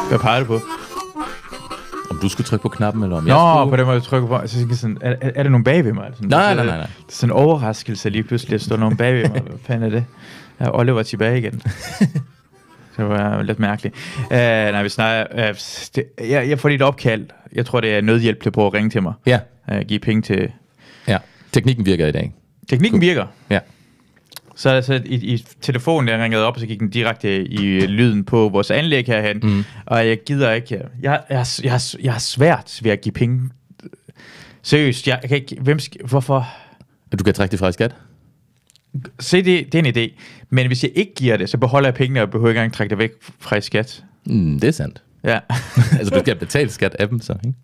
Hvad peger du på? Om du skulle trykke på knappen, eller om jeg skulle... på den måde, du trykker på. Altså, sådan, er det nogen bagved mig? Altså, nej. Det er sådan en overraskelse lige pludselig, at stå nogen bagved mig. Hvad fanden er det? Jeg er Oliver tilbage igen. Det var lidt mærkeligt. Vi snakker... Jeg får lidt opkald. Jeg tror, det er nødhjælp til at prøve at ringe til mig. Ja. Give penge til... Ja, teknikken virker i dag. Teknikken virker? Ja. Så i telefonen, jeg ringede op, så gik den direkte i lyden på vores anlæg herhen. Mm. Og jeg gider ikke... Jeg har svært ved at give penge. Seriøst, jeg kan ikke... Hvorfor? Du kan trække det fra skat? Se, det er en idé. Men hvis jeg ikke giver det, så beholder jeg pengene, og behøver ikke engang trække det væk fra skat. Det er sandt. Ja. Altså, du skal betale skat af dem, så, ikke?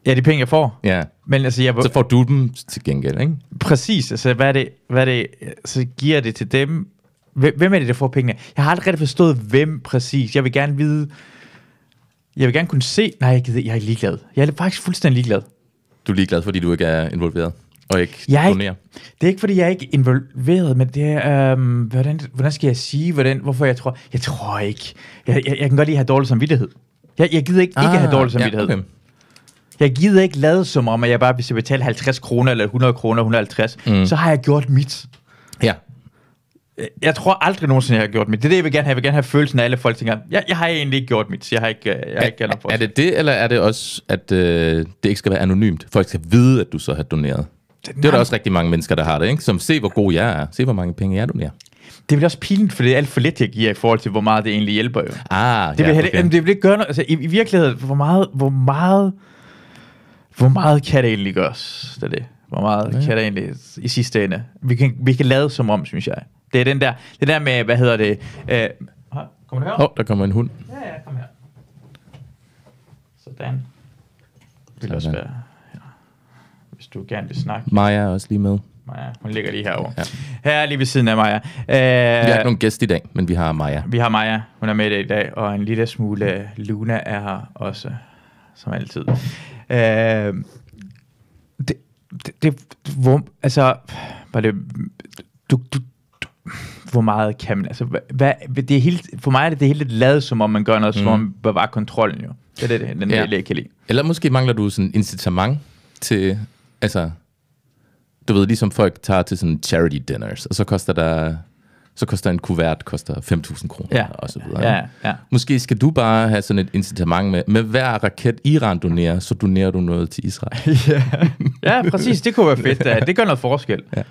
Ja, de penge, jeg får. Ja. Men altså, så får du dem til gengæld, ikke? Præcis. Altså, hvad er det, så giver det til dem. Hvem er det, der får pengene? Jeg har aldrig rigtig forstået, hvem præcis. Jeg vil gerne vide... Jeg vil gerne kunne se... Nej, jeg er ikke ligeglad. Jeg er faktisk fuldstændig ligeglad. Du er ligeglad, fordi du ikke er involveret? Og ikke donerer? Det er ikke, fordi jeg er ikke involveret, men det er... hvordan skal jeg sige, hvorfor jeg tror... Jeg tror ikke... Jeg kan godt lide at have dårlig samvittighed. Jeg gider ikke have dårlig samvittighed. Ja, okay. Jeg gider ikke lade som om, at jeg bare, hvis jeg betaler 50 kroner, eller 100 kroner, 150, så har jeg gjort mit. Ja. Jeg tror aldrig nogensinde, jeg har gjort mit. Det er det, jeg vil gerne have. Jeg vil gerne have følelsen af, alle folk tænker, jeg har egentlig ikke gjort mit. Jeg har ikke er det det, eller er det også, at det ikke skal være anonymt? Folk skal vide, at du så har doneret. Det er der også rigtig mange mennesker, der har det, ikke? Som se, hvor god jeg er. Se, hvor mange penge jeg donerer. Det bliver også pinligt, for det er alt for let, jeg giver i forhold til, hvor meget det egentlig hjælper jo. Det vil ikke gøre noget. Altså, i virkeligheden, hvor meget kan det egentlig gøres? Det er det. Hvor meget kan det egentlig i sidste ende? Vi kan lade som om, synes jeg. Det er det der med, hvad hedder det? Kommer du her? Der kommer en hund. Ja, kom her. Sådan. Det vil også være... Ja. Hvis du gerne vil snakke. Maja er også lige med. Maja, hun ligger lige herovre. Ja. Her lige ved siden af Maja. Vi har ikke nogen gæst i dag, men vi har Maja. Vi har Maja. Hun er med i dag, og en lille smule Luna er her også, som altid. Hvor meget kan man, altså, det er helt, for mig er det helt lidt lavet, som om man gør noget, som om man bevarer kontrollen jo. Det er den jeg kan lide. Eller måske mangler du sådan incitament til, altså, du ved, ligesom folk tager til sådan charity dinners, og så koster en kuvert 5.000 kroner, og så videre. Ja. Måske skal du bare have sådan et incitament med hver raket Iran donerer, så donerer du noget til Israel. Ja, præcis, det kunne være fedt. Det gør noget forskel. Ja.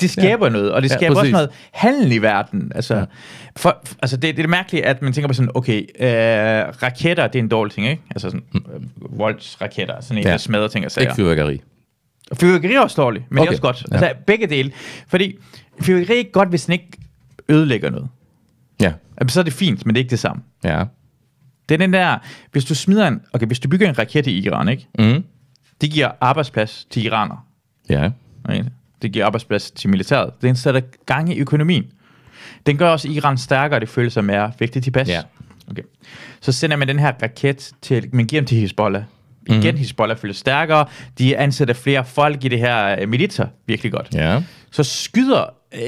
Det skaber noget, og det skaber også noget handel i verden. Altså, det er mærkeligt, at man tænker på sådan, okay, raketter, det er en dårlig ting, ikke? Altså sådan voldsraketter, sådan en, der smadrer ting og sager. Ikke fyrværkeri. Fyrværkeri er også dårligt, men det er også godt. Ja. Altså, begge dele. Fordi fyrværkeri er ikke godt, hvis den ikke ødelægger noget. Ja. Altså, så er det fint, men det er ikke det samme. Ja. Det er den der, hvis du bygger en raket i Iran, ikke? Det giver arbejdsplads til iraner. Ja. Okay? Det giver arbejdsplads til militæret. Den sætter gang i økonomien. Den gør også Iran stærkere, det føles som er vigtigt tilpas. Ja. Okay. Så sender man den her raket man giver dem til Hezbollah. Igen, Hezbollah føles stærkere. De ansætter flere folk i det her militær. Virkelig godt. Ja. Så skyder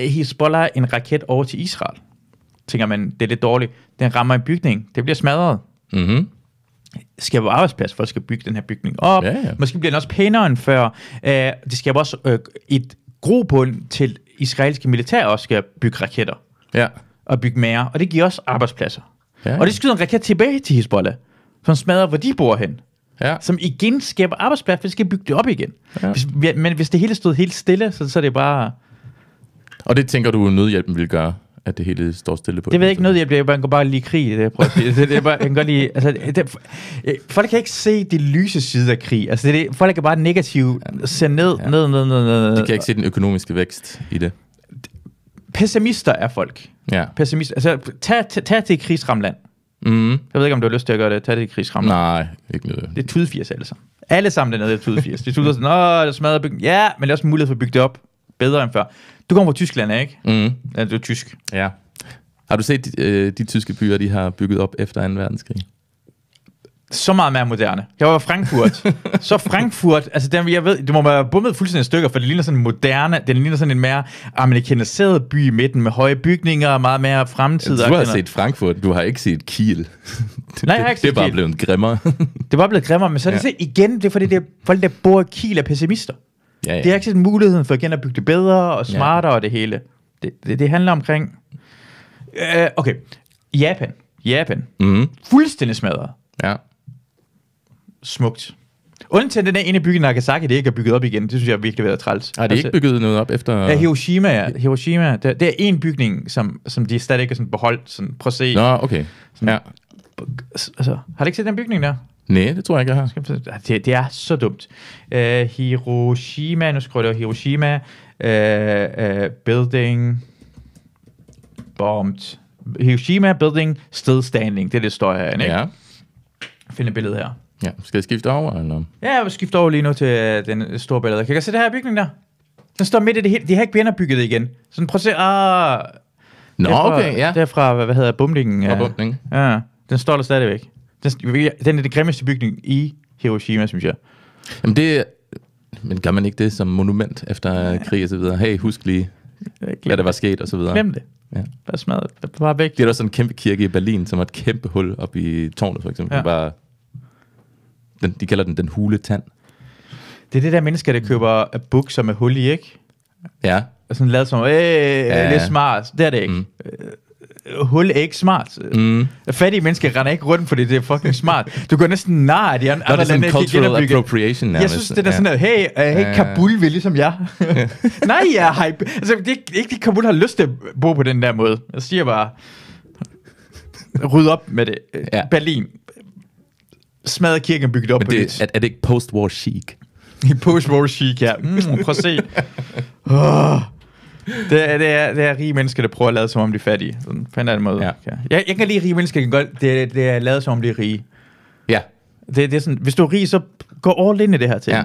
Hezbollah en raket over til Israel. Tænker man, det er lidt dårligt. Den rammer en bygning. Det bliver smadret. Skaber arbejdsplads, for at skal bygge den her bygning op. Ja. Måske bliver den også pænere end før. Det skaber også et grobund til israelske militær også skal bygge raketter. Ja. Og bygge mere. Og det giver også arbejdspladser. Ja. Og det skyder en raket tilbage til Hezbollah, som smadrer, hvor de bor hen. Ja. Som igen skaber arbejdsplads, for det skal bygge det op igen. Ja. Men hvis det hele stod helt stille, så er det bare... Og det tænker du, nødhjælpen vil gøre? At det hele står stille på. Det ved jeg ikke noget, jeg kan bare lide krig. Jeg kan godt lide, altså, folk kan ikke se det lyse side af krig. Altså, folk kan bare negativt se ned. De kan ikke se den økonomiske vækst i det. Pessimister er folk. Ja. Pessimister. Altså, tag til et krigsramt land. Jeg ved ikke, om du har lyst til at gøre det. Tag til et krigsramt land. Nej, ikke noget. Det er tudefjers alle sammen. Alle sammen dernede er tudefjers. De tuder sådan, det smadrer bygning. Ja, men det er også mulighed for at bygge det op bedre end før. Du kommer fra Tyskland, ikke? Ja, du er tysk. Ja. Har du set de tyske byer, de har bygget op efter 2. verdenskrig? så meget mere moderne. Jeg var i Frankfurt. Så Frankfurt, altså jeg ved, det må være bummet fuldstændig i stykker, for det ligner sådan en moderne, det ligner sådan en mere amerikaniseret by i midten, med høje bygninger, meget mere fremtid. Du har set Frankfurt, du har ikke set Kiel. Nej, jeg har ikke set Kiel. Det er bare blevet grimmere. Det var blevet grimmere, men så er det igen, det er fordi, folk, der bor i Kiel, er pessimister. Ja. Det er ikke sådan muligheden for igen at bygge det bedre og smartere og det hele. Det handler omkring... Okay, Japan. Fuldstændig smadret. Ja. Smukt. Undtagen den der ene bygning Nagasaki, det ikke er bygget op igen. Det synes jeg er virkelig været træls. Har de ikke bygget noget op efter... Ja, Hiroshima. Det er en bygning, som de stadig ikke er sådan beholdt. Sådan, prøv at se. Nå, okay. Sådan, altså, har du ikke set den bygning der? Nej, det tror jeg ikke, jeg har. Det er så dumt. Hiroshima, nu skriver jeg Hiroshima. Building bombed. Hiroshima building still standing. Det er det, står her, ikke? Ja. Find et billede her. Ja, skal jeg skifte over, eller? Ja, jeg vil skifte over lige nu til den store billede. Kan jeg se det her bygning der? Den står midt i det hele. De har ikke genopbygget det igen. Så prøv at se. Nå, okay, ja. Derfra, hvad hedder bumlingen? Bumling. Ja, den står der stadigvæk. Den er det grimmeste bygning i Hiroshima, synes jeg. Jamen men gør man ikke det som monument efter krig og så videre? Hey, husk lige, hvad der var sket og så videre. Glem det. Ja. Bare smadret. Bare væk. Det er der sådan en kæmpe kirke i Berlin, som har et kæmpe hul op i tårnet, for eksempel. Ja. Bare, de kalder den hule tand. Det er det der mennesker, der køber bukser med hul i, ikke? Ja. Og sådan lavet som, det er smart. Det er det ikke. Hul er ikke smart. Fattige mennesker render ikke rundt, fordi det er fucking smart. Du går næsten nar af de andre lande. Det er sådan cultural appropriation nærmest. Jeg synes, det er sådan, hey, Kabul vil ligesom jeg. Nej, jeg har altså, det er ikke, Kabul har lyst til at bo på den der måde. Jeg siger bare, rydde op med det. Berlin. Smadre kirken bygget op på det. Er det ikke post-war chic? Post-war chic, ja. Prøv at se. Det er rige mennesker, der prøver at lade som om de er fattige. Sådan på en anden måde. Ja. Jeg kan lide rige mennesker, det er lavet som om de er rige. Ja. Det er sådan, hvis du er rig, så gå all in i det her ting. Ja.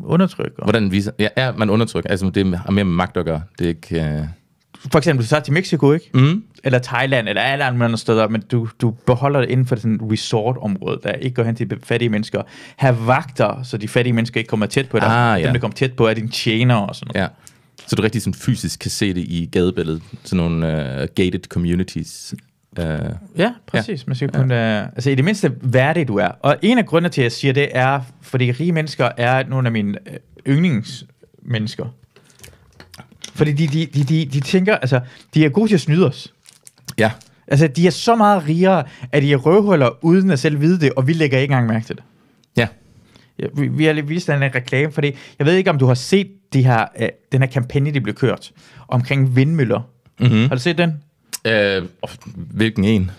Undertryk. Hvordan viser... Ja, man undertrykker. Altså, det har mere med magt at gøre. Det er ikke... For eksempel, du tager til Mexico, ikke? Eller Thailand, eller alle andre steder, men du beholder det inden for sådan et resort-område, der ikke går hen til fattige mennesker. Have vagter, så de fattige mennesker ikke kommer tæt på dig. Dem, der kommer tæt på, er dine tjenere og sådan noget. Ja. Så du rigtig sådan fysisk kan se det i gadebilledet. Sådan nogle gated communities. Ja, præcis. Ja. Man skal kunne, altså i det mindste værdig du er. Og en af grundene til, at jeg siger det, er, fordi rige mennesker er nogle af mine yndlingsmennesker. Fordi de tænker, altså, de er gode til at snyde os. Ja. Altså, de er så meget rigere, at de er røvhuller, uden at selv vide det, og vi lægger ikke engang mærke til det. Ja. Vi har lige vist en reklame, fordi jeg ved ikke, om du har set den her kampagne, der blev kørt, omkring vindmøller. Har du set den? Hvilken en?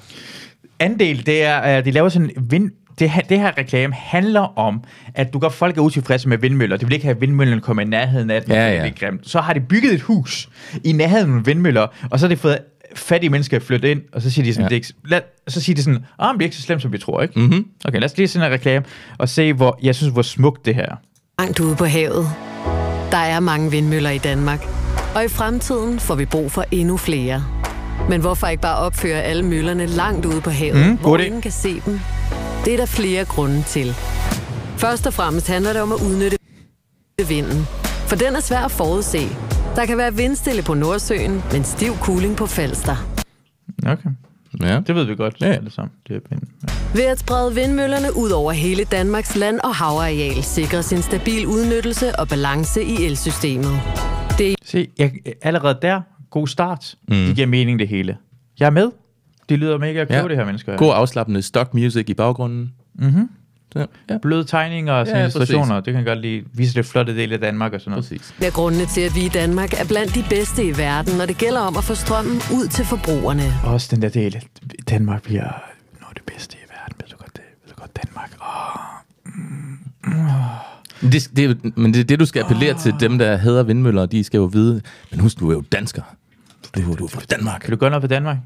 Andel, det er, de laver sådan en det her reklame handler om, at du gør folk er utilfredse med vindmøller. De vil ikke have vindmøllerne komme i nærheden af den. Ja. Så har de bygget et hus i nærheden af vindmøller, og så har de fået fattige mennesker flytte ind, og så siger de sådan, det er det er ikke så slemt, som vi tror, ikke? Okay, lad os lige se en reklame, og se, hvor smukt det her er. Langt ude på havet. Der er mange vindmøller i Danmark, og i fremtiden får vi brug for endnu flere. Men hvorfor ikke bare opføre alle møllerne langt ude på havet, hvor ingen kan se dem? Det er der flere grunde til. Først og fremmest handler det om at udnytte vinden, for den er svær at forudse. Der kan være vindstille på Nordsøen, men stiv kuling på Falster. Okay. Ja. Det ved vi godt. Ja. Det sammen. Ved at sprede vindmøllerne ud over hele Danmarks land- og havareal, sikres en stabil udnyttelse og balance i elsystemet. Se, allerede der, god start. Det giver mening det hele. Jeg er med. De lyder mega kloge, det her mennesker her. God afslappende stock music i baggrunden. Bløde tegninger og illustrationer. Det kan godt lige vise det flotte del af Danmark og sådan noget. Præcis. Det er grundene til, at vi i Danmark er blandt de bedste i verden, når det gælder om at få strømmen ud til forbrugerne. Også den der del. Danmark bliver noget af det bedste i verden. Ved du godt Danmark. Men det er det, du skal appellere til dem, der hader vindmøller. De skal jo vide, men husk, du er jo dansker. Du er fra Danmark. Kan du gøre noget for Danmark?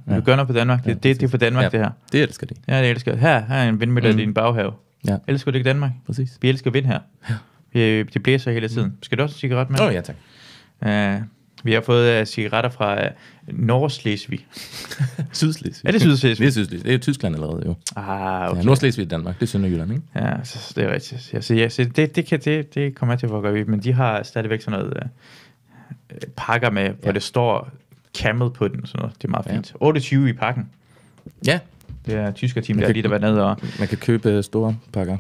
Det er for Danmark, det her. Det elsker de. Ja, det elsker. Her er en vindmølle i din baghave. Ja. Elsker du ikke Danmark? Præcis. Vi elsker vind her. Det blæser hele tiden. Skal du også en cigaret med? Ja, tak. Vi har fået cigaretter fra Nordslesvig. Sydslesvig. Er det Sydslesvig? Det er Sydslesvig. Det er jo Tyskland allerede, jo. Okay. Ja, Nordslesvig i Danmark, det er Sønderjylland, ikke? Ja, så det er rigtigt. Så det kommer jeg til at gøre, men de har stadigvæk sådan noget pakker med, hvor det står Camel på den, sådan noget. Det er meget fint. 28 i pakken. Ja. Det er tyskerteam, der lige der var nede og... Man kan købe store pakker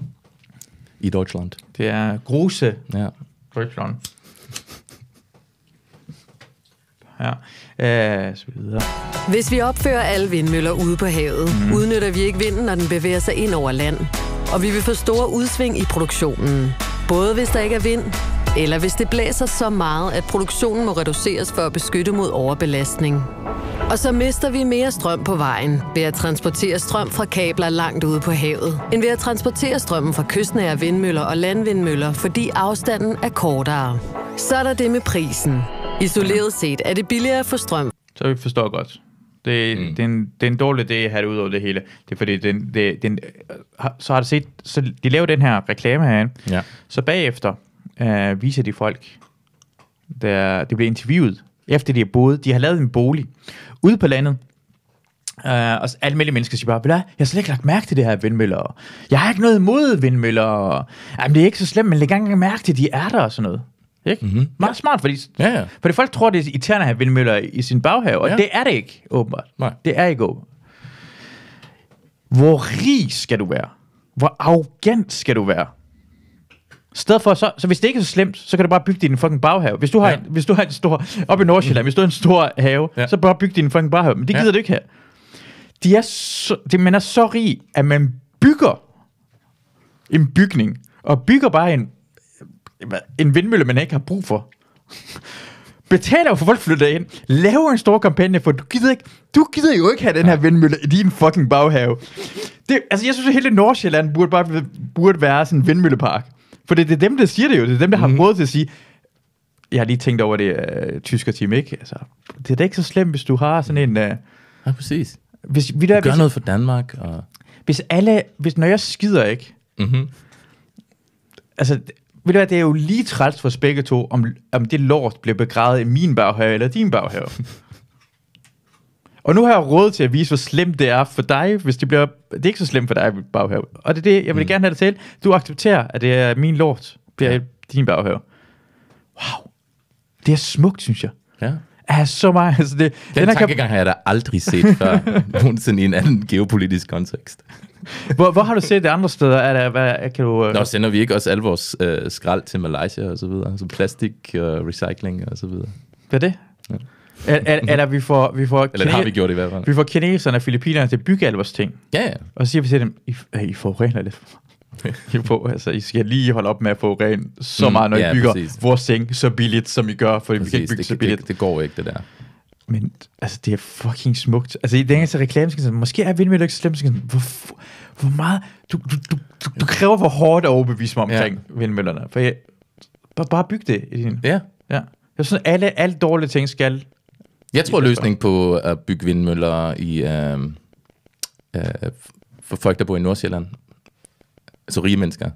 i Deutschland. Det er Gruse. Ja. Deutschland. Ja, så videre. Hvis vi opfører alle vindmøller ude på havet, udnytter vi ikke vinden, når den bevæger sig ind over land. Og vi vil få store udsving i produktionen. Både hvis der ikke er vind, eller hvis det blæser så meget, at produktionen må reduceres for at beskytte mod overbelastning. Og så mister vi mere strøm på vejen ved at transportere strøm fra kabler langt ude på havet, end ved at transportere strømmen fra kystnære vindmøller og landvindmøller, fordi afstanden er kortere. Så er der det med prisen. Isoleret set er det billigere at få strøm. Så vi forstår godt. Det er en dårlig idé at have det ud over det hele. Det er fordi, så har du set, så de laver den her reklame herinde. Ja. Så bagefter viser de folk, der bliver interviewet, efter de har boet. De har lavet en bolig ude på landet. Og alle mulige mennesker siger bare, jeg har slet ikke lagt mærke til det her vindmøller. Jeg har ikke noget imod vindmøller. Jamen, det er ikke så slemt, men læg gang mærke til, at de er der og sådan noget. Ikke? Mm-hmm. Meget smart, fordi folk tror, det er irriterende at have vindmøller i sin baghave, og det er det ikke, åbenbart. Nej. Det er ikke åbenbart. Hvor rig skal du være? Hvor arrogant skal du være? Stedet for, så hvis det ikke er så slemt, så kan du bare bygge din fucking baghave. Hvis du har en stor, op i Nordsjælland, hvis du har en stor have, så bare bygge din fucking baghave. Men det gider du ikke her. Man er så rig, at man bygger en bygning, og bygger bare en vindmølle, man ikke har brug for. Betaler for folk flytter ind, laver en stor kampagne, for du gider jo ikke have den her vindmølle i din fucking baghave. Jeg synes, at hele Nordsjælland burde være sådan en vindmøllepark. For det er dem, der siger det jo. Det er dem, der har råd til at sige, jeg har lige tænkt over det tyskerteam, ikke? Altså, det er da ikke så slemt, hvis du har sådan en... Ja, præcis. Gør noget for Danmark. Og... Hvis når jeg skider, ikke? Mm-hmm. Altså... Ved du hvad, det er jo lige træls for os begge to, om det lort bliver begravet i min baghave eller din baghave. Og nu har jeg råd til at vise, hvor slemt det er for dig, hvis det er ikke så slemt for dig i baghave. Og det er det, jeg vil gerne have det til. Du accepterer, at det er min lort, bliver din baghave. Wow. Det er smukt, synes jeg. Ja. Er så meget. Altså den tankegang har jeg da aldrig set før, nogensinde i en anden geopolitisk kontekst. Hvor har du set det andre steder? Kan du, Nå, sender vi ikke også alle vores skrald til Malaysia og så videre? Altså plastik og recycling og så videre. Hvad er det? Ja. Eller vi får eller det har vi gjort i hvert fald. Vi får kineserne og filippinerne til at bygge alle vores ting. Ja. Og så siger vi til dem, I forurener lidt. I skal lige holde op med at forurene så meget, når I bygger vores ting så billigt, som I gør, for vi kan ikke bygge så billigt. Det går ikke, det der. Men altså, det er fucking smukt. Altså, i den eneste reklame skal sige, måske er vindmøller ikke så slemt. Hvor meget... Du kræver for hårdt at overbevise mig omkring vindmøllerne. For bare byg det i din... Ja. Jeg synes, alle dårlige ting skal... Jeg tror, løsningen på at bygge vindmøller i... for folk, der bor i Nordsjælland, altså rige mennesker,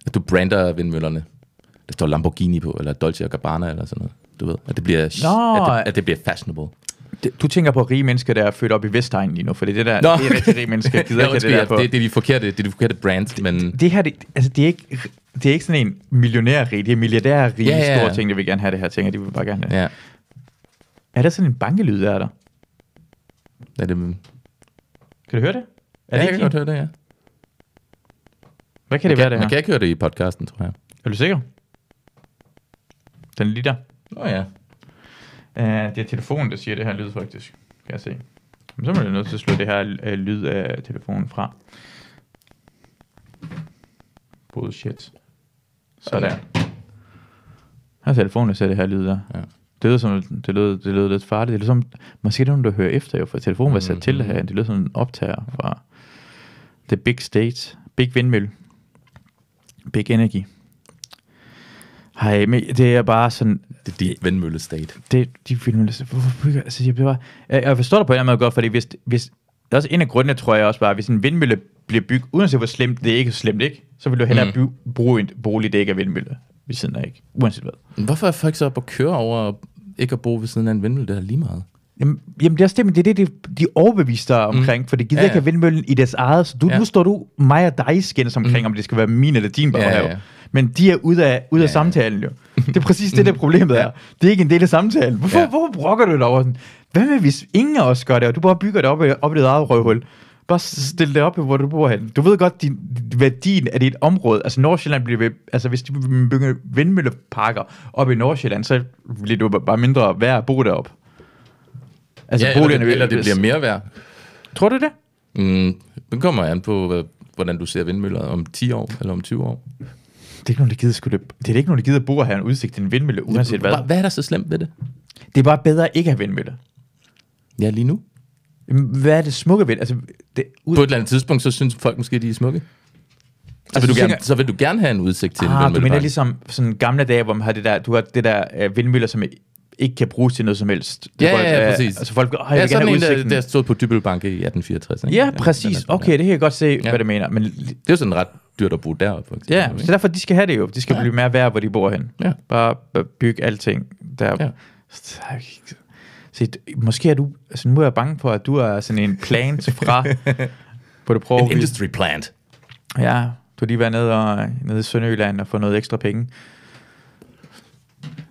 at du brander vindmøllerne. Der står Lamborghini på, eller Dolce & Gabbana, eller sådan noget. Du ved, at det bliver, at det bliver fashionable. Du tænker på rige mennesker, der er født op i Vestegnen lige nu, for det er rigtig rige mennesker. Det er de forkerte brands, men... Det her, det er ikke sådan en millionærrig, det er milliardærrige store ting, der vil gerne have det her ting, og de vil bare gerne have. Ja. Er der sådan en bankelyd, der er der? Er det... Kan du høre det? Jeg kan godt høre det, ja. Hvad kan det være, det her? Man kan ikke høre det i podcasten, tror jeg. Er du sikker? Den er lige der. Ja. Det er telefonen, der siger det her lyd, faktisk. Kan jeg se. Men så må jeg nødt til at slå det her lyd af telefonen fra. Bullshit. Sådan. Her er telefonen, der ser det her lyd der. Ja. Det lød lidt farligt. Det er ligesom, måske det er nogen, der hører efter, jo, for telefonen var sat til det her. Det lød som en optager fra The Big State. Big Vindmølle. Big Energy. Hej, men det er bare sådan... Det er de vindmølle-state. De vindmølle-state. Hvorfor bygger... Altså, jeg bliver bare... Jeg forstår det på en eller anden måde godt, fordi hvis... Det er også en af grundene, tror jeg også bare, hvis en vindmølle bliver bygget, uanset hvor slemt det ikke er slemt, ikke? Så vil du hellere bruge en bolig, det ikke er vindmølle ved siden af, ikke? Uanset hvad. Hvorfor er folk så på at køre over ikke at bo ved siden af en vindmølle, det er lige meget. Jamen det er også det, men det er det, de er overbevist der omkring, for det gider ikke have vindmøllen i deres eget, så nu står du mig og dig skændes omkring, om det skal være min eller din baghave. Ja. Men de er ude af samtalen jo. Det er præcis det, der problemet er. Det er ikke en del af samtalen. Hvorfor brokker du dig over sådan? Hvad med, hvis ingen af os gør det, og du bare bygger det op i dit eget røvhul? Bare stille det op, hvor du bor hen. Du ved godt, værdien af dit område, altså Nordsjælland bliver ved, altså hvis de bygger vindmølleparker op i Nordsjælland, så bliver du bare mindre værd at bo deroppe. Altså eller det bliver mere værd. Tror du det? Det kommer an på, hvordan du ser vindmøller om 10 år, eller om 20 år. Det er ikke nogen, der gider at bo og have en udsigt til en vindmølle, uanset hvad. Hvad er der så slemt ved det? Det er bare bedre ikke at have vindmøller. Ja, lige nu. Hvad er det smukke ved det? Altså, på et eller andet tidspunkt, så synes folk måske, de er smukke. Så vil du gerne have en udsigt til en vindmøllepark. Du mener ligesom sådan gamle dage, hvor man har du har det der vindmøller, som ikke kan bruges til noget som helst. Præcis. Altså folk sådan en, der stod på Dybbølbanke i 1864. Ikke? Ja, præcis. Okay, det kan jeg godt se, hvad det mener. Men det er jo sådan ret dyrt at bo deroppe. For ja, så derfor de skal have det jo. De skal blive mere værd, hvor de bor hen. Ja. Bare bygge alting der. Ja. Så, måske er du, altså nu er jeg bange for, at du er sådan en plant fra, på det prøve. En industry plant. Ja, du har lige været nede i Sønderjylland og få noget ekstra penge.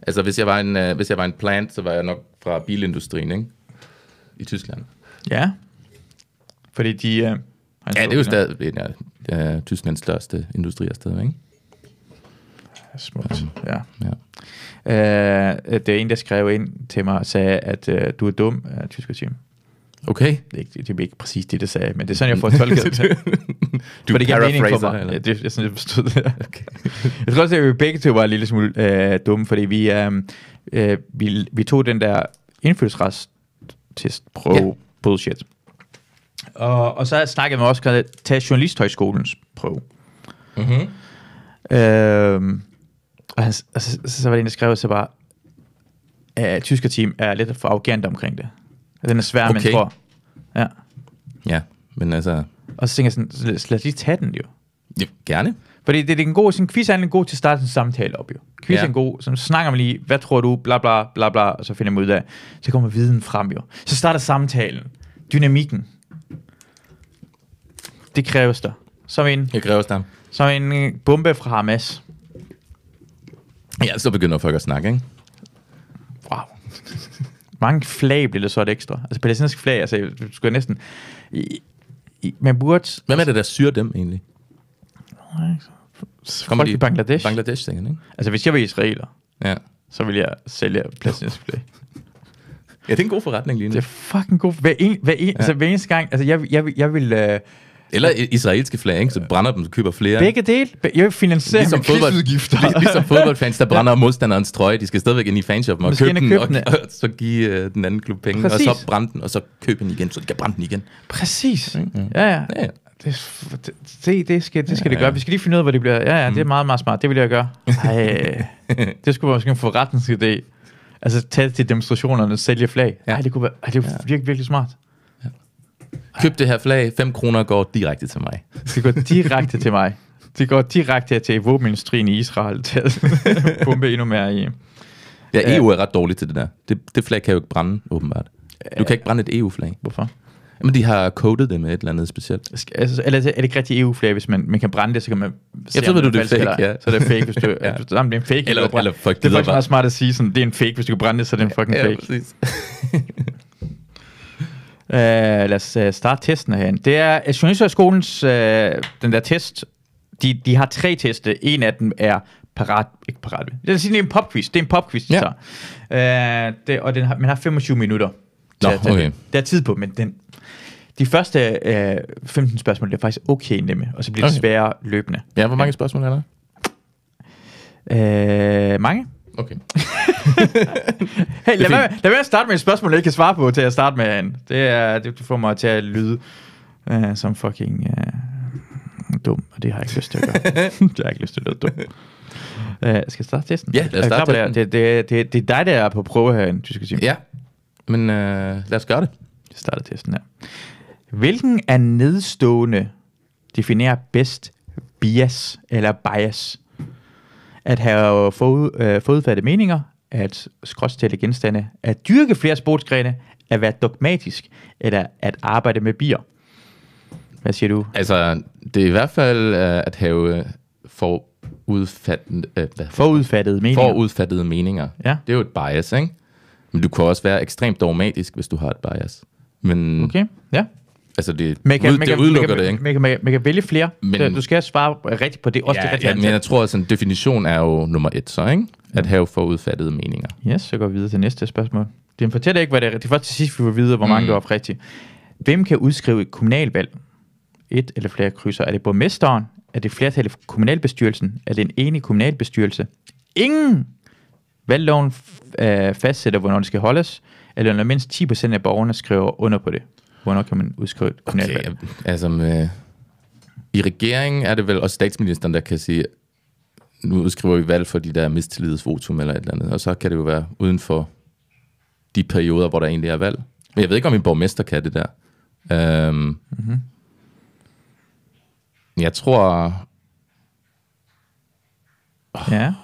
Altså, hvis jeg var en plant, så var jeg nok fra bilindustrien, ikke? I Tyskland. Ja. Fordi de... det er jo stadig Tysklands største industriested, ikke? Smukt, ja. Det er en, der skrev ind til mig og sagde, at du er dum, tysker team. Okay. Det er ikke præcis det sagde, men det er sådan, jeg får tolket det. Du paraphraser, eller? Ja, det er sådan, jeg forstod det. Okay. Jeg tror også, at vi begge to var en lille smule dumme, fordi vi tog den der indfødsretstestprøve bullshit. Og så snakkede man også om at tage Journalisthøjskolens prøve. Mhm. Og så var det en, der skrev så bare, at tysker team er lidt for arrogant omkring det. Den er svær, man tror. Ja. Ja, men altså... Og så tænker jeg sådan, lad os lige tage den jo. Ja, gerne. Fordi det er en god, sådan quiz er en god til at starte en samtale op jo. Quiz er en god, så snakker man lige, hvad tror du, bla bla bla bla, og så finder man ud af, så kommer viden frem jo. Så starter samtalen. Dynamikken. Det kræves der. Som en bombe fra Hamas. Ja, så begynder folk at snakke, ikke? Wow. Mange flag bliver det så et ekstra. Altså palæstinensiske flag, altså du skulle næsten... man burde... Hvem er det, der syrer dem egentlig? Folk i Bangladesh. Bangladesh, ikke? Altså hvis jeg var israeler, så ville jeg sælge palæstinensiske flag. Ja, det er en god forretning lige nu. Det er fucking god. Hver eneste gang, altså jeg vil... Eller israelske flag, ikke? Så brænder dem, så køber flere. Begge dele. Jeg vil finansiere ligesom med krigsudgifter. Ligesom fodboldfans, der brænder modstanderens trøje. De skal stadigvæk ind i fanshoppen og købe den, og så give den anden klub penge. Præcis. Og så brænde den, og så købe den igen, så de kan brænde den igen. Præcis. Ja. Det skal det gøre. Vi skal lige finde ud af, hvad det bliver. Ja, det er meget, meget smart. Det vil jeg gøre. Det skulle måske en forretningsidé. Altså tage til demonstrationerne og sælge flag. Det kunne være virkelig, virkelig smart. Køb det her flag, 5 kroner går direkte til mig. Det går direkte til mig. Det går direkte til våbenindustrien i Israel til at bombe endnu mere i. Ja, EU er ret dårligt til det der. Det flag kan jo ikke brænde, åbenbart. Du kan ikke brænde et EU-flag. Hvorfor? Jamen, de har codet det med et eller andet specielt. Altså, eller er det ikke rigtig EU-flag, hvis man kan brænde det, så kan man... Jeg tror, det er fake, ja. Så er det fake, hvis du... det er en fake. Eller det er faktisk meget smart at sige, sådan, det er en fake, hvis du kan brænde det, så er det en fucking fake. Præcis. Lad os starte testen herhen. Det er Journalisthøjskolens den der test. De har 3 teste. En af dem er ikke parat. Det er en popquiz. Det er en popquiz, ja. Og man har 25 minutter. Okay. Der er tid på, men de første 15 spørgsmål er faktisk okay nemme, og så bliver det sværere løbende. Ja, hvor mange spørgsmål er der? Mange. Okay. Hey, lad være at starte med et spørgsmål, jeg ikke kan svare på, til at starte med. Det får mig til at lyde som fucking dum, og det har jeg ikke lyst til at gøre. Det har jeg ikke lyst til at lyde dum. Skal jeg starte testen? Ja, lad os starte testen. Det er dig, der er på prøve her i den tyske team. Ja, men lad os gøre det. Jeg starter testen her. Hvilken af nedstående definerer bedst bias eller bias? At have forudfattede meninger, at skråstille genstande, at dyrke flere sportsgrene, at være dogmatisk, eller at arbejde med bier? Hvad siger du? Altså, det er i hvert fald at have forudfattede meninger. Ja. Det er jo et bias, ikke? Men du kan også være ekstremt dogmatisk, hvis du har et bias. Men, okay, ja. Altså, det udelukker det, ikke? Man kan vælge flere. Men, du skal svare rigtigt på det. Også det rigtige men jeg tror, at en definition er jo nummer 1, så, ikke? At have forudfattede meninger. Yes, så går vi videre til næste spørgsmål. Det fortæller ikke, hvad det er. Det er først til sidst, vi får vide, hvor mange du har rigtigt. Hvem kan udskrive et kommunalvalg? Et eller flere krydser. Er det borgmesteren? Er det flertal i kommunalbestyrelsen? Er det en enig kommunalbestyrelse? Ingen! Valgloven fastsætter, hvornår det skal holdes, eller når mindst 10% af borgerne skriver under på det. Hvornår kan man udskrive et kommunalvalg? Okay, altså i regeringen er det vel også statsministeren, der kan sige, nu udskriver vi valg for de der mistillidsvotum eller et eller andet, og så kan det jo være uden for de perioder, hvor der egentlig er valg. Men jeg ved ikke, om en borgmester kan det der. Jeg tror... Ja.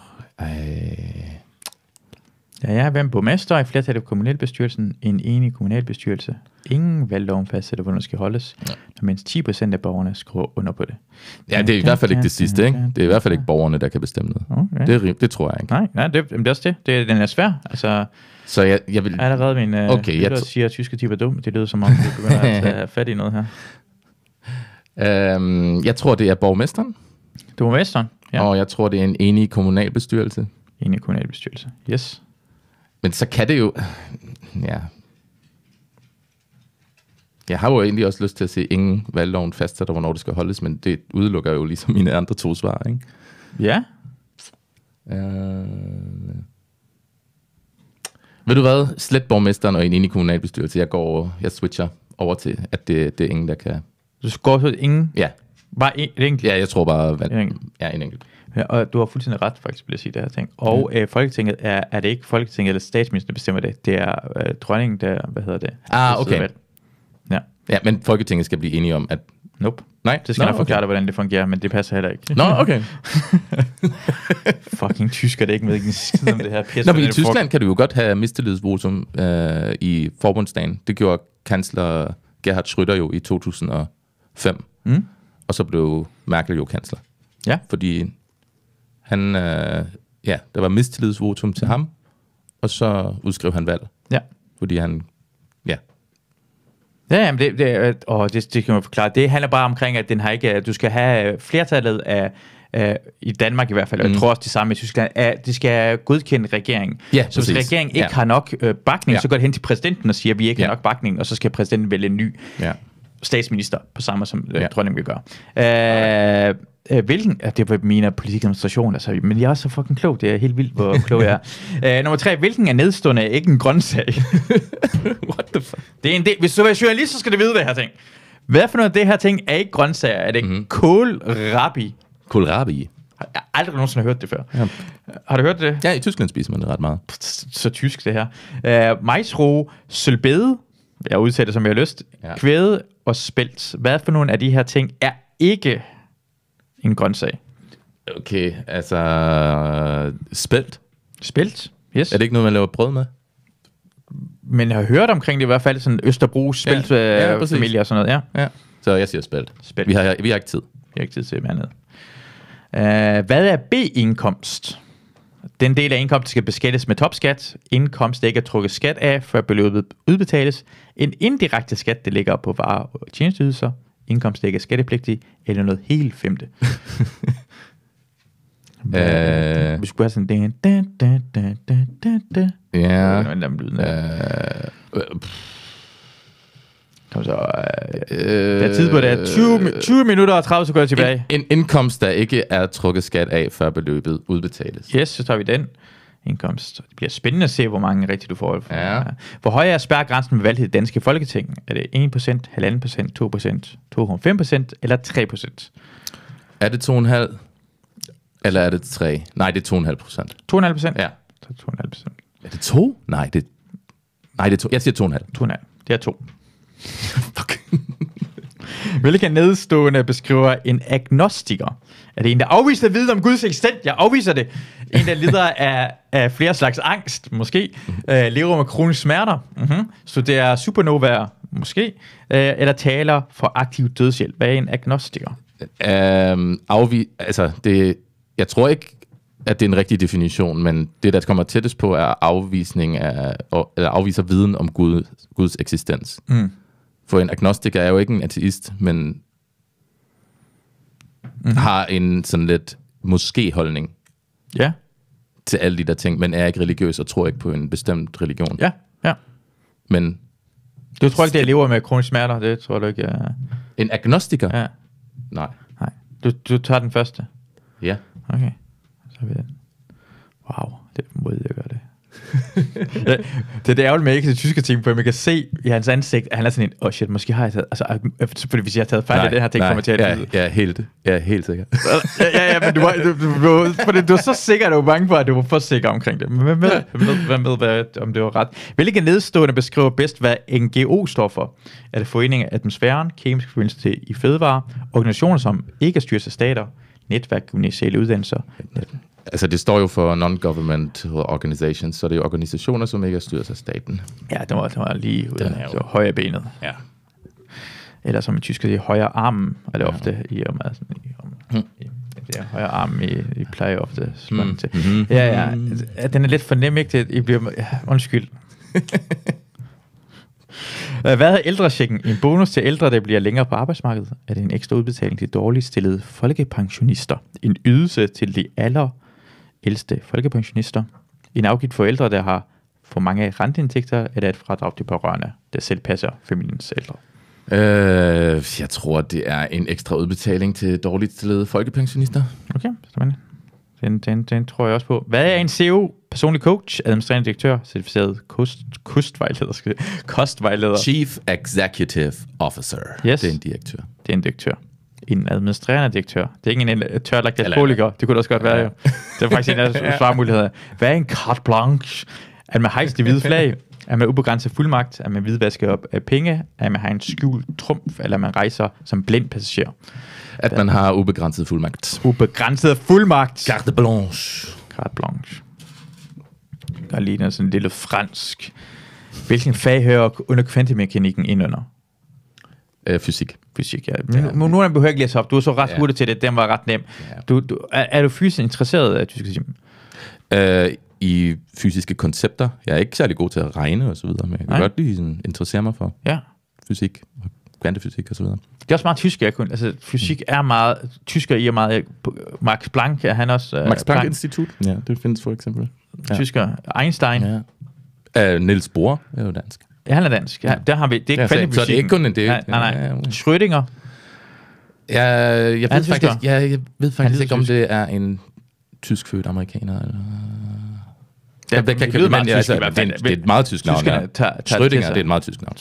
Ja, hvem borgmester i flertal af kommunalbestyrelsen, en enig kommunalbestyrelse. Ingen valgloven fastsætter, hvornår det skal holdes, når mindst 10% af borgerne skriver under på det. Ja, det er i hvert fald ikke det sidste, ikke? Det er i hvert fald ikke borgerne, der kan bestemme noget. Okay. Det tror jeg ikke. Nej, det er også det. Den er svær. Altså, så jeg vil... Allerede min lytter siger, at tyske typer er dum. Det lyder som om, vi begynder at tage fat i noget her. Jeg tror, det er borgmesteren. Det er borgmesteren, ja. Og jeg tror, det er en enig kommunalbestyrelse. Enig kommunalbestyrelse, yes. Men så kan det jo... Ja. Jeg har jo egentlig også lyst til at se ingen valgloven fastsætter, hvornår det skal holdes, men det udelukker jo ligesom mine andre 2 svar, ikke? Ja. Ved du hvad? Slet borgmesteren og en enig kommunalbestyrelse. Jeg switcher over til, at det er ingen, der kan... Du går så ingen? Ja. Bare et enkelt? Ja, jeg tror bare... en enkelt. Ja, og du har fuldstændig ret, faktisk, vil jeg sige det her ting. Og Folketinget er det ikke Folketinget eller statsministeren, der bestemmer det. Det er dronningen, der, okay. Ja, men Folketinget skal blive enige om, at... Nope. Nej, det skal nok forklare dig, hvordan det fungerer, men det passer heller ikke. Nå, okay. Fucking tysker, det er ikke med en skid om det her pisse. Nå, men i Tyskland kan du jo godt have mistillidsvotum i forbundsdagen. Det gjorde kansler Gerhard Schröder jo i 2005. Og så blev Merkel jo kansler. Ja. Fordi han, der var mistillidsvotum til ham, og så udskrev han valg. Ja. Fordi han, Ja, men det kan man forklare. Det handler bare omkring, at den har ikke, du skal have flertallet af, i Danmark i hvert fald, og jeg tror også det samme i Tyskland, at de skal godkende regeringen. Ja, så hvis regeringen ikke har nok bakning, så går det hen til præsidenten og siger, at vi ikke har nok bakning, og så skal præsidenten vælge en ny statsminister, på samme som dronningen vil gøre. Hvilken, det var min politikadministration, altså, men jeg er så fucking klog, det er helt vildt, hvor klog jeg er. Nummer 3, hvilken af nedstående er ikke en grøntsag? What the fuck? Det er en del, hvis du er journalist, så skal du vide det her ting. Hvad for noget af det her ting er ikke grøntsager? Er det kålrabi? Kålrabi? Jeg har aldrig nogensinde hørt det før. Ja. Har du hørt det? Ja, i Tyskland spiser man det ret meget. Så tysk det her. Majsroe, sølvbede, jeg udtaler det som jeg har lyst, kvæde og spelt. Hvad for nogle af de her ting er ikke en grøntsag? Okay, altså spelt. Spelt, yes. Er det ikke noget, man laver brød med? Men jeg har hørt omkring det i hvert fald, sådan Østerbro spelt familie og sådan noget, ja. Så jeg siger spelt. Vi har ikke tid. Vi har ikke tid til mere andet. Hvad er B-indkomst? Den del af indkomst skal beskattes med topskat. Indkomst, der ikke er trukket skat af, før beløbet udbetales. En indirekte skat, det ligger på varer og tjenesteydelser. Indkomst, der ikke er skattepligtig. Eller noget helt femte. Vi skulle have sådan... Ja. Kom så... der er tid på det. 20 minutter og 30 sekunder tilbage. En indkomst, der ikke er trukket skat af, før beløbet udbetales. Yes, så tager vi den indkomst. Det bliver spændende at se, hvor mange rigtigt du får. Ja. Hvor høj er spærregrænsen ved valg til det danske folketing? Er det 1%, 1,5%, 2%, 2,5% eller 3%? Er det 2,5%? Eller er det 3? Nej, det er 2,5%. 2,5%? Ja. 2,5%. Er det 2? Nej, det er 2. Jeg siger 2,5. 2,5. Det er 2. Fuck. Hvilken nedstående beskriver en agnostiker? Er det en, der afviser at vide om Guds eksistens? Jeg afviser det. En, der lider af flere slags angst, måske. Lever med kroniske smerter. Studerer supernovaer, måske. Eller taler for aktiv dødshjælp. Hvad er en agnostiker? Jeg tror ikke, at det er en rigtig definition, men det, der kommer tættest på, er afviser viden om Guds eksistens. For en agnostiker er jo ikke en ateist, men har en sådan lidt måske-holdning til alle de der ting, men er ikke religiøs og tror ikke på en bestemt religion. Ja. Men du tror ikke, det lever med kroniske smerter? Det tror du ikke? En agnostiker? Ja. Nej. Du tager den første? Ja. Okay. Så vil jeg... Wow, det måde jeg gør det. det er ærgerligt med ikke det tyske ting, for man kan se i hans ansigt, at han er sådan en, shit, måske har jeg taget, altså selvfølgelig hvis jeg har taget fejl af det her ting, kommer til at jeg er helt sikker. Men du var så sikker, at du var bange for, at du var for sikker omkring det. Men hvem ved om det var ret? Hvilke nedstående beskriver bedst, hvad NGO står for? Er det Foreningen af Atmosfæren, Kemisk Forbindelse i Fødevare, organisationer, som ikke er styret af stater, netværk, gymnasiale uddannelser? Altså, det står jo for non-governmental organizations, så det er jo organisationer, som ikke er styret af staten. Ja, det var lige ude af højre benet. Ja. Eller som i tysk siger, højre armen, er det ofte i og med sådan det er højre arm, I plejer ofte slående til. Ja, den er lidt for nem, ikke? I bliver, undskyld. Hvad er ældrechecken? En bonus til ældre, der bliver længere på arbejdsmarkedet? Er det en ekstra udbetaling til dårligt stillede folkepensionister? En ydelse til de ældste folkepensionister? En afgift for ældre, der har for mange renteindtægter? Eller et fradrag til pårørende, der selv passer familiens ældre? Jeg tror, det er en ekstra udbetaling til dårligt stillede folkepensionister. Okay, den tror jeg også på. Hvad er en CEO? Personlig coach, administrerende direktør, certificeret kostvejleder. Chief Executive Officer. Yes. Det er en direktør. Det er en direktør. En administrerende direktør. Det er ikke en tørlagt alkoholiker. Det kunne det også godt være, jo. Det er faktisk en af svarmuligheder. Hvad er en carte blanche? Er man hejst det hvide flag? Er man ubegrænset fuldmagt? Er man hvidvasket op af penge? Er man har en skjult trumf? Eller man rejser som blind passager? At man har ubegrænset fuldmagt. Ubegrænset fuldmagt. Carte blanche. Carte blanche. Der ligner sådan en lille fransk. Hvilken fag hører under kvantemekanikken ind under? Fysik. Fysik, ja. Men nu behøver jeg ikke læse op. Du er så ret hurtigt til det. Den var ret nem. Ja. Er du fysisk interesseret af tysk? I fysiske koncepter. Jeg er ikke særlig god til at regne og så videre, men jeg kan godt lige sådan interessere mig for fysik og kvantefysik og så videre. Det er også meget tysk, jeg kunne. Altså, fysik er meget... Tysker i og meget... Max Planck er han også... Max Planck Institut. Ja, det findes for eksempel. Ja. Tysker. Einstein. Ja. Niels Bohr er jo dansk. Ja, han er dansk. Ja, der har vi... Det er kvantefysik. Så det er ikke kun en det. Nej. Schrödinger. Ja, jeg ved faktisk ikke, om det er en tyskfødt amerikaner, eller... Det er et meget tysk navn. Schrödinger, det er et meget tysk navn.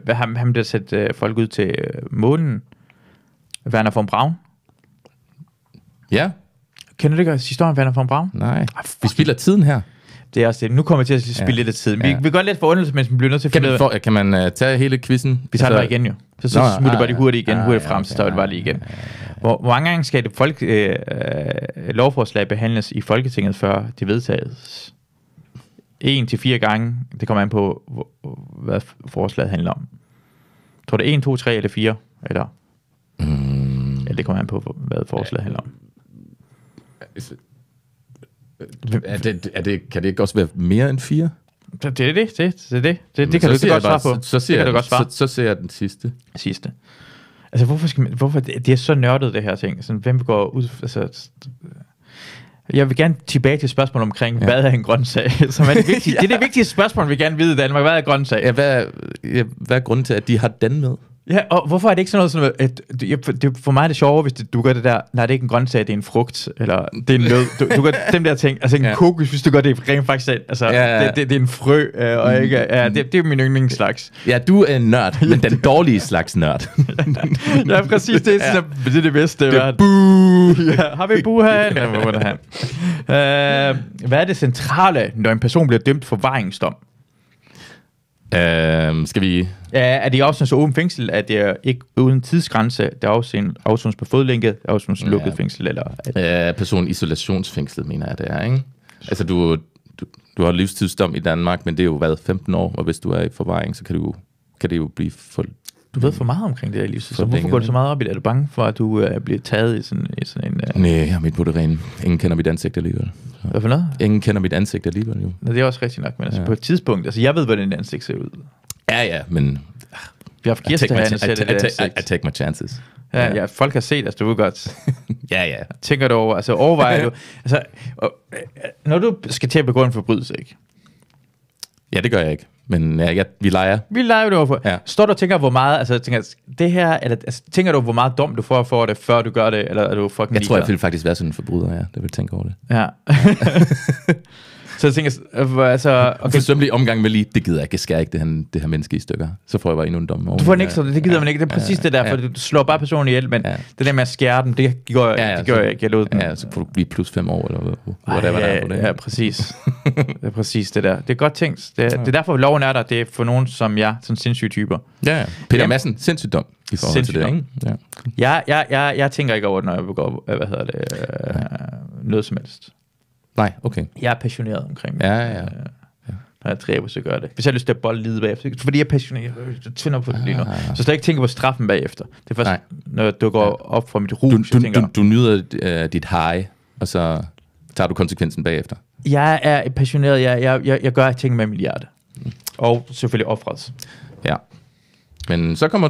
Hvad har ham der sætte folk ud til månen? Werner von Braun? Ja. Kender du ikke historien Werner von Braun? Nej. Vi spilder tiden her. Det er også det. Nu kommer vi til at spille lidt af tiden. Vi kan godt lidt forundelse, mens vi bliver nødt til at kan man tage hele quizzen? Vi tager den bare igen jo. Så smutter bare de hurtigt igen. Hurtigt frem, så tager vi det bare lige igen. Hvor mange gange skal det lovforslag behandles i Folketinget, før det vedtages? 1 til 4 gange. Det kommer an på, hvad forslaget handler om. Jeg tror det er 1, 2, 3 eller 4? Eller det kommer an på, hvad forslaget handler om. Kan det ikke også være mere end 4? Det er det. Det kan du godt svare på. Så ser jeg den sidste. Altså, hvorfor det er så nørdet, det her ting? Sådan, hvem går ud... Altså, jeg vil gerne tilbage til spørgsmålet omkring, hvad er en grøntsag? Som er det vigtige. Det er det vigtigste spørgsmål, vi gerne vil vide i Danmark. Hvad er grøntsag? Ja, hvad er grunden til, at de har den med? Ja, og hvorfor er det ikke sådan noget, at for mig er det sjovere, hvis du gør det der, nej, det er ikke en grøntsag, det er en frugt, eller det er en nød. Du gør dem der ting, altså en kokos, hvis du gør det rent faktisk, altså det er en frø, og ikke, det er min yndlingsslags. Ja, du er en nørd, men den dårlige slags nørd. Ja, præcis, det er det bedste. Det er buh! Ja, har vi buh her? Hvad er det centrale, når en person bliver dømt for forvaringsdom? Skal vi... Ja, er det også så åbent fængsel, at det er ikke uden tidsgrænse, der er afsones på fodlænke, der er afsones lukket fængsel? Eller person isolationsfængsel, mener jeg, det er, ikke? Altså, du har livstidsdom i Danmark, men det er jo været 15 år, og hvis du er i forvaring, så kan det jo blive fuldt. Du ved for meget omkring det her livstid, så hvorfor går du så meget op i det? Er du bange for, at du bliver taget i sådan en... Nej, jeg er midt på det rene. Ingen kender mit ansigt alligevel. Hvad for noget? Ingen kender mit ansigt alligevel, jo. Nå, det er også rigtigt nok, men altså på et tidspunkt, altså jeg ved, hvordan dit ansigt ser ud. Ja, men... Vi har haft gæster herinde, ser det ansigt. I take my chances. Ja, folk har set, altså du ved godt. Ja. Tænker du over, altså overvejer du... Altså, når du skal til at begå en forbrydelse, ikke? Ja, det gør jeg ikke. Men vi leger. Vi leger det overfor. Ja. Står du og tænker, hvor meget, altså tænker du, hvor meget dom du får for det, før du gør det, eller er du fucking Jeg tror, jeg vil faktisk være sådan en forbryder, ja. Det vil tænke over det. Ja. Så jeg tænker, altså... Okay. Forsømmelig omgang med lige, det gider jeg ikke, skære ikke det her menneske i stykker. Så får jeg bare endnu en dom over. Du får en ekstra, det gider man ikke. Det er præcis det der, for du slår bare personen ihjel, men det der med at skære dem, det gør jeg ikke. Jeg lod den. Ja, så får du blive plus 5 år, eller whatever der er på det. Ja, præcis. Det er præcis det der. Det er godt tænkt. Det er derfor, loven er der. Det er for nogen som jeg, sådan sindssyge typer. Ja. Peter Madsen, sindssygt dum i forhold til det, ikke? Jeg tænker ikke over det, når jeg begår, noget som helst. Nej, okay. Jeg er passioneret omkring det. Ja. Når jeg dræber, så gør det. Hvis jeg har lyst til at bolle livet bagefter, fordi jeg er passioneret, jeg tænder på det lige nu. Så slet ikke tænker på straffen bagefter. Det er først, når du går op fra mit rus, jeg tænker... Du nyder dit high, og så tager du konsekvensen bagefter. Jeg er passioneret. Jeg gør ting med mit hjerte. Og selvfølgelig offret. Ja. Men så kommer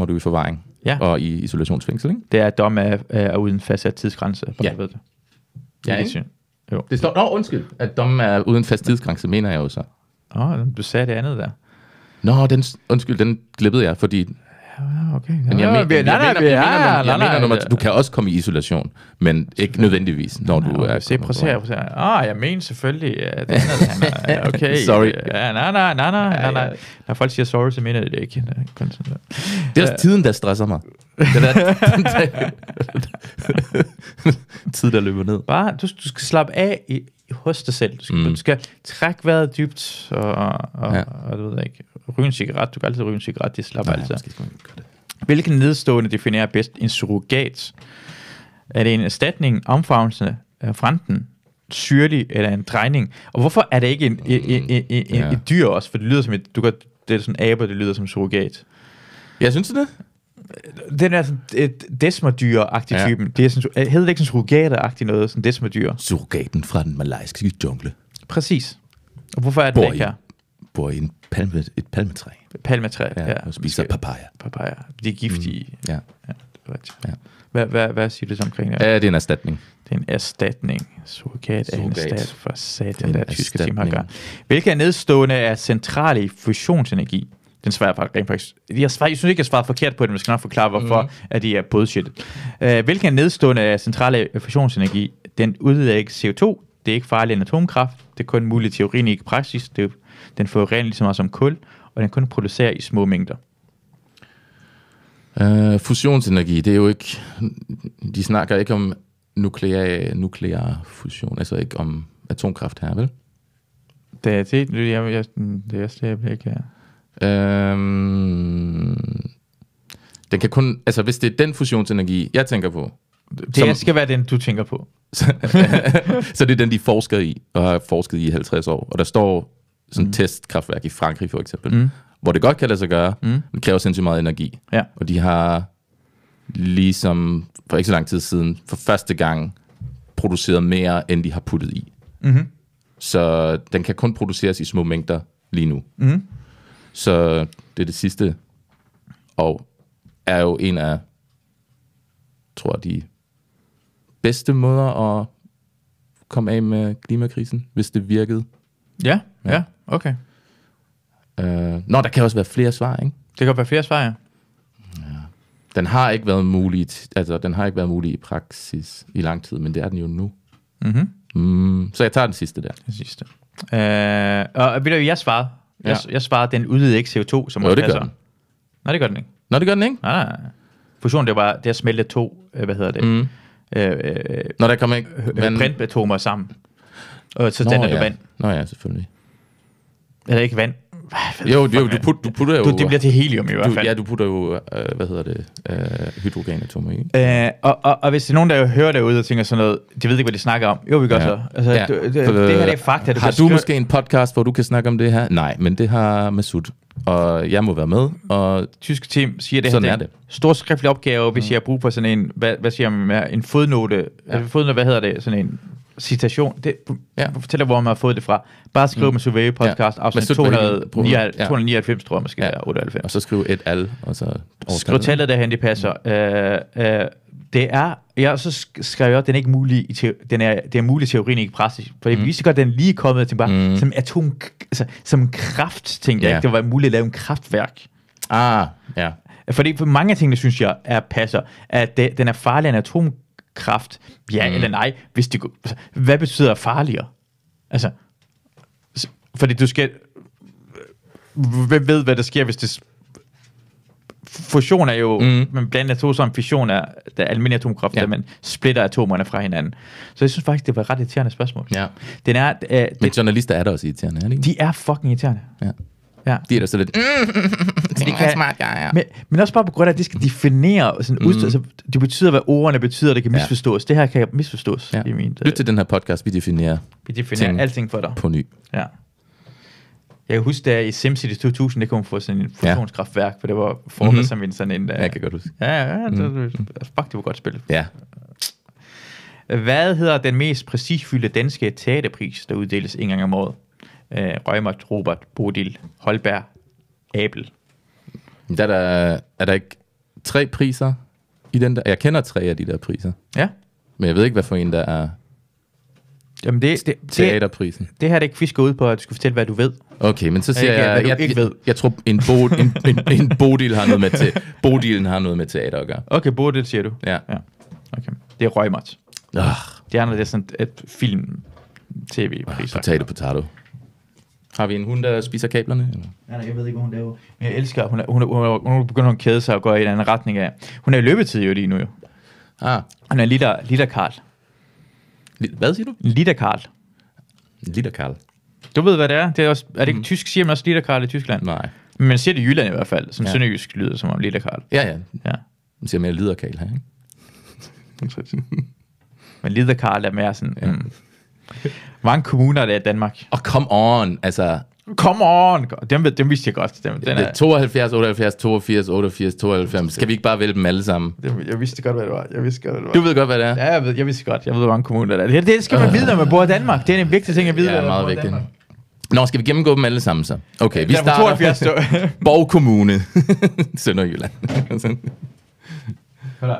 du i forvaring. Ja. Og i isolationsfængsel, ikke? Det er dom er uden fastsat tidsgrænse. Ja. Ved det. Ja, ikke? Jo. Det står, undskyld, at dommen er uden fast tidsgrænse, mener jeg jo så. Du sagde det andet der. Nå, den glippede jeg, fordi... Ja, okay. Men jeg mener, du kan også komme i isolation, men ikke nødvendigvis, når du er... Prøv at se. Jeg mener selvfølgelig, at det andet, okay. Sorry. Nej. Når folk siger sorry, så mener det ikke. Det er også tiden, der stresser mig. Tid, der løber ned. Bare, du skal slappe af hos dig selv. Du skal trække vejret dybt, og du ved ikke, ryge en cigaret. Du kan altid ryge en cigaret, det slapper altid. Hvilken nedstående definerer bedst en surrogat? Er det en erstatning, omfavnelse af fronten, syrlig eller en drejning? Og hvorfor er det ikke et dyr også? For det lyder som det er sådan aber, det lyder som surrogat. Jeg synes det. Den er sådan et desmodyr-agtig typen. Det er sådan, hedder det ikke sådan surrogater-agtig noget, sådan desmodyr? Surrogaten fra den malaysiske jungle. Præs. Og hvorfor er det ikke her? Bor i et palmetræ. Palmetræ, ja. Og spiser papaya. De er giftige. Ja. Det er rigtigt. Hvad siger du omkring det? Ja, det er en erstatning. Det er en erstatning. Surrogat er en erstatning for satan, der tyske team har gør. Hvilke er nedstående af centrale fusionsenergi? Den svarer faktisk. Jeg synes ikke, jeg svarer forkert på det, men jeg skal nok forklare, hvorfor at de er bullshit. Hvilken er nedstående af centrale fusionsenergi? Den udlægger CO2. Det er ikke farlig en atomkraft. Det er kun muligt teorien, ikke praksis. Den forurener lige så meget som kul, og den kun producerer i små mængder. Fusionsenergi, det er jo ikke... De snakker ikke om nuklear fusion, altså ikke om atomkraft her, vel? Det er det ikke her. Den kan kun, altså hvis det er den fusionsenergi, jeg tænker på. Det skal være den, du tænker på. Så det er den, de forsker i, og har forsket i 50 år. Og der står sådan et testkraftværk i Frankrig for eksempel, hvor det godt kan lade sig gøre, det kræver sindssygt meget energi. Ja. Og de har ligesom for ikke så lang tid siden, for første gang produceret mere, end de har puttet i. Så den kan kun produceres i små mængder lige nu. Så det er det sidste, og er jo en af, tror jeg, de bedste måder at komme af med klimakrisen, hvis det virkede. Ja, okay. Der kan også være flere svar, ikke? Det kan være flere svar, ja. Den har ikke været mulig i praksis i lang tid, men det er den jo nu. Så jeg tager den sidste der. Den sidste. Og ved du, jeg svarede. Jeg svarede, den udleder ikke CO2, som det gør den. Nej, det gør den ikke. Nå, det gør den ikke? Nej. Fusion, det er at smelte to, når der kommer ikke brintatomer sammen. Og så danner det vand. Nå ja, selvfølgelig. Eller ikke vand. Jo, du putter jo... Det bliver til helium i hvert fald. Ja, du putter jo, hydrogenatomer i. Og hvis det er nogen, der hører derude og tænker sådan noget, de ved ikke, hvad de snakker om. Jo, vi gør så. Altså, det her det er fakta. Har du måske en podcast, hvor du kan snakke om det her? Nej, men det har Masoud. Og jeg må være med. Og tysk team siger det her. Sådan er det. Stor skriftlig opgave, hvis jeg bruger på sådan en, hvad siger man med, en fodnote. Fodnote, hvad hedder det? Sådan en citation. Fortæller, hvor man har fået det fra. Bare skriv med Survey podcast, afsnit 299, tror jeg måske, er 98. Og så skriv et al, og så... Skriv tallet derhen, det passer. Det er, så skrev jeg, at den er ikke mulig det er muligt i teorien, ikke praktisk. For det viser godt, at den lige er kommet til bare som som kraft, tænkte jeg ikke, det var muligt at lave en kraftværk. Fordi for mange af tingene, synes jeg, passer, at den er farligere end atomkraft. Ja eller nej, hvis det, hvad betyder farligere? Altså, fordi du skal... Hvem ved, hvad der sker, hvis det... Fusion er jo... Man blander to som fission er der almindelig atomkraft, der man splitter atomerne fra hinanden. Så jeg synes faktisk, det var et ret irriterende spørgsmål. Ja. Men journalister er der også irriterende, er det ikke? De er fucking irriterende. Ja. De er der så lidt... det er smart, men også bare på grund af, at det skal definere sådan så det betyder, hvad ordene betyder, det kan misforstås. Det her kan misforstås. Ja. Lyt til den her podcast, vi definerer alting for dig. På ny. Ja. Jeg kan huske, da i SimCity 2000, det kunne man få sådan en fusionskraftværk, for det var formet som en sådan en... Jeg kan godt huske. Det var godt spillet. Ja. Hvad hedder den mest prestigefyldte danske teaterpris, der uddeles en gang om året? Reumert, Robert, Bodil, Holberg, Abel. Er der ikke 3 priser i den der? Jeg kender 3 af de der priser. Ja. Men jeg ved ikke, hvad for en der er... Jamen teaterprisen. Det her det quiz går ud på, at du skal fortælle, hvad du ved. Okay, men så siger jeg tror, en Bodil har noget med til... Bodilen har noget med teater at gøre. Okay, Bodil siger du. Ja. Okay. Det er Reumert. Det andre, det er sådan et film-tv-pris. Potato. Har vi en hund, der spiser kablerne? Eller? Nej, jeg ved ikke, hvad hun laver. Men jeg elsker, hun begynder at kæde sig og gå i en anden retning af. Hun er i løbetid jo lige nu. Hun er Liter Karl. Hvad siger du? Liter Karl. Liter Karl. Du ved, hvad det er? Det er, også, er det ikke tysk? Siger man også Liter Karl i Tyskland? Nej. Men man siger det i Jylland i hvert fald. Som sønderjysk lyder som om Liter Karl. Ja. Man siger mere Liter Karl her, ikke? Men Liter Karl er mere sådan... Mange kommuner der i Danmark. Come on, altså... Come on! Dem vidste jeg godt. Den er 72, 78, 82, 88, 92. Skal vi ikke bare vælge dem alle sammen? Jeg vidste godt, hvad det var. Du ved godt, hvad det er? Ja, jeg vidste godt. Jeg ved, hvor mange kommuner der er. Det skal man vide, når man bor i Danmark. Det er en vigtig ting at vide. Ja, meget vigtigt. Nå, skal vi gennemgå dem alle sammen så? Okay, vi starter Borg Kommune. Sønderjylland.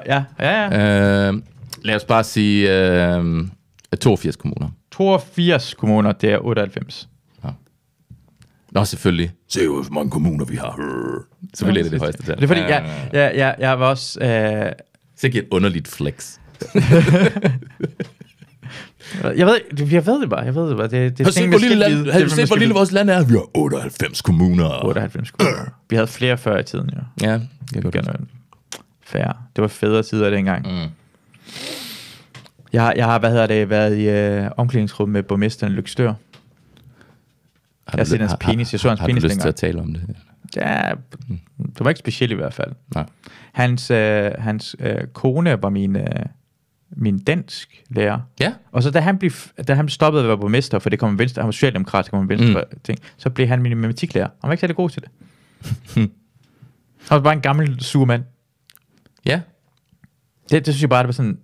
Ja. Lad os bare sige 82 kommuner. 82 kommuner, det er 98. Nå, selvfølgelig. Se jo, hvor mange kommuner vi har. Selvfølgelig er det højeste tal. Det er fordi, jeg var også... Så giver et underligt flex. Jeg ved det bare. Det har du set, hvor lille vores land er? Vi har 98 kommuner. 98 kommuner. Vi havde flere før i tiden, jo. Ja, det er godt. Færre. Det var federe tider dengang. Jeg har, været i omklædningsrum med borgmesteren Løgstør. Jeg har set hans penis. Jeg så hans penis dengang. Har du lyst til at tale om det? Ja, det var ikke specielt i hvert fald. Nej. Hans kone var min dansk lærer. Ja. Og så da han stoppede at være borgmester, for det kom venstre, han var socialdemokrat, det kom venstre ting, så blev han min matematiklærer. Han var ikke særlig god til det. Han var bare en gammel sur mand. Ja. Det synes jeg bare, det var sådan...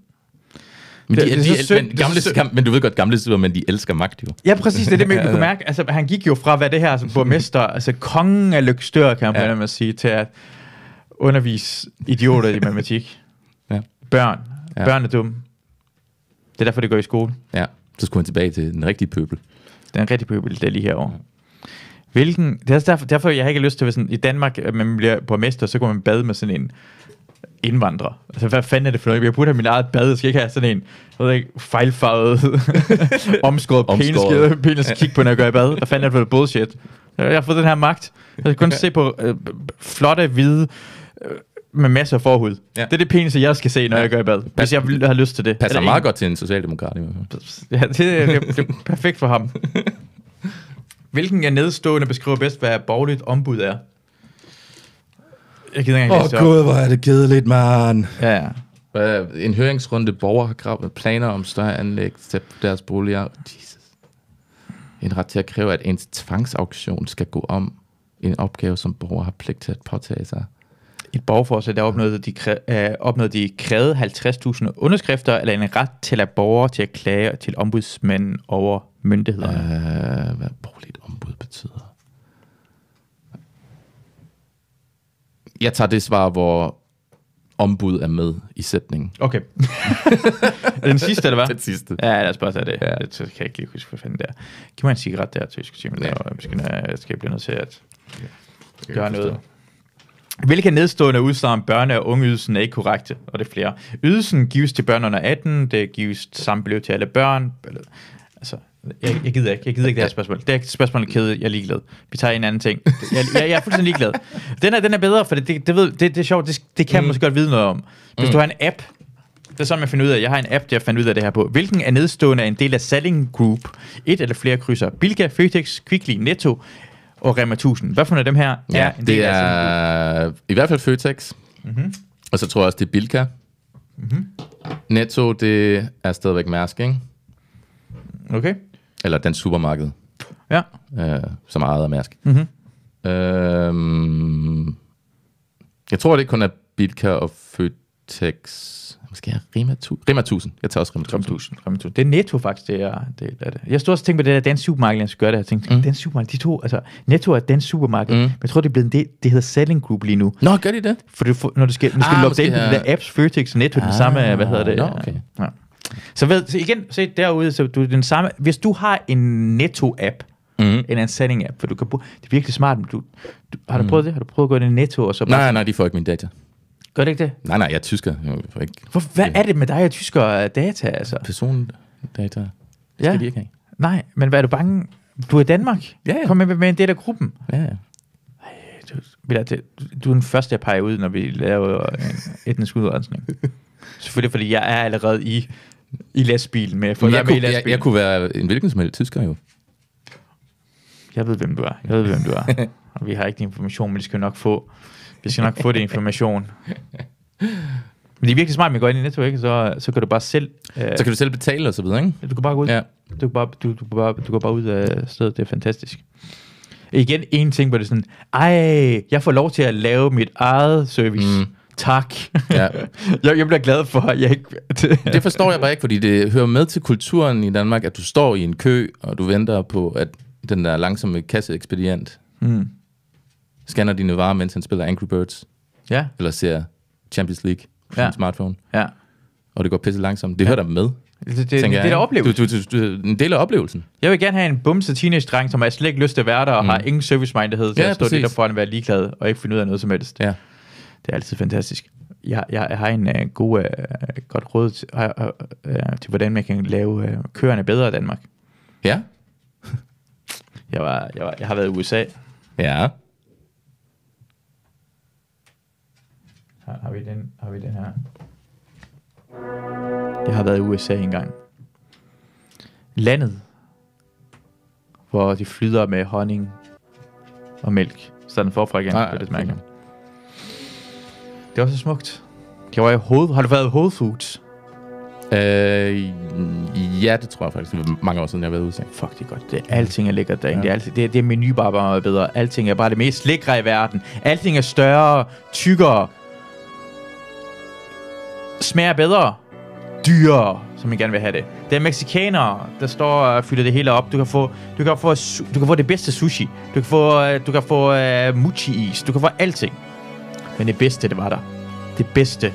Men du ved godt, gamle sure, men de elsker magt jo. Ja, præcis, det er det, man kunne mærke. Altså, han gik jo fra, hvad det her altså, borgmester, altså kongen af Løgstør, kan man blandt andet sige, til at undervise idioter i matematik. Ja. Børn er dumme. Det er derfor, det går i skole. Ja, så skulle han tilbage til den rigtige pøbel. Den rigtige pøbel, det er lige herovre. Det er derfor, jeg har ikke lyst til, at sådan, i Danmark, at man bliver borgmester, så går man bade med sådan en indvandrer. Altså, hvad fanden er det for noget? Jeg burde have min eget bad. Jeg skal ikke have sådan en, fejlfarvet, omskåret penis kig på, når jeg går i bad. Hvad fanden er det for noget bullshit? Jeg har fået den her magt. Jeg skal kun se på flotte, hvide, med masser af forhud. Ja. Det er det penis, jeg skal se, når jeg går i bad. Hvis jeg har lyst til det. Passer meget godt til en socialdemokrat. Ja, det er perfekt for ham. Hvilken af nedstående beskriver bedst, hvad borgerligt ombud er? Jeg gider ikke læse det op. Gud, hvor er det kedeligt, man. Ja. En høringsrunde. Borgere har krav med planer om større anlæg til deres boliger. Jesus. En ret til at kræve, at ens tvangsauktion skal gå om. En opgave, som borgere har pligt til at påtage sig. Et borgerforslag, der opnåede de krævede 50.000 underskrifter, eller en ret til at borgere til at klage til ombudsmanden over myndighederne. Hvad borgerligt ombud betyder? Jeg tager det svar, hvor ombud er med i sætningen. Okay. Er den sidste, eller hvad? Den sidste. Ja, lad os bare tage det. Ja. Det kan jeg ikke lige huske, hvad fanden det er. Giv mig en cigaret der, til jeg skal blive nødt til at gøre noget. Hvilke nedstående udsagn om børne- og ungeydelsen er ikke korrekte? Og det er flere. Ydelsen gives til børn under 18, det gives samme beløb til alle børn. Altså, jeg gider ikke det her spørgsmål. Det er spørgsmålet kæde, jeg er ligeglad. Vi tager en anden ting. Jeg er fuldstændig ligeglad. Den er bedre, for det er sjovt, det kan man måske godt vide noget om. Hvis du har en app, det er sådan, jeg finder ud af. Jeg har en app, der fandt ud af det her på. Hvilken af nedstående er en del af Salling Group? Et eller flere krydser. Bilka, Føtex, Kvickly, Netto og Rema 1000. Hvad for af dem her er en del af Salling Group? I hvert fald Føtex. Mm-hmm. Og så tror jeg også, det er Bilka. Mm-hmm. Netto, det er stadigvæk Mærsk, ikke? Okay. Eller den supermarked. Ja. Som er ejet af Mærsk. Mm-hmm. Jeg tror, det kun er Bilka og Føtex. Måske er Rema 1000. Jeg tager også Rema 1000. Det er Netto faktisk, det er det. Jeg stod også og tænkte på det der dansk supermarked, jeg skulle gøre det. Jeg tænkte, dansk supermarked, de to, altså Netto er dansk supermarked. Men jeg tror, det er blevet det hedder Salling Group lige nu. Nå, gør de det? For når du skal logge det ind på de der apps, Føtex og Netto, den samme, hvad hedder det? Nå, okay. Ja. Så igen, se derude, så du den samme. Hvis du har en Netto-app, eller en Salling-app, for du kan bruge, det er virkelig smart. Har du prøvet det? Har du prøvet at gå ind i Netto og så bare... Nej, de får ikke min data. Gør det ikke det? Nej, jeg er tysker. Jeg får ikke... Hvad er det med dig og tysker data, altså? Persondata. Det skal de ikke have. Nej, men hvad er du bange? Du er i Danmark. Ja. Kom med en del af gruppen. Ja. Du er den første, jeg peger ud, når vi laver en etnisk udrensning. Selvfølgelig, fordi jeg er allerede i lastbilen med. Jeg kunne være en hvilken som helst tysker jo. Jeg ved, hvem du er. Og vi har ikke den information, men vi skal nok få det information. Men det er virkelig smart, at vi går ind i Netto, ikke? Så kan du bare selv... så kan du selv betale og så videre, ikke? Du kan bare gå ud. Ja. Du går bare ud af stedet. Det er fantastisk. Igen, en ting, hvor det er sådan, jeg får lov til at lave mit eget service. Tak. Ja. jeg bliver glad for, at jeg ikke... Det forstår jeg bare ikke, fordi det hører med til kulturen i Danmark, at du står i en kø, og du venter på, at den der langsomme kasseekspedient scanner dine varer, mens han spiller Angry Birds. Ja. Eller ser Champions League på sin smartphone. Ja. Og det går pisse langsomt. Det hører der med. Det er oplevelsen. Du en del af oplevelsen. Jeg vil gerne have en bumset teenage-dreng, som har slet ikke lyst til at være der, og har ingen service-mindedhed til at stå der foran at være ligeglad, og ikke finde ud af noget som helst. Ja. Det er altid fantastisk. Jeg har en godt råd til, hvordan man kan lave køerne bedre i Danmark. Ja. Jeg har været i USA. Ja. Har vi den her? Jeg har været i USA engang. Landet, hvor de flyder med honning og mælk. Så den forfra igen. Det er også smukt. Har du været i Whole Foods? Ja, det tror jeg faktisk. Det var mange år siden, jeg har været ude. Fuck, det er godt. Alting er lækkert derinde. Ja. Det er menu bare bedre. Alting er bare det mest lækre i verden. Alting er større, tykkere, smager bedre, dyrere, som jeg gerne vil have det. Det er mexikanere, der står og fylder det hele op. Du kan få det bedste sushi. Du kan få mochi-is. Du kan få alting. Men det bedste, det var der. Det bedste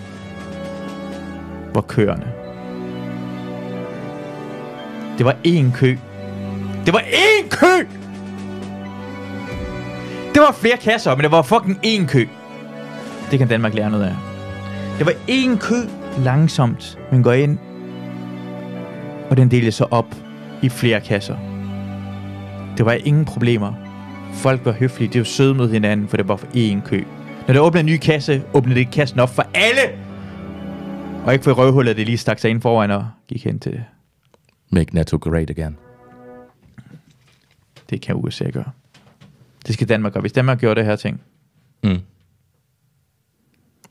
var køerne. Det var én kø. Det var én kø! Det var flere kasser, men det var fucking én kø. Det kan Danmark lære noget af. Det var én kø langsomt, men går ind, og den delte sig op i flere kasser. Det var ingen problemer. Folk var høflige, det var søde mod hinanden, for det var for én kø. Når der åbnede en ny kasse, åbnede det kassen op for alle! Og ikke for røvhullet, det lige stak sig ind foran og gik hen til... Make Netto great again. Det kan USA gøre. Det skal Danmark gøre. Hvis Danmark gjorde det her ting,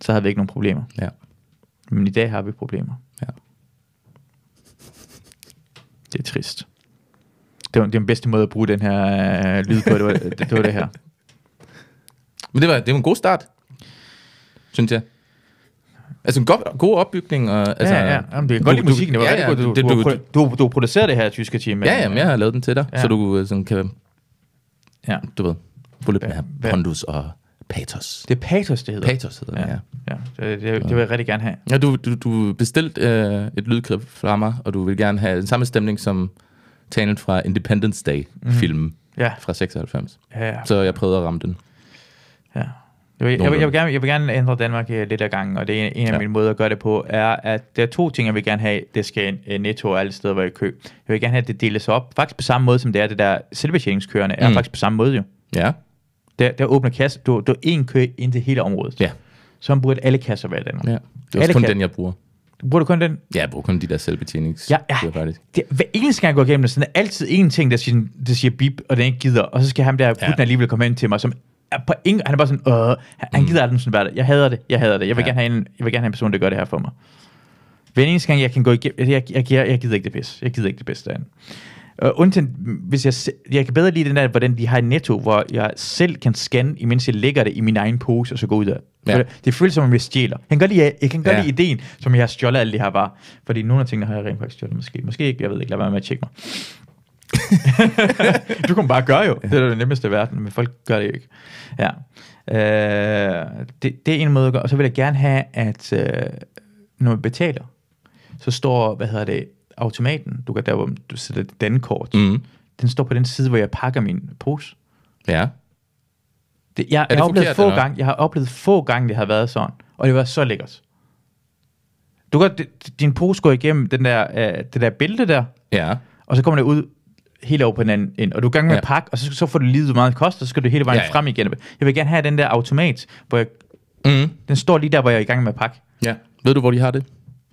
så havde vi ikke nogen problemer. Ja. Men i dag har vi problemer. Ja. Det er trist. Det var den bedste måde at bruge den her lyd på. Det var det her. Men det var en god start, synes jeg. Altså en god opbygning. Og, altså, ja. Jamen, det er godt lide musikken. Det var rigtig godt. Du producerer det her tyske team. Ja, jeg har lavet den til dig, så du sådan kan, du ved, få lidt mere pondus og patos. Det er patos, det hedder. Patos hedder det, ja. Det vil jeg rigtig gerne have. Ja, du bestilte et lydklip fra mig, og du vil gerne have den samme stemning som talen fra Independence Day-filmen fra 96. Ja. Så jeg prøvede at ramme den. Ja. Jeg vil gerne ændre Danmark lidt ad gangen, og det er en af mine måder at gøre det på, er, at der er 2 ting, jeg vil gerne have. Det skal Netto og alle steder, hvor jeg kø. Jeg vil gerne have, at det deles op. Faktisk på samme måde, som det er det der selvbetjeningskørende, er faktisk på samme måde jo. Ja. Der åbner kasse. Du har én kø ind til hele området. Ja. Så man bruger alle kasser hver Danmark. Ja. Det er også kun den, jeg bruger. Bruger du kun den? Ja, jeg bruger kun de der selvbetjenings. Ja. Hver eneste gang jeg går igennem det, så er der altid en ting, der siger bip, og den ikke gider. Og så skal ham der putten alligevel komme ind til mig, som er på han er bare sådan, han gider aldrig sådan være det. Jeg hader det. Jeg vil gerne have en person, der gør det her for mig. Hver eneste gang jeg kan gå igennem, jeg gider ikke det pis. Jeg gider ikke det bedste derinde. Undtagen, hvis jeg kan bedre lide den der, hvordan de har en Netto, hvor jeg selv kan scanne, imens jeg lægger det i min egen pose, og så gå ud af. Ja. Det føles som om jeg stjæler. Jeg kan godt lide ideen, som jeg har stjålet alle de her varer. Fordi nogle af tingene har jeg rent faktisk stjålet. Måske ikke, jeg ved ikke, lad være med at tjekke mig. Du kan bare gøre jo. Det er det nemmeste i verden, men folk gør det ikke. Ja. Det er en måde at gøre. Og så vil jeg gerne have, at når man betaler, så står, automaten, du kan der, hvor du sætter dankort, den står på den side, hvor jeg pakker min pose. Ja. Jeg har oplevet få gange, det har været sådan, og det var så lækkert. Du kan, din pose går igennem det der bælte der, og så kommer det ud helt over på den anden end, og du er i gang med at pakke, og så får du lige så meget kost, og så skal du hele vejen frem igen. Jeg vil gerne have den der automat, hvor den står lige der, hvor jeg er i gang med at pakke. Ja. Ved du, hvor de har det?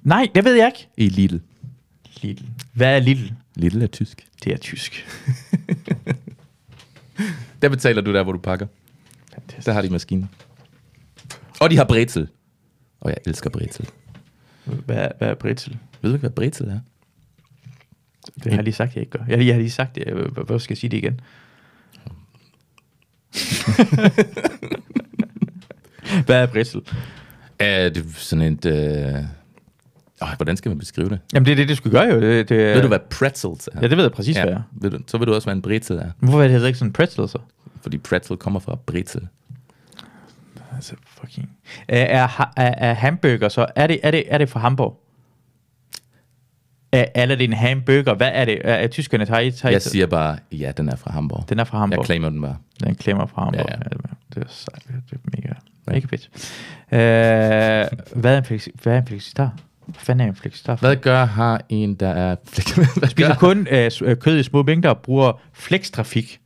Nej, det ved jeg ikke. I Lidl. Hvad er Lidl? Lidl er tysk. Det er tysk. Der betaler du der, hvor du pakker. Fantastisk. Der har de maskinen. Og de har brezel. Og jeg elsker brezel. Hvad er brezel? Ved du ikke, hvad brezel er? Det har jeg lige sagt, jeg ikke gør. Jeg har lige sagt det. Hvor skal jeg sige det igen? Hvad er brezel? Det er sådan et... hvordan skal man beskrive det? Jamen, det er det, du skal gøre jo. Ved du, hvad pretzels er? Ja, det ved jeg præcis, hvad er. Så ved du også, hvad en brezel er. Hvorfor er det ikke sådan en pretzel, så? Fordi pretzel kommer fra brezel. Altså, fucking... Er hamburger så... Er det fra Hamburg? Eller det en hamburger? Hvad er det? Er tyskerne tager Jeg siger bare, ja, den er fra Hamburg. Den er fra Hamburg. Jeg claimer den bare. Den claimer fra Hamburg. Ja. Det er sejt. Det er mega fedt. Hvad er en flexistar? Hvad fanden er en flexistar? Hvad har en, der er... Spiser kun kød i små mængder og bruger flextrafik.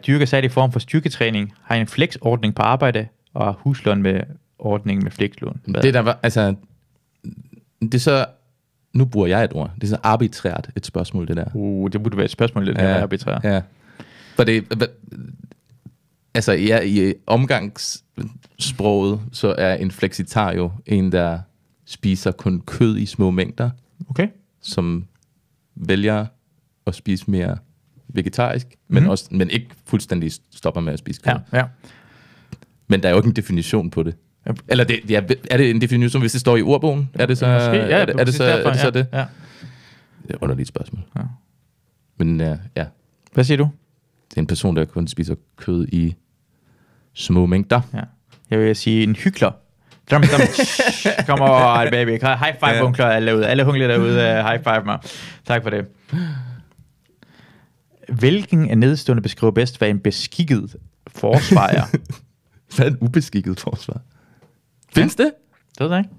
Dyrker sat i form for styrketræning. Har en flexordning på arbejde og har huslån med ordningen med flexlån. Det der var... Altså... Det er så... Nu bruger jeg et ord. Det er så arbitrært et spørgsmål, det der. Det burde være et spørgsmål, det der arbitrært. Ja. For det... Altså, i omgangssproget, så er en flexitar jo en, der spiser kun kød i små mængder. Okay. Som vælger at spise mere vegetarisk, men ikke fuldstændig stopper med at spise kød. Ja. Men der er jo ikke en definition på det. Eller er det en definition, hvis det står i ordbogen? Er det så er det så det? Ja. Det er et underligt spørgsmål. Ja. Men ja. Hvad siger du? Det er en person, der kun spiser kød i små mængder. Ja. Jeg vil sige en hykler. Kom over, baby. High five, onkler, alle derude. Alle hunglige derude. High five mig. Tak for det. Hvilken af nedstående beskriver bedst, hvad en beskikket forsvar er? Hvad er en ubeskikket forsvar? Findes det? Det ved jeg ikke.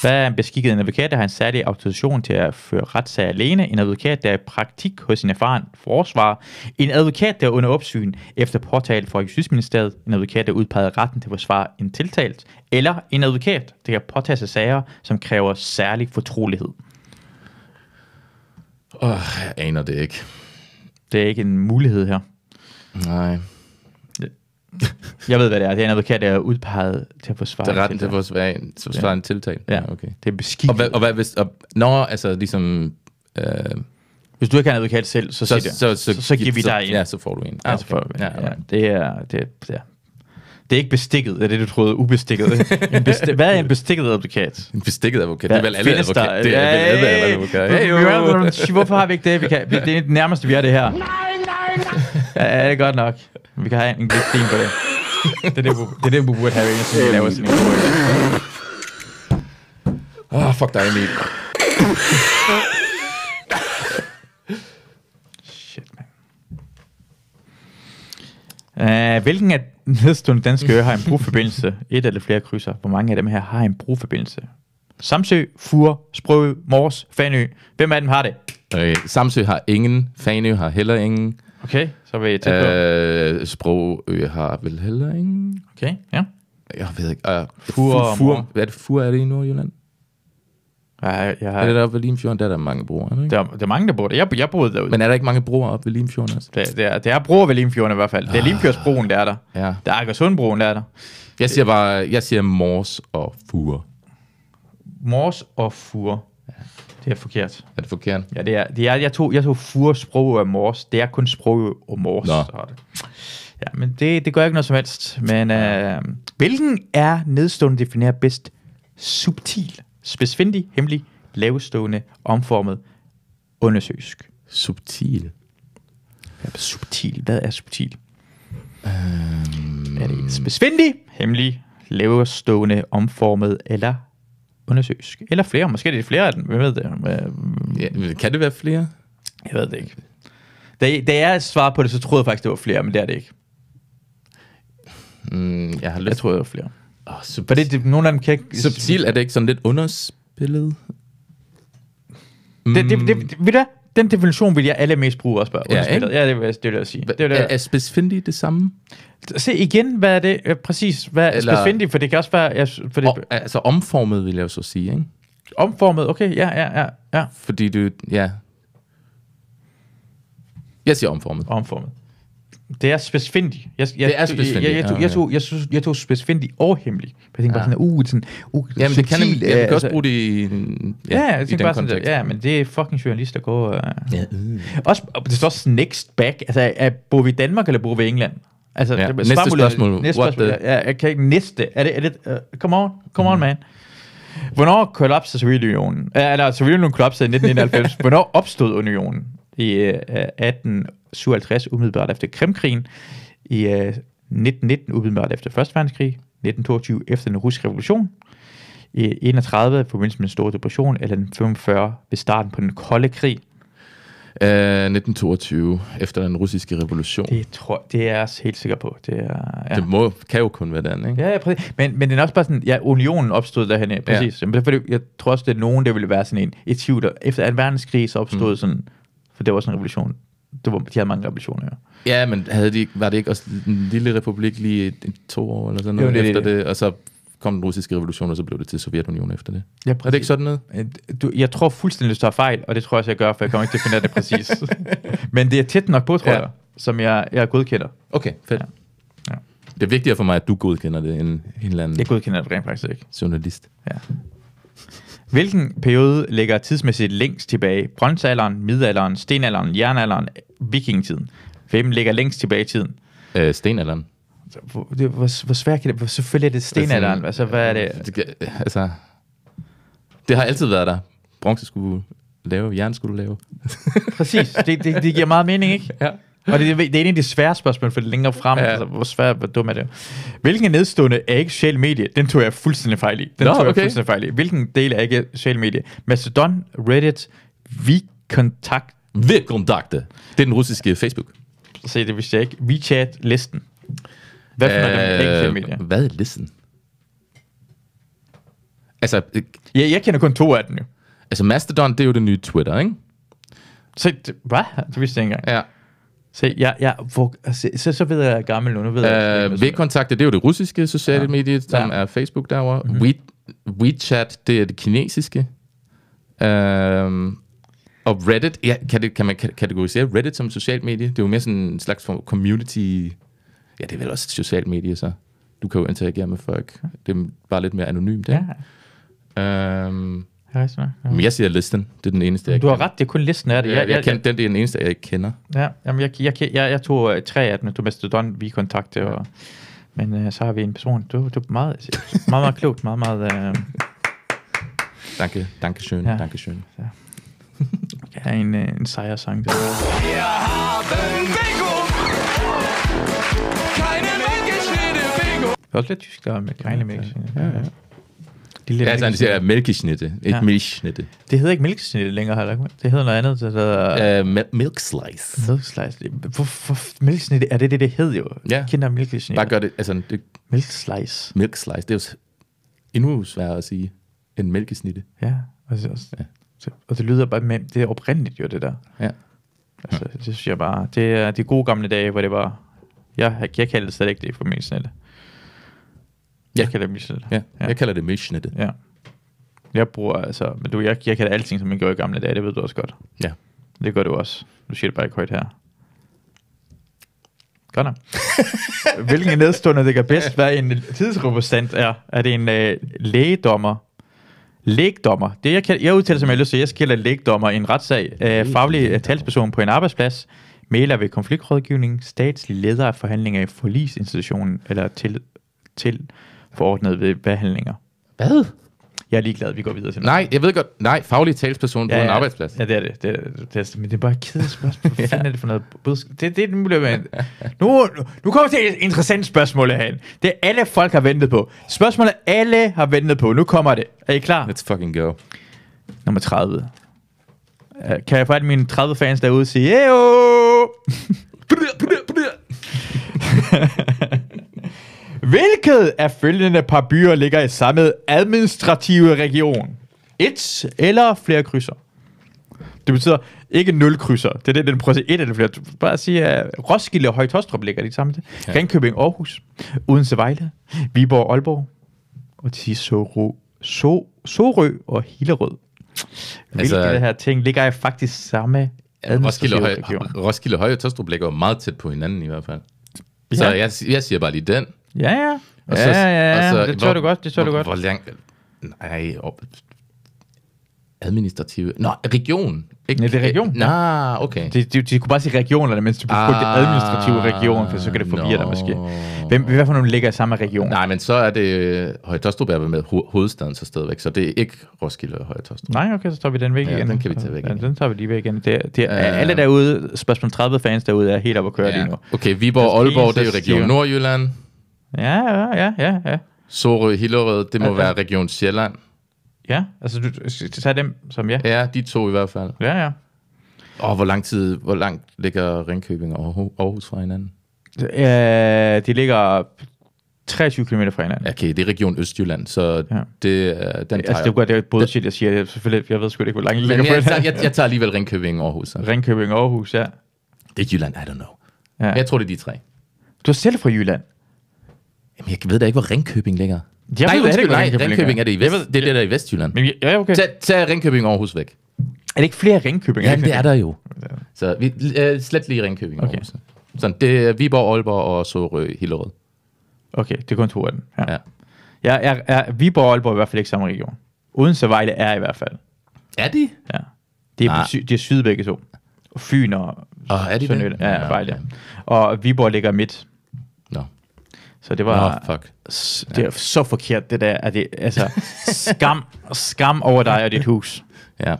Hvad er en beskikket? En advokat, der har en særlig autorisation til at føre retssag alene. En advokat, der er i praktik hos en erfaren forsvarer. En advokat, der er under opsyn efter påtale fra Justitsministeriet. En advokat, der udpeger retten til at forsvare en tiltalt. Eller en advokat, der kan påtage sig sager, som kræver særlig fortrolighed. Jeg aner det ikke. Det er ikke en mulighed her. Nej. Jeg ved, hvad det er. Det er en advokat, der er udpeget til at forsvare. Det er retten til at forsvare en tiltale. Ja, okay. Det er beskikket. Og hvad hvis... altså ligesom... Hvis du ikke har en advokat selv, så giver vi dig en. Ja, så får du en. Ja, okay. Det er ikke bestikket, det er det, du troede, ubestikket. Hvad er en bestikket advokat? En bestikket advokat? Det er vel alle advokat. Det er vel alle advokat. Hvorfor har vi ikke det? Det er det nærmeste, vi er det her. Nej. Ja, det er godt nok. Vi kan have en glip på det. Det er det, vi burde have, når vi laver sådan en historie. Fuck dig, Emil. Shit, man. Hvilken af nedstående danske øer har en broforbindelse? Et eller flere krydser. Hvor mange af dem her har en broforbindelse? Samsø, Fur, Sprøø, Mors, Fanø. Hvem af dem har det? Okay. Samsø har ingen. Fanø har heller ingen. Okay, så vil jeg tænke på. Sprøø har vel heller ingen. Okay, ja. Jeg ved ikke. Fur. Hvad er det? Fur er det i Nordjylland? Er det deroppe ved Limfjorden? Der er der mange broer, ikke? Der er mange, der bor der. Jeg boede derude. Men er der ikke mange broer oppe ved Limfjorden også? Det er broer ved Limfjorden i hvert fald. Det er Limfjordsbroen, der er der. Ja. Der er Akersundbroen, der er der. Jeg siger Mors og Fur. Mors og Fur. Ja. Det er forkert. Er det forkert? Ja, det er. Jeg tog Fur, Sprøø og Mors. Det er kun Sprøø og Mors. Så det. Ja, men det gør ikke noget som helst. Men hvilken er nedstående definerer bedst subtil, spidsfindig, hemmelig, lavestående, omformet, undersøisk? Subtil? Subtil. Hvad er subtil? Er det spidsfindig, hemmelig, lavestående, omformet eller undersøisk? Eller flere? Måske er det flere af dem. Hvem ved det? Ja, kan det være flere? Jeg ved det ikke. Da jeg svarede på det, så troede jeg faktisk, det var flere, men det er det ikke. Jeg troede, det var flere. For det, nogle af dem kan ikke... Subtil, er det ikke sådan lidt underspillet? Ved du, den definition vil jeg allermest bruge også bare. Ja, det vil jeg sige. Er spidsfindig det samme? Se igen, hvad er det præcis? Hvad er spidsfindig? For det kan også være... altså omformet, vil jeg jo så sige, ikke? Omformet, okay, ja. Fordi du... Ja. Jeg siger omformet. Omformet. Det er spidsfindig. Det er spidsfindig. Jeg tog spidsfindig og hemmelig. Jeg tænkte bare sådan, jamen, det kan også bruge det i jeg tænkte bare sådan, ja, men det er fucking journalist, der går... Også, det står også next back. Altså, bor vi i Danmark, eller bor vi i England? Altså, næste spørgsmål. Jeg kan ikke næste. Er det come on, man. Hvornår kollapsede Sovjetunionen? Sovjetunionen kollapsede i 1991. Hvornår opstod unionen? I 1857, umiddelbart efter Krimkrigen, i 1919, umiddelbart efter Første Verdenskrig, 1922, efter den russiske revolution, i 31, i forbindelse med den store depression, eller 1945, ved starten på den kolde krig. 1922, efter den russiske revolution. Det er jeg helt sikker på. Det kan jo kun være den, ikke? Ja, præcis. Men det er også bare sådan, unionen opstod derhenne, præcis. Ja. Men jeg tror også, det er nogen, der ville være sådan et tvivl, der efter 2. verdenskrig, så opstod sådan, for det var sådan en revolution. De havde mange revolutioner, ja. Ja, men var det ikke også en lille republik lige 2 år eller sådan noget efter det, og så kom den russiske revolution, og så blev det til Sovjetunionen efter det. Ja, er det ikke sådan noget? Jeg tror fuldstændig, du tager fejl, og det tror jeg også, jeg gør, for jeg kommer ikke til at finde det præcis. Men det er tæt nok på, tror jeg, som jeg godkender. Okay, fedt. Ja. Det er vigtigere for mig, at du godkender det, end en eller anden... Jeg godkender det rent faktisk ikke. Journalist. Ja. Hvilken periode ligger tidsmæssigt længst tilbage? Bronzealderen, middelalderen, stenalderen, jernalderen, vikingetiden. Hvem ligger længst tilbage i tiden? Stenalderen. Hvor svært kan det? Selvfølgelig er det stenalderen. Altså, hvad er det? Det har altid været der. Bronze skulle lave, jern skulle lave. Præcis. Det giver meget mening, ikke? Ja. Og det er en af de svære spørgsmål, for det længere frem. Ja. Altså, hvor svært, hvor dum er det? Hvilken nedstående er ikke social medie? Den tog jeg fuldstændig fejl i. Hvilken del er ikke social medie? Mastodon, Reddit, VKontakte. VKontakte. Det er den russiske Facebook. Se, det vidste jeg ikke. WeChat-listen. Hvad for noget er ikke social medie? Hvad er listen? Altså... Jeg kender kun 2 af dem jo. Altså Mastodon, det er jo det nye Twitter, ikke? Hvad? Det vidste jeg ikke engang. Ja. Så ved jeg gammel nu. VKontakte, det er jo det russiske sociale medie, som er Facebook derovre. WeChat, det er det kinesiske. Og Reddit, ja, kan man kategorisere Reddit som et socialt medie? Det er jo mere sådan en slags form community. Ja, det er vel også et socialt medie, så du kan jo interagere med folk. Det er bare lidt mere anonymt. Ja. Men jeg siger listen. Det er den eneste, jeg Du har ret, det er kun listen af det. Det er den eneste, jeg ikke kender. Ja, jamen jeg tog 3 af dem, du Mastodon, vi kontakte, men så har vi en person. Du er meget klogt, meget. Dankeschön. Ja. Dankeschön. Ja. Jeg har en sejrsang der. Wir haben Bingo! Keine Mælkeschnitte Bingo! Det er også lidt tysk, der med keine Mælkeschnitte. Ja. Ja, altså han siger mælkeschnitte, ikke mælkeschnitte. Det hedder ikke mælkeschnitte længere, heller. Det hedder noget andet. Det hedder... Milk slice. Milk slice. Hvorfor mælkeschnitte? Er det hed jo? Ja. Kinder mælkeschnitte. Bare gør det, altså... Milk slice. Milk slice, det er jo endnu sværere at sige end mælkesnitte. Ja, og det lyder bare med, det er oprindeligt jo, det der. Ja. Altså, det synes jeg bare, det er de gode gamle dage, hvor det var, jeg kalder det stadig ikke det for mælkesnitte. Jeg kalder det mælkesnitte. Ja, jeg kalder det mælkesnitte. Ja. Jeg bruger, altså, men jeg kalder alting, som man gjorde i gamle dage, det ved du også godt. Ja. Det gør du også. Du siger det bare ikke højt her. Godt nok. Hvilken nedstående det kan bedst være en tidsrepresentant er? Er det en lægedommer? Lægdommer. Det jeg udtaler som jeg har lyst til. Jeg skiller lægdommer i en retssag. Faglig talsperson på en arbejdsplads. Mægler ved konfliktrådgivning. Statslig leder af forhandlinger i forligsinstitutionen. Eller til forordnet ved behandlinger. Hvad? Jeg er ligeglad, vi går videre til noget. Nej, jeg ved godt. Nej, faglig talsperson på en arbejdsplads. Ja, det er det. Men det er bare kedeligt spørgsmål. Hvad fanden er det for noget budskab? Nu kommer til et interessant spørgsmål herhen. Det er alle folk har ventet på. Spørgsmålet alle har ventet på. Nu kommer det. Er I klar? Let's fucking go. Nummer 30. Kan jeg få alle mine 30 fans derude sige, Ejo! Hvilket af følgende par byer ligger i samme administrative region? 1 eller flere krydser? Det betyder ikke 0 krydser. Det er det, den prøver at sige 1 eller flere. Bare at sige, at Roskilde og Høje-Taastrup ligger de samme. Ja. Ringkøbing, Aarhus, Odense, Vejle, Viborg, Aalborg, og til Sorø og Hillerød. Hvilke af det her ting ligger i faktisk samme administrative region? Roskilde og Høje-Taastrup ligger jo meget tæt på hinanden i hvert fald. Så jeg siger bare lige den. Ja. Og så, det tror du godt. Hvor langt... Nej, administrative... Nå, region. Ikke? Nej, det er region. Nå, okay. De kunne bare sige regionerne, mens du kunne det administrative region, for så kan det forvirre dig måske. Hvad for nogle ligger i samme region? Nej, men så er det... Høje-Taastrup er med hovedstaden så stadigvæk, så det er ikke Roskilde og Høje-Taastrup. Nej, okay, så tager vi den væk igen. Den kan vi tage væk igen. Den tager vi lige væk igen. Det er alle derude, spørgsmål 30 fans derude, er helt op at køre lige nu. Okay, Viborg og Aalborg, det er jo region Nordjylland. Ja. Sorø, Hillerød, det må være region Sjælland. Ja, altså du tager dem som Ja, de 2 i hvert fald. Ja. Og hvor langt ligger Ringkøbing og Aarhus fra hinanden? De ligger 23 km fra hinanden. Okay, det er region Østjylland, så den tager det er bullshit, jeg siger. Selvfølgelig, jeg ved sgu ikke, hvor langt ligger fra hinanden. Jeg tager alligevel Ringkøbing og Aarhus. Så. Ringkøbing og Aarhus, ja. Det er Jylland, I don't know. Ja. Men jeg tror, det er de 3. Du er selv fra Jylland. Jamen, jeg ved da ikke, hvor Ringkøbing ligger. Ringkøbing er det i Vest. Det er det der i Vestjylland. Men, ja, okay. Tag Ringkøbing og Aarhus væk. Er det ikke flere Ringkøbing? Ja, det er der jo. Så vi slet lige Ringkøbing og Aarhus. Sådan, det er Viborg, Aalborg og Sorø, Hillerød. Okay, det er kun 2 af dem. Ja. Viborg og Aalborg er i hvert fald ikke samme region. Odense Vejle er i hvert fald. Er de? Ja. Det er syd begge 2. Og Fyn og Sønderjylland. Ja, Vejle. Okay. Og Viborg ligger midt. Nå. Så det var fuck. Det er så forkert det der, at det altså skam over dig og dit hus. Ja.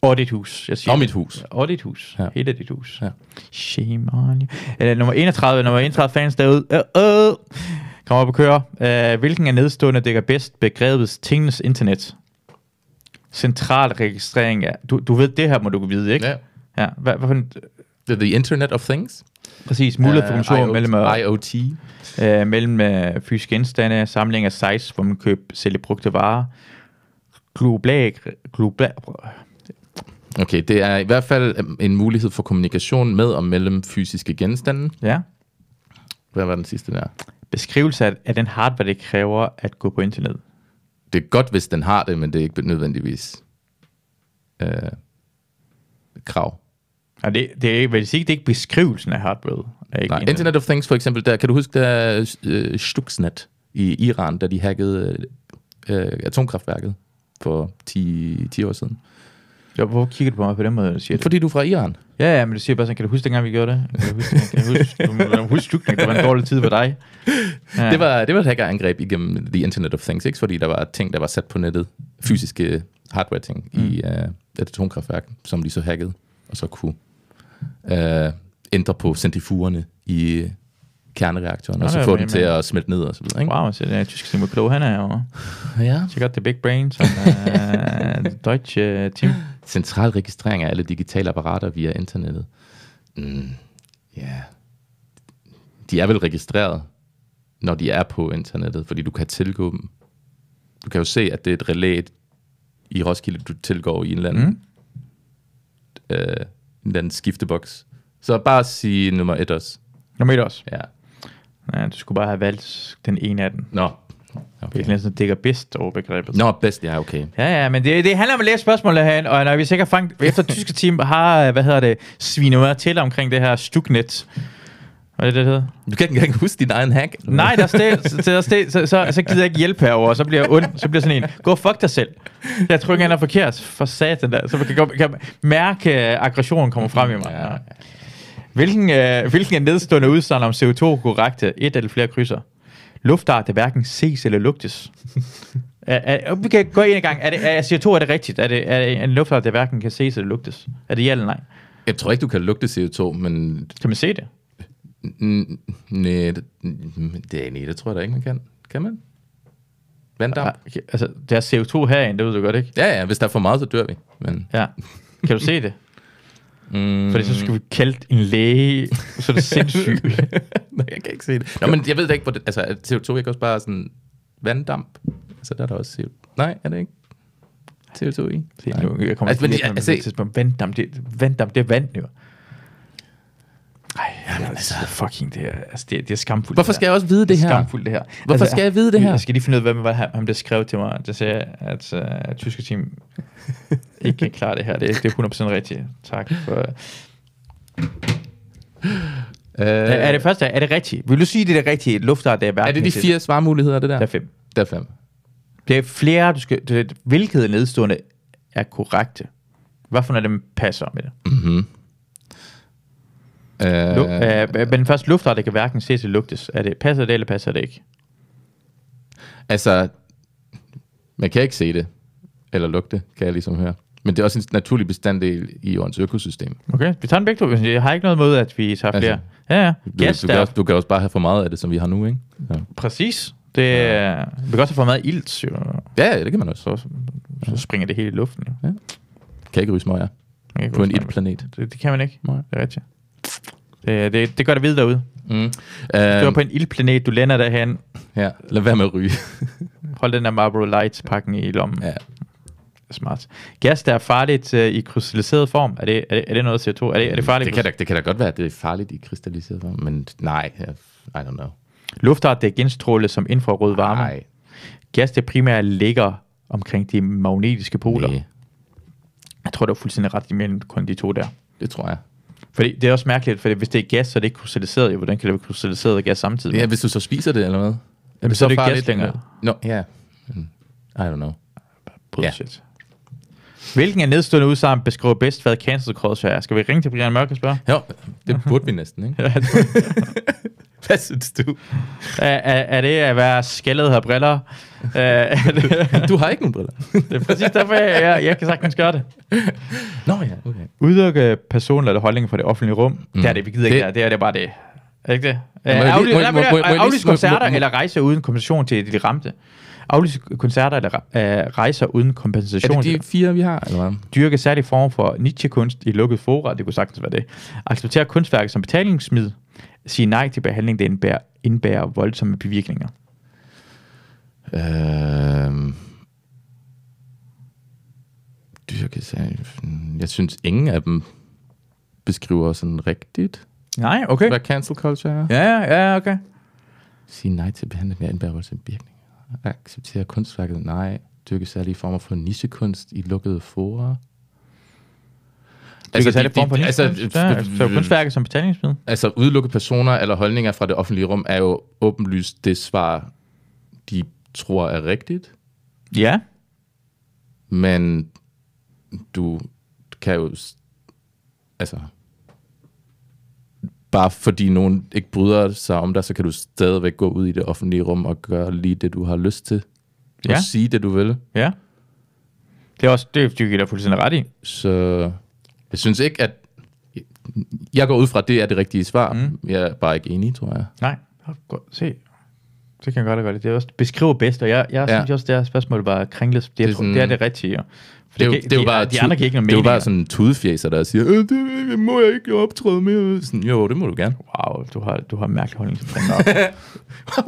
Og dit hus, jeg siger. Og mit hus. Og dit hus. Ja. Hele dit hus. Ja. Shame on you. Nummer 31 fans derude. Kom op og køre. Hvilken af nedstående dækker bedst begrebet tingenes internet? Central registrering af... Du ved, det her må du vide, ikke? Ja. Hvad for en... The Internet of Things? Præcis. Mulighed for funktion mellem... IoT. Mellem fysiske genstande, samling af sites, hvor man køber sælge brugte varer. Global. Okay, det er i hvert fald en mulighed for kommunikation med og mellem fysiske genstande. Ja. Hvad var den sidste der? Beskrivelse af den hardware, det kræver at gå på internet. Det er godt, hvis den har det, men det er ikke nødvendigvis. krav. Og det er vel ikke, det er ikke beskrivelsen af hardware. Nej, Internet of Things for eksempel, der kan du huske, der Stuxnet i Iran, da de hackede atomkraftværket for 10 år siden. Ja, hvorfor kigger du på mig på den måde, siger det? Fordi du er fra Iran. Ja, men du siger bare sådan, kan du huske dengang, vi gjorde det? Kan du huske Stuxnet, det var en dårlig tid for dig? Ja. Det var et hackerangreb igennem The Internet of Things, ikke? Fordi der var ting, der var sat på nettet, fysiske hardware-ting i et atomkraftværk, som de så hackede, og så kunne ændre på centrifugerne i kernereaktoren, og så få den til at smelte ned og så videre, ikke? Wow, så det er tysk Simon Kloge, han er jo... Ja. Så godt, the big brain, som Deutsche Team. Central registrering af alle digitale apparater via internettet. De er vel registreret, når de er på internettet, fordi du kan tilgå dem. Du kan jo se, at det er et relæ i Roskilde, du tilgår i en eller anden, en eller anden skifteboks. Så bare sige nummer 1 også. Nummer 1 også? Ja. Ja, du skulle bare have valgt den ene af dem. Nå. Okay. Det er sådan, dækker bedst over begrebet. Nå, bedst, ja, okay. Ja, men det handler om at læse spørgsmålet herinde, og når vi sikkert fangt, efter tyske team har, svinet til omkring det her Stuxnet. Hvad er det hedder? Du kan ikke engang huske din egen hack? Nej, så gider jeg ikke hjælpe herover, så bliver jeg ond, så bliver sådan en, gå fuck dig selv. Jeg tror ikke, han er forkert, for satan der. Så kan mærke, aggressionen kommer frem i mig. Ja. Hvilken er nedstående udsagn om CO2 korrekte? 1 eller flere krydser? Luftart, der hverken ses eller lugtes. Vi kan gå ind i gang. Er CO2 er det rigtigt? Er det en luftart, der hverken kan ses eller lugtes? Er det ja eller nej? Jeg tror ikke, du kan lugte CO2, men... Kan man se det? Nej, det tror jeg da ikke, man kan. Kan man? Vanddamp? Okay, altså, der er CO2 herinde, det ved du godt, ikke? Ja, hvis der er for meget, så dør vi. Men... Ja. Kan du se det? Fordi så skal vi kalde en læge, så er det sindssygt. Nej, jeg kan ikke se det. Nå, men jeg ved da ikke, hvor det... Altså, er CO2 ikke også bare sådan vanddamp? Altså, der er der også CO2. Nej, er det ikke CO2 i? Jeg kommer til vanddamp, det er vand, jo. Ej, altså, fucking det er skamfuldt. Hvorfor skal jeg også vide det her? Skamfuldt det her. Hvorfor skal jeg vide det her? Jeg skal lige finde ud af, hvad ham der skrev til mig. Der sagde, at tyske team ikke kan klare det her. Det er 100% rigtigt. Tak for... er det første? Er det rigtigt? Vil du sige, det er det rigtige luftart, der er hverken? Er det de 4 svarmuligheder, det der? Der er 5. Der er 5. Det er flere, hvilket er nedstående er korrekte. Hvad for dem passer med det? Men først luftart, der kan hverken ses eller lugtes. Passer det, eller passer det ikke? Altså, man kan ikke se det, eller lugte, kan jeg ligesom høre. Men det er også en naturlig bestanddel i jordens økosystem. Okay, vi tager den begge to. Jeg har ikke noget mod, at vi tager flere. Altså, ja. Du kan også bare have for meget af det, som vi har nu, ikke? Ja. Præcis. Vi kan også have for meget ilt, jo. Ja, det kan man også. Så springer det hele i luften, jo. Ja. Kan ikke ryge smøger på en iltplanet. Det kan man ikke. Nej. Det er rigtigt. Det gør det vildt derude. Du er på en ildplanet, du lander derhen. Ja, lad være med at ryge. Hold den der Marlboro Lights-pakken i lommen. Ja. Smart. Gas, der er farligt i krystalliseret form, er det noget CO2? Er det farligt? Det kan da godt være, at det er farligt i krystalliseret form, men nej, I don't know. Luftart, det er genstrålet som infrarød varme. Nej. Gas, det primært ligger omkring de magnetiske poler. Nej. Jeg tror, det er fuldstændig ret imellem kun de to der. Det tror jeg. Fordi det er også mærkeligt, for hvis det er gas, så er det ikke krystalliseret. Jo, hvordan kan det være krystalliseret gas samtidig? Ja, hvis du så spiser det, eller hvad? Jamen, så er det ikke gas længere. No, yeah. I don't know. Bullshit. Yeah. Hvilken af nedstående udsagn beskriver bedst, hvad cancel culture er? Skal vi ringe til Brian Mørk og spørge? Jo, det burde vi næsten, ikke? Hvad synes du? Er det at være skaldet her briller? Du har ikke nogen briller. Det er præcis derfor, jeg kan sagtens gøre det. Nå ja, okay. Udelukke personer eller holdninger fra det offentlige rum. Det er det, vi gider ikke. Det er det bare det. Er det ikke det? Aflyse koncerter eller rejse uden kompensation til de ramte. Aflyse koncerter eller rejser uden kompensation. Er det de 4, vi har? Eller hvad? Dyrke særlig form for nichekunst i lukket fora. Det kunne sagtens være det. Acceptere kunstværket som betalingsmiddel. Sige nej til behandling, det indbærer voldsomme bevirkninger. Dyrke særlig... Jeg synes, ingen af dem beskriver sådan rigtigt. Nej, okay. Hvad cancel culture er. Ja, okay. Sige nej til behandling, det indbærer voldsomme bevirkninger. Acceptere kunstværket, nej. Dyrke særlige former for nichekunst i lukkede fora. kunstværker som betalingsmiddel. Altså udelukke personer eller holdninger fra det offentlige rum er jo åbenlyst det svar, de tror er rigtigt. Ja. Men du kan jo... Altså... Bare fordi nogen ikke bryder sig om dig, så kan du stadigvæk gå ud i det offentlige rum og gøre lige det, du har lyst til. Og sige det, du vil. Ja. Det er også det, du giver dig fuldstændig ret i. Så jeg synes ikke, at... Jeg går ud fra, at det er det rigtige svar. Jeg er bare ikke enig, tror jeg. Nej, godt. Se. Det kan jeg godt gøre. Det er også beskriver bedst, og jeg synes også, det her spørgsmål var kringlet. Det er det rigtige. Det er jo bare, de andre kan ikke noget mening. Det er jo bare sådan en tudefjæser, der siger, det må jeg ikke optræde mere. Sådan, jo, det må du gerne. Wow, du har mærkelig holdning til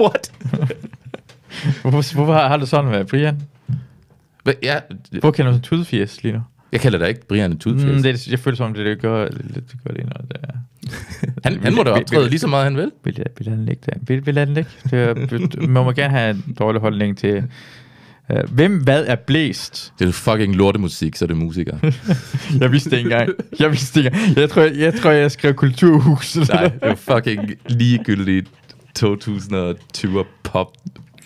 What? Hvorfor har du sådan med Brian? Hvor kender du sådan tudefjæs lige nu? Jeg kalder dig ikke Brian en tudefjæs. Jeg føler som det gør lige noget. Han må da optræde lige så meget, han vil. Vil han lægge det? Vil han lægge? Man må gerne have en dårlig holdning til... hvad er blæst? Det er fucking lortemusik, så er det musikere. Jeg vidste det engang. Jeg tror, jeg skrev kulturhus. Nej, det er fucking ligegyldigt 2020 pop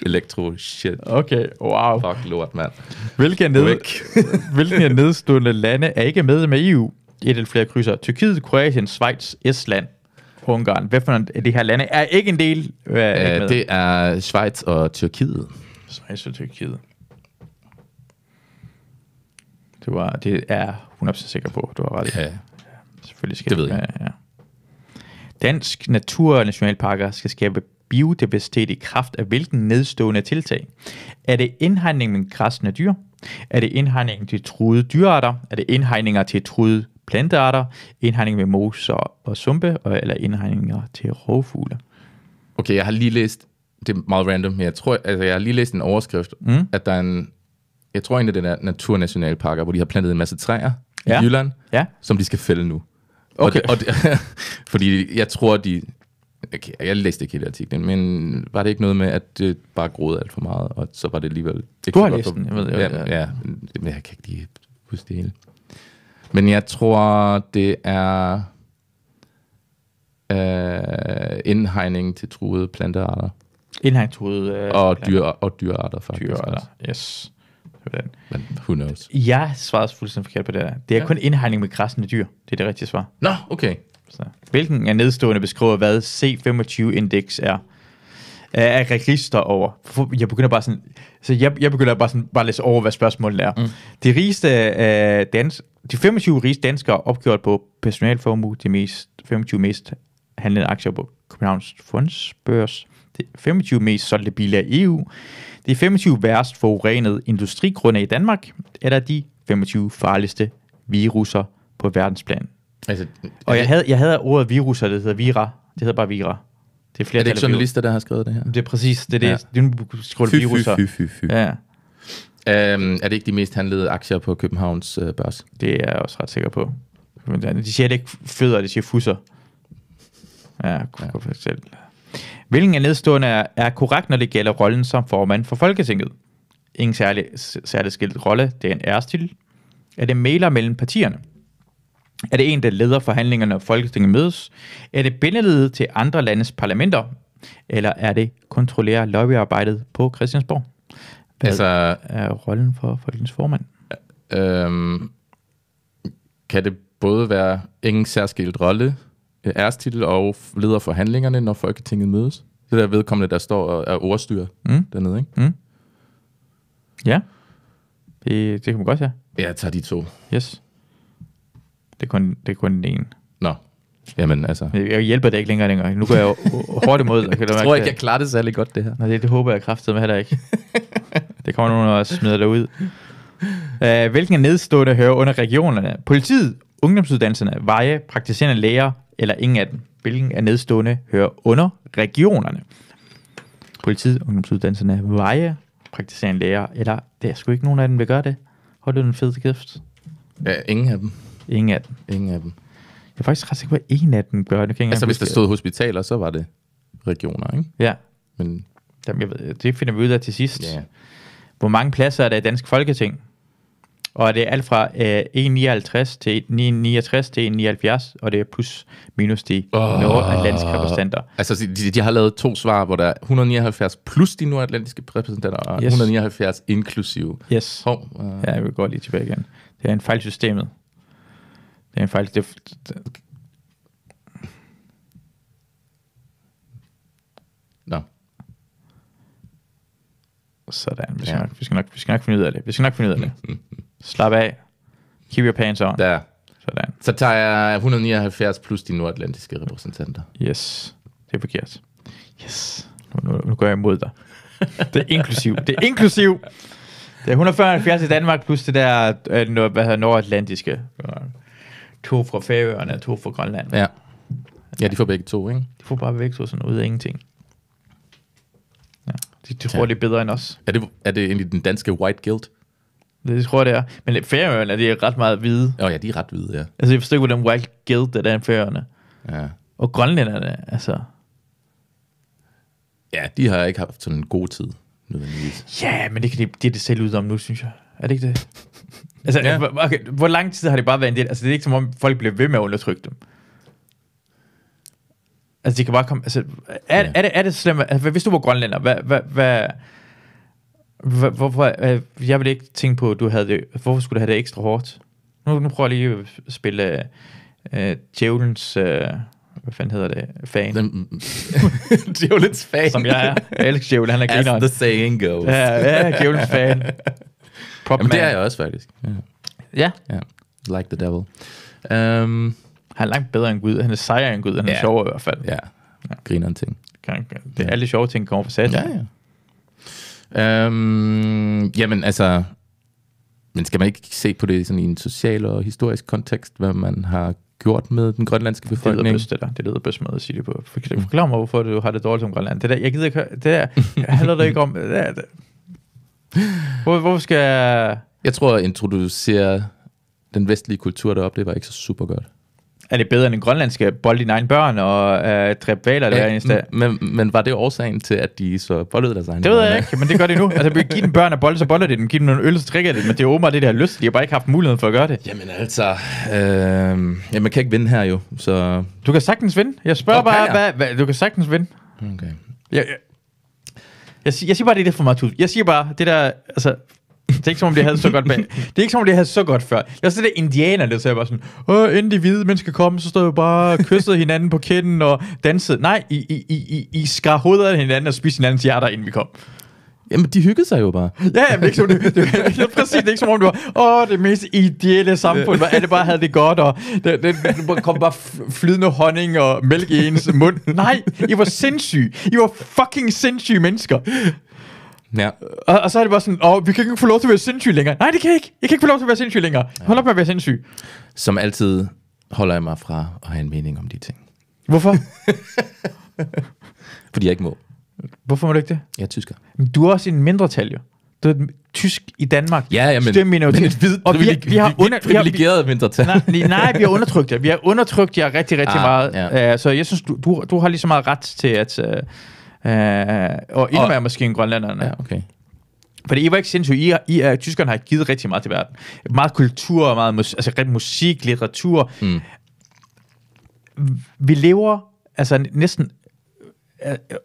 elektro shit. Okay, wow. Fuck lort, mand. Hvilke af nedstående lande er ikke med EU? Et eller flere krydser. Tyrkiet, Kroatien, Schweiz, Estland, Ungarn. Hvad for af de her lande er ikke en del med? Det er Schweiz og Tyrkiet. Schweiz og Tyrkiet. Det er 100% sikker på, du har ret. Ja. Selvfølgelig skal det ved jeg. Ja. Dansk natur- og nationalparker skal skabe biodiversitet i kraft af hvilken nedstående tiltag? Er det indhegning med græssende dyr? Er det indhegning til truede dyrearter? Er det indhegninger til truede plantearter? Indhegning med moser og sumpe? Eller indhegninger til rovfugle? Okay, jeg har lige læst, det er meget random, men jeg har lige læst en overskrift, at der er jeg tror egentlig, det er naturnationalparker, hvor de har plantet en masse træer i Jylland, som de skal fælde nu. Okay. Fordi jeg tror, okay, jeg læste ikke hele artiklen, men var det ikke noget med, at det bare groede alt for meget, og så var det alligevel ikke du har så læst den, jeg ved det. Ja, men jeg kan ikke lige huske det hele. Men jeg tror, det er indhegning til truede plantearter. Indhegning til truede og dyrearter, faktisk. Dyrearter, yes. Men who knows? Jeg svarede fuldstændig forkert på det der. Det er kun indhegning med græssende dyr. Det er det rigtige svar. Nå, okay. Så, hvilken af nedstående beskriver, hvad C25-indeks er register over? Jeg begynder bare sådan... Så jeg begynder bare sådan bare at læse over, hvad spørgsmålet er. De 25 rigeste danskere opgjort på personalformue, de 25 mest handlede aktier på Københavns Fondsbørs, de 25 mest solgte biler i EU, de 25 værst forurenede industrigrunde i Danmark, eller de 25 farligste viruser på verdensplan. Altså, og jeg havde ordet viruser, det hedder vira. Det hedder bare vira. Det er det ikke journalister, der har skrevet det her? Det er præcis, det er det. Ja. Du skriver viruser. Ja. Er det ikke de mest handlede aktier på Københavns børs? Det er jeg også ret sikker på. De siger det ikke fødder, de siger fusser. Ja, selv. Hvilken af nedstående er korrekt, når det gælder rollen som formand for Folketinget? Ingen særlig skilt rolle, det er en ærestitel. Er det mailer mellem partierne? Er det en, der leder forhandlingerne, når Folketinget mødes? Er det bindeled til andre landes parlamenter? Eller er det kontrollere lobbyarbejdet på Christiansborg? Hvad er rollen for Folketingets formand? Kan det både være ingen særskilt rolle, ærestitel og leder forhandlingerne, når Folketinget mødes? Det der vedkommende, der står og er ordstyrer dernede, ikke? Ja, det kan man godt sige. Ja, jeg tager de to. Yes. Det er kun den ene. Nå, jamen altså. Jeg hjælper det ikke længere. Nu går jeg hårdt imod. Jeg tror ikke, jeg klarer det særlig godt, det her. Nej, det håber jeg kraftedeme heller ikke. Det kommer nogen og smider derud. Hvilken af nedstående hører under regionerne? Politiet, ungdomsuddannelserne, veje, praktiserende læger eller ingen af dem? Hvilken af nedstående hører under regionerne? Politiet, ungdomsuddannelserne, veje, praktiserende læger eller... Det er sgu ikke nogen af dem, der gør det. Hold du den fede kæft. Ja, ingen af dem. Ingen af dem. Ingen af dem. Jeg er faktisk ret sikker på, at en af dem gør det. Altså hvis der stod hospitaler, så var det regioner, ikke? Ja. Men jamen, jeg ved, det finder vi ud af til sidst. Yeah. Hvor mange pladser er der i Dansk Folketing? Og det er alt fra 1,59 til 1,69 til 1,79, og det er plus minus de nordatlantiske repræsentanter. Altså, de har lavet 2 svar, hvor der er 179 plus de nordatlantiske repræsentanter, og 179 inklusive. Yes. Ja, jeg vil gå lige tilbage igen. Det er en fejl i systemet. Det er en fejl. Nå. Sådan. Vi skal nok finde ud af det. Slap af. Keep your pants on. Der. Sådan. Så tager jeg 179 plus de nordatlantiske repræsentanter. Yes. Det er forkert. Yes. Nu går jeg imod dig. Det er inklusiv. Det er 175 i Danmark plus det der nordatlantiske. 2 fra Færøerne og 2 fra Grønland. Ja, de får begge 2, ikke? De får bare begge 2 sådan ud af ingenting. Ja. De tror, det er bedre end os. Er det egentlig den danske white guild? Det tror jeg, det er. Men Færøerne, de er ret meget hvide. Ja, de er ret hvide, ja. Altså, jeg forstår ikke, hvordan white guild det er Færøerne. Ja. Og grønlænderne, altså... Ja, de har ikke haft sådan en god tid, nødvendigvis. Ja, men det kan de selv ud om nu, synes jeg. Er det ikke det? Altså, okay, hvor lang tid har det bare været en del? Altså, det er ikke som om, folk bliver ved med at undertrykke dem. Altså, de kan bare komme... Altså, er det slemt? Altså, hvis du var grønlænder, hvorfor... Jeg vil ikke tænke på, at du havde det... Hvorfor skulle du have det ekstra hårdt? Nu prøver jeg lige at spille djævelens... hvad fanden hedder det? Fan. Djævelens fan. Som jeg er. Jeg elsker djævel, han er grineren. As the saying goes. Ja, djævelens fan. Jamen, det er jeg også, faktisk. Ja. Like the devil. Han er langt bedre end Gud. Han er sejere end Gud. Han er sjovere i hvert fald. Ja. Grineren ting. Det er alle sjove ting, kommer fra satan. Ja. Jamen, altså... Men skal man ikke se på det sådan i en social og historisk kontekst, hvad man har gjort med den grønlandske befolkning? Det lyder bedst med at sige det på. Forklar mig, hvorfor du har det dårligt som Grønland. Det der, jeg gider ikke høre. Det der, jeg handler det ikke om. Hvorfor skal jeg... Jeg tror, at introducere den vestlige kultur deroppe, det var ikke så super godt. Er det bedre end en grønlandske bolde dine egne børn og dræbe valer der eneste dag? Men var det årsagen til, at de så bollede deres egne? Det ved jeg ikke, men det gør de nu. Altså, give dem børn og bolle, så boller de dem. Giv dem nogle øl, så drikker de det. Men det er åbenbart det, de har lyst. De har bare ikke haft muligheden for at gøre det. Jamen altså, man kan ikke vinde her jo, så... Du kan sagtens vinde. Jeg spørger bare, hvad du kan sagtens vinde. Okay. Jeg siger bare, det er det for mig. Jeg siger bare, det der, altså... Det er ikke som om, det havde så godt med. Det er ikke som om, det havde så godt før. Jeg så det indianer, der sagde bare sådan, inden de hvide mennesker kom, så stod vi bare og kyssede hinanden på kinden og dansede. Nej, I skar hovedet af hinanden og spiste hinandens hjerter, inden vi kom. Jamen, de hyggede sig jo bare. Ja, men det er ikke som det er præcis, det er ikke som om, du var, det mest ideelle samfund, hvor alle bare havde det godt, og det kom bare flydende honning og mælk i ens mund. Nej, I var sindssyge. I var fucking sindssyge mennesker. Ja. Og så er det bare sådan, vi kan ikke få lov til at være sindssyge længere. Nej, det kan jeg ikke. Jeg kan ikke få lov til at være sindssyge længere. Hold op med at være sindssyg. Som altid holder jeg mig fra at have en mening om de ting. Hvorfor? Fordi jeg ikke må. Hvorfor må du ikke det? Jeg er tysker. Men du er også en mindretal, jo. Du er tysk i Danmark. Ja, men og vi har privilegeret mindretal. Nej, vi har undertrykt jer. Vi har undertrykt jer rigtig, rigtig meget. Ja. Så jeg synes, du har lige så meget ret til at... og endnu mere måske end grønlænderne. Ja, okay. Fordi I var ikke sindssygt. Tyskerne har givet rigtig meget til verden. Meget kultur, meget musik, litteratur. Vi lever altså næsten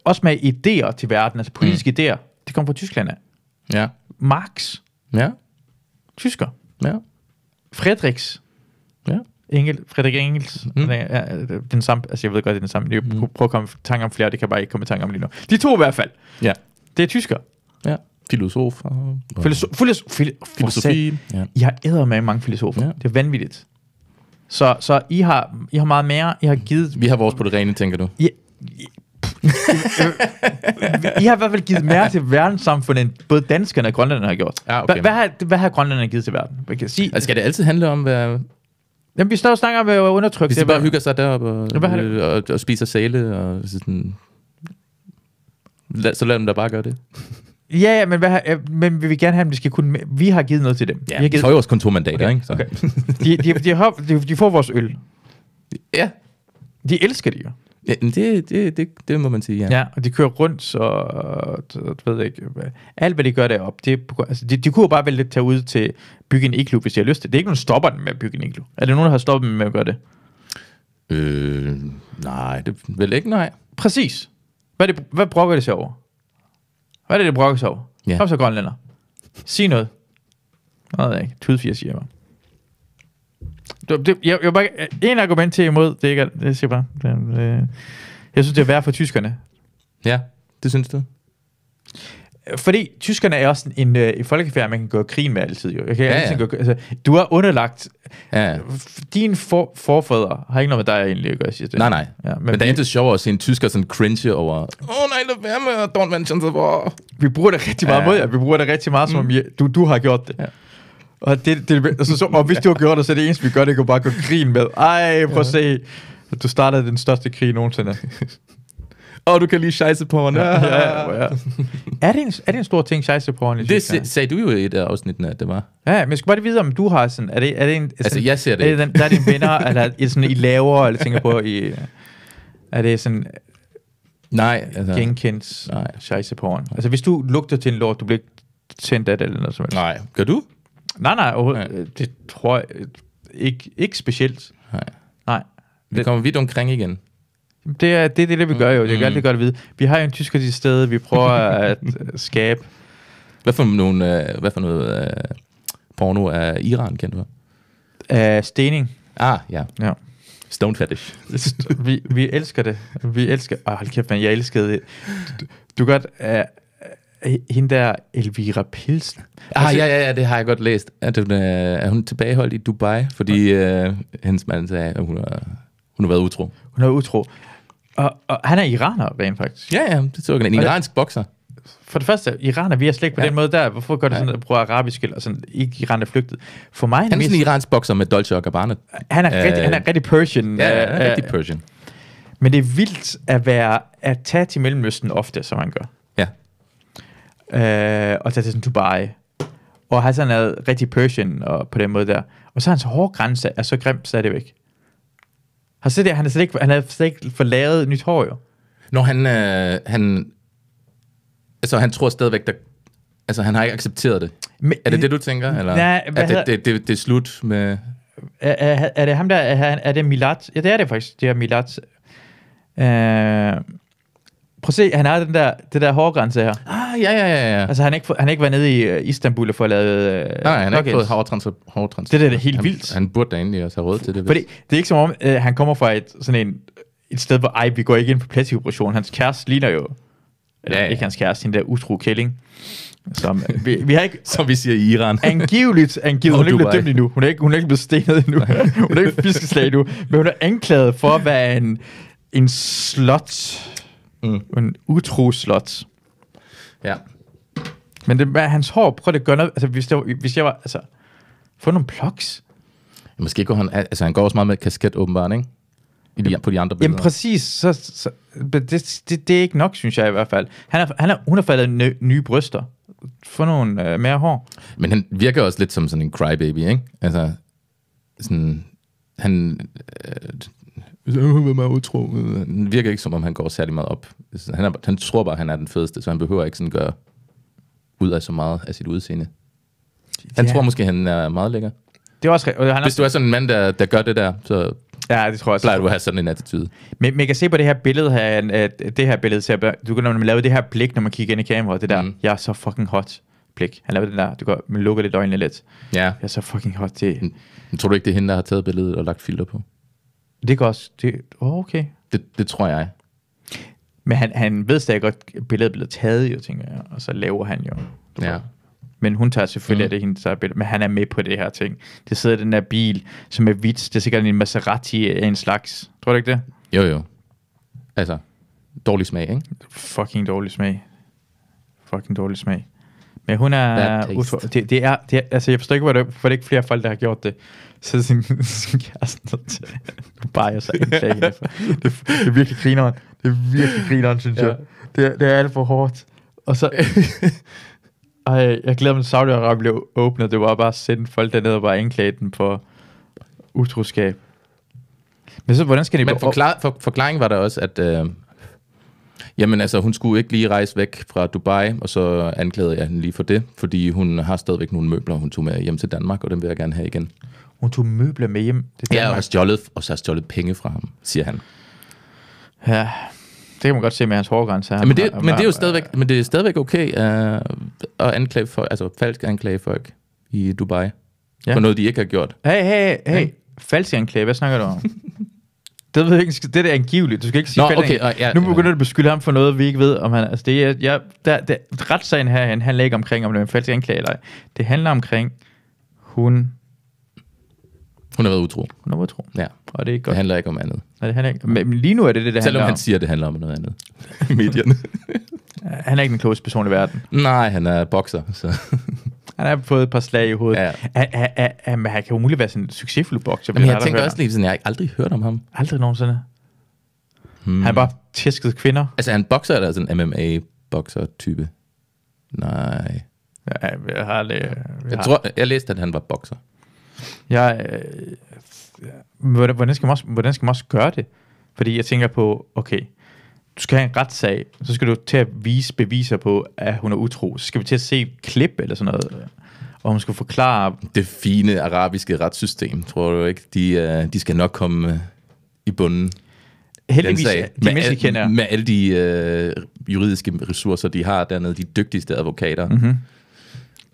også med idéer til verden, altså politiske idéer. Det kommer fra Tyskland af. Ja. Marx. Ja. Tysker. Ja. Friedrichs. Ja. Frederik Engels. Den samme, altså jeg ved godt, det er den samme. Jeg prøver at komme i tanke om flere, det kan bare ikke komme i tanke om lige nu. De to i hvert fald. Ja. Det er tysker. Ja. Filosofer. Filosofi. Ja. I har eddermame mange filosofer. Ja. Det er vanvittigt. Så I har meget mere. I har givet... Vi har vores på det rene, tænker du? I har i hvert fald givet mere til verdenssamfundet, end både danskerne og grønlænderne har gjort. Ja, okay. Hvad har grønlænderne givet til verden? Altså, skal det altid handle om, hvad... Jamen, vi står og snakker om at undertrykke. Hvis de bare hygger sig deroppe og spiser sæle og sådan... Så lad dem da bare gøre det. Ja, men vi vil gerne have dem, de skal kunne... Vi har givet noget til dem. Ja, vi får jo også kun 2 mandater, okay. Ikke? Så. Okay. De får vores øl. Ja. De elsker det jo. Ja, det må man sige, ja. Ja, og de kører rundt, så ved jeg ikke, alt hvad de gør deroppe, det er, altså, de kunne jo bare vælge at tage ud til at bygge en iglo, hvis de har lyst til. Det er ikke nogen, der stopper dem med at bygge en iglo. Er der nogen, der har stoppet dem med at gøre det? Nej, det vel ikke, nej. Præcis. Hvad brokker det sig over? Hvad er det brokker sig over? Ja. Kom så, grønlænder. Sig noget. Jeg ved ikke. Tudfire siger jeg bare. Jeg bare en argument til imod, det er ikke, det siger bare. Jeg synes, det er værd for tyskerne. Ja, det synes du? Fordi tyskerne er også en folkefærd, man kan gå krigen med altid. Jo. Altså, du er underlagt. Ja. Dine forfædre har ikke noget med dig egentlig at gøre, siger det. Nej. Ja, men det er ikke sjovt at se en tysker sådan cringe over, nej, lad være med, don't mention the war. Vi bruger det rigtig meget mod jer. Vi bruger det rigtig meget, som om du har gjort det. Ja. Og hvis du har gjort det, så er det eneste, vi gør, det kan bare gå krigen med. Ej, prøv at se. Du startede den største krig nogensinde. Du kan lide scheisseporn. Ja. Er det en stor ting, scheisseporn? Det sagde du jo i et af afsnittene, at det var. Ja, men jeg skal bare vide, om du har sådan... Er det en, altså, sådan, jeg ser det. Er det der er dine venner, eller er det sådan, I laver, eller tænker på, er det sådan... Nej, altså... Genkendt scheisseporn. Altså, hvis du lugter til en lort, du bliver tændt af det, eller noget som helst. Nej, gør du? Nej, det tror jeg ikke specielt. Nej. Vi kommer vidt omkring igen. Det er det, vi gør jo. Det er altid godt at vide. Vi har jo en tysker til stede, vi prøver at skabe. Hvad for noget porno er Iran kendt for? Stening. Ja. Stone fetish. vi elsker det. Vi elsker... hold kæft, man, jeg elskede det. Du godt... hende der Elvira Pilsen. Ja, det har jeg godt læst. Er hun tilbageholdt i Dubai, fordi hendes mand sagde, at hun har været utro. Hun er utro. Og han er iraner, rent faktisk. Ja, det så jeg. En iransk bokser. For det første, iraner, vi er slet ikke på den måde der. Hvorfor gør det sådan, at bruge arabisk, eller sådan, ikke Iran er flygtet? For mig han er sådan en iransk bokser med Dolce & Gabbana. Han er rigtig Persian. Ja, rigtig Persian. Men det er vildt at tage til Mellemøsten ofte, som han gør. Ja. Og tage til sådan Dubai. Og har sådan noget rigtig Persian og på den måde der. Og så hans hårde grænse er så grim stadigvæk. Han har slet ikke fået lavet nyt hår, jo. Når han tror stadigvæk, han har ikke accepteret det. Men, er det du tænker? Eller det er slut med... Er det ham der? Er det Milat? Ja, det er det faktisk. Det er Milat. Prøv at se, han har det der hårgrænse her. Ja. Altså, han har ikke været nede i Istanbul og fået lavet... Nej, han har ikke fået hårtransplant. Det er helt vildt. Han burde da egentlig også have råd til det. Fordi det er ikke som om, han kommer fra et sted, hvor vi går ikke ind på plastikoperation. Hans kæreste ligner jo... Ikke hans kæreste, den der utro kælling. Som, vi har ikke... Som vi siger i Iran. Angiveligt. Hun er ikke blevet dømt endnu. Hun er ikke blevet stenet endnu. Hun er ikke fiskeslag endnu. Men hun er anklaget for at være en slot. En utro slot. Ja. Men det var hans hår. Prøv at gøre noget. Altså, hvis jeg var... Altså, få nogle plugs. Måske går han... Altså, han går også meget med kasket, åbenbart, ikke? På de andre billeder. Jamen præcis. Det er ikke nok, synes jeg i hvert fald. Hun har faldet nye bryster. Få nogle mere hår. Men han virker også lidt som sådan en crybaby, ikke? Altså, sådan... Han virker ikke, som om han går særlig meget op. Han tror bare, han er den fedeste, så han behøver ikke sådan gøre ud af så meget af sit udseende. Han tror måske, han er meget lækker. Det er også, hvis du er sådan en mand, der gør det der, så ja, det tror jeg. Plejer du at have sådan en attitude. Men man kan se på det her billede her, at det her billede, du kan, når man laver det her blik, når man kigger ind i kameraet, det der, jeg er så fucking hot blik. Han laver det der, man lukker lidt øjnene lidt. Ja. Jeg er så fucking hot. Det. Tror du ikke, det er hende, der har taget billedet og lagt filter på? Det kan også. Okay. Det tror jeg. Men han ved stadig godt, at billedet bliver taget, jo, tænker jeg, og så laver han jo. Ja. Men hun tager selvfølgelig af det hende, der billede, men han er med på det her ting. Det sidder i den der bil, som er hvidt. Det er sikkert en Maserati af en slags. Tror du ikke det? Jo. Altså, dårlig smag, ikke? Fucking dårlig smag. Men hun er... Det er altså, jeg forstår ikke, hvorfor det ikke flere folk, der har gjort det. Så sin kæresten til bare jeg så anklage hende. Det er virkelig grineren. Synes jeg. Det er alt for hårdt. Og så... jeg glæder mig til Saudi-Arabien blev åbnet. Det var bare at sende folk dernede og bare anklage dem for utroskab. Men så, hvordan skal det... Men forklaringen var der også, at... Jamen altså, hun skulle ikke lige rejse væk fra Dubai, og så anklagede jeg hende lige for det, fordi hun har stadigvæk nogle møbler, hun tog med hjem til Danmark, og dem vil jeg gerne have igen. Hun tog møbler med hjem til Danmark? Ja, og så har stjålet penge fra ham, siger han. Ja, det kan man godt se med hans hårgrænse. Ja, men det er jo stadigvæk okay at anklage folk, altså falsk anklage folk i Dubai, for noget, de ikke har gjort. Hey, falsk anklage, hvad snakker du om? Det ved jeg ikke, det er angiveligt. Du skal ikke sige nu begynder du at beskylde ham for noget, vi ikke ved, om han... Altså det er, retssagen her, han handler ikke omkring, om det er en falsk anklage eller ej. Det handler omkring, hun har været utro. Hun har været utro. Ja. Og det er ikke godt. Det handler ikke om andet. Nej, det handler ikke. Men lige nu er det handler om. Selvom han siger, det handler om noget andet. I medierne. Han er ikke den klogeste person i verden. Nej, han er bokser, så... Han har fået et par slag i hovedet. Ja. Men han kan jo muligt være sådan en succesfuld bokser. Men jeg tænker også lige sådan, jeg har aldrig hørt om ham. Aldrig nogensinde. Han har bare tæsket kvinder. Altså er han bokser, eller sådan en MMA-bokser-type? Nej. Ja, jeg læste, at han var bokser. Hvordan skal man også gøre det? Fordi jeg tænker på, okay, du skal have en retssag, så skal du til at vise beviser på, at hun er utro. Så skal vi til at se klip eller sådan noget, og hun skal forklare... Det fine arabiske retssystem, tror du ikke? De skal nok komme i bunden. Heldigvis, med alle de juridiske ressourcer, de har dernede, de dygtigste advokater. Mm-hmm.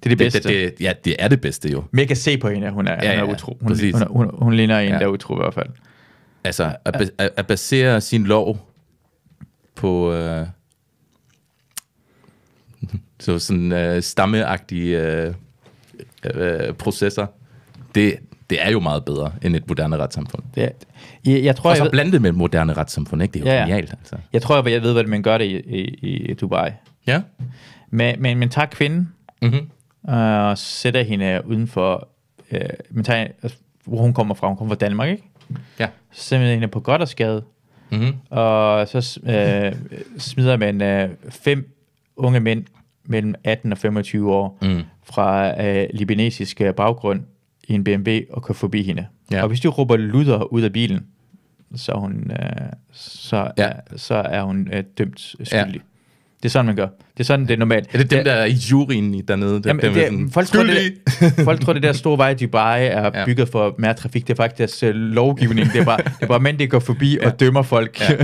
Det er det bedste. Det er det bedste jo. Men jeg kan se på hende, at hun er utro. Hun ligner en, der er utro i hvert fald. Altså, at basere sin lov på så sådan stammeagtige processer, det er jo meget bedre end et moderne retssamfund. Jeg tror, og så blande det med et moderne retssamfund, ikke? Det er jo genialt. Altså. Jeg tror, jeg ved, hvordan man gør det i Dubai. Ja. Men tager kvinden, og sætter hende uden for... hvor hun kommer fra. Hun kommer fra Danmark, ikke? Ja. Så sætter hende på Gothersgade, og så smider man 5 unge mænd mellem 18 og 25 år fra libanesisk baggrund i en BMW og kører forbi hende. Ja. Og hvis de råber luder ud af bilen, så er hun dømt skyldig. Ja. Det er sådan, man gør. Det er sådan, det er normalt. Er det dem, der er i juryen dernede? Folk tror, det der store vej i Dubai er bygget for mere trafik. Det er faktisk deres lovgivning. Det er bare mænd, der går forbi og dømmer folk. Ja.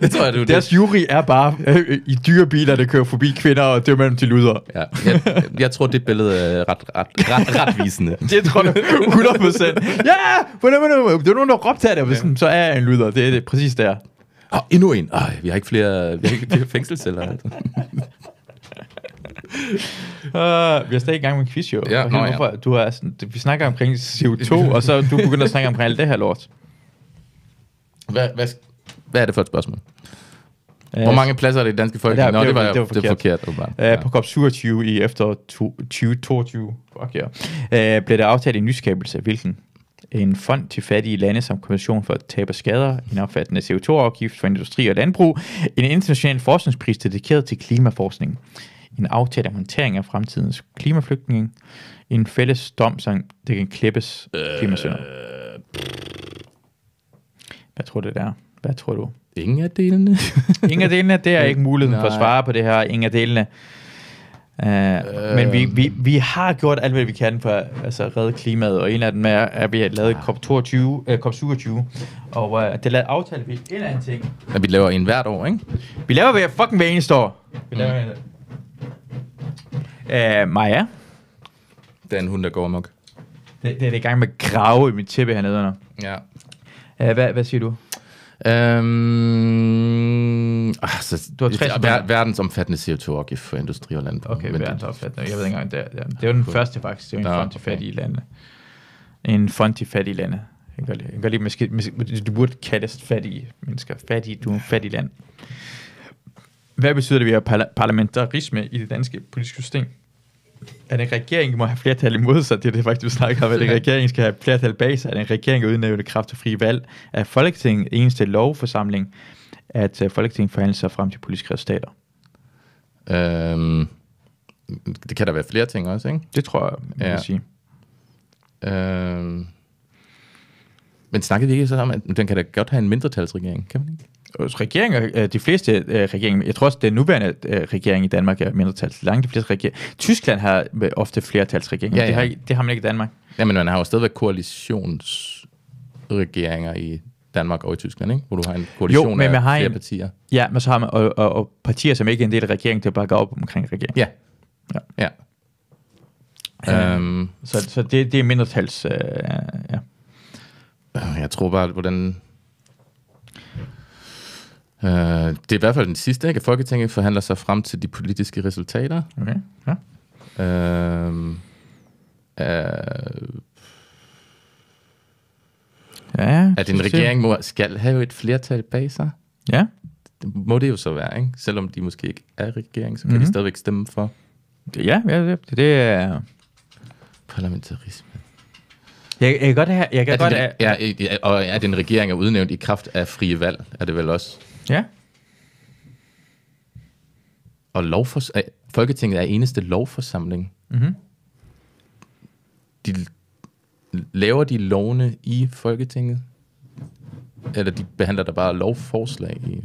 det tror jeg, deres jury er bare i dyre biler, der kører forbi kvinder og dømmer dem til luder. Ja. Jeg tror, det billede er retvisende. Det tror du 100%. Ja! Det er nogen, der råbte af det, så er jeg en luder. Det er præcis der. Endnu en. Vi har ikke flere fængselsceller. Altså. Vi er stadig i gang med en quiz, jo. Ja, vi snakker omkring CO2, og så du begynder at snakke omkring alt det her lort. Hvad er det for et spørgsmål? Hvor mange pladser er det i danske folk? Det var forkert. På COP27 i efteråret 2022 blev der aftalt en nyskabelse, hvilken en fond til fattige lande som kompensation for tab og skader, en omfattende CO2-afgift for industri og landbrug, en international forskningspris dedikeret til klimaforskning, en aftale om håndtering af fremtidens klimaflygtninge, en fælles dom, som det kan klippes klimasynder. Hvad tror du det er? Hvad tror du? Ingen af delene. Ingen af delene, det er ikke muligheden for at svare på det her. Ingen af delene. Men vi har gjort alt, hvad vi kan for at redde klimaet, og en af dem er, at vi har lavet COP27, og det lavede aftale vi en eller anden ting. At vi laver en hvert år, ikke? Vi laver fucking hver eneste år. Vi laver Maja. Det er en hund, der går amok. Det er i gang med at grave i mit tæppe hernede under. Ja. Hvad siger du? Du har verdensomfattende CO2-afgift for industri og landbrug. Okay, verdensomfattende. Jeg ved ikke engang, det er jo den første faktisk. Det er jo en fond til fattige lande. En fond til fattige lande. Jeg kan godt lide, du burde kaldes fattige mennesker. Du er en fattig land. Hvad betyder det, at vi har parlamentarisme i det danske politiske system? At en regering må have flertal imod sig, det er det faktisk, du snakker om, at en regering skal have flertal bag sig, at en regering udnævne kraft og fri valg, at Folketinget eneste lovforsamling, at Folketinget forhandler sig frem til politiske resultater. Det kan der være flere ting også, ikke? Det tror jeg, man kan sige. Men snakkede vi ikke så om, at den kan da godt have en mindretalsregering, kan man ikke? Regeringer, de fleste regeringer, jeg tror også, den nuværende regering i Danmark er mindretals. Langt de fleste regeringer. Tyskland har ofte flertalsregeringer. Ja. Det har man ikke i Danmark. Ja, men man har jo stadigvæk koalitionsregeringer i Danmark og i Tyskland, ikke? Hvor du har en koalition af flere partier. Ja, men så har man og partier, som ikke er en del af regeringen, til at bakke op omkring regeringen. Ja. Så det er mindretals... ja. Jeg tror bare, hvordan... det er i hvert fald den sidste, ikke? At Folketinget forhandler sig frem til de politiske resultater. Okay, ja. At en regering skal have et flertal bag sig. Ja. Det må det jo så være, ikke? Selvom de måske ikke er regering, så kan de stadigvæk stemme for. Ja, det er... Parlamentarisme. Jeg kan godt have... Og at en regering er udnævnt i kraft af frie valg, er det vel også? Ja. Og Folketinget er eneste lovforsamling. Mm-hmm. Laver de lovene i Folketinget? Eller de behandler der bare lovforslag i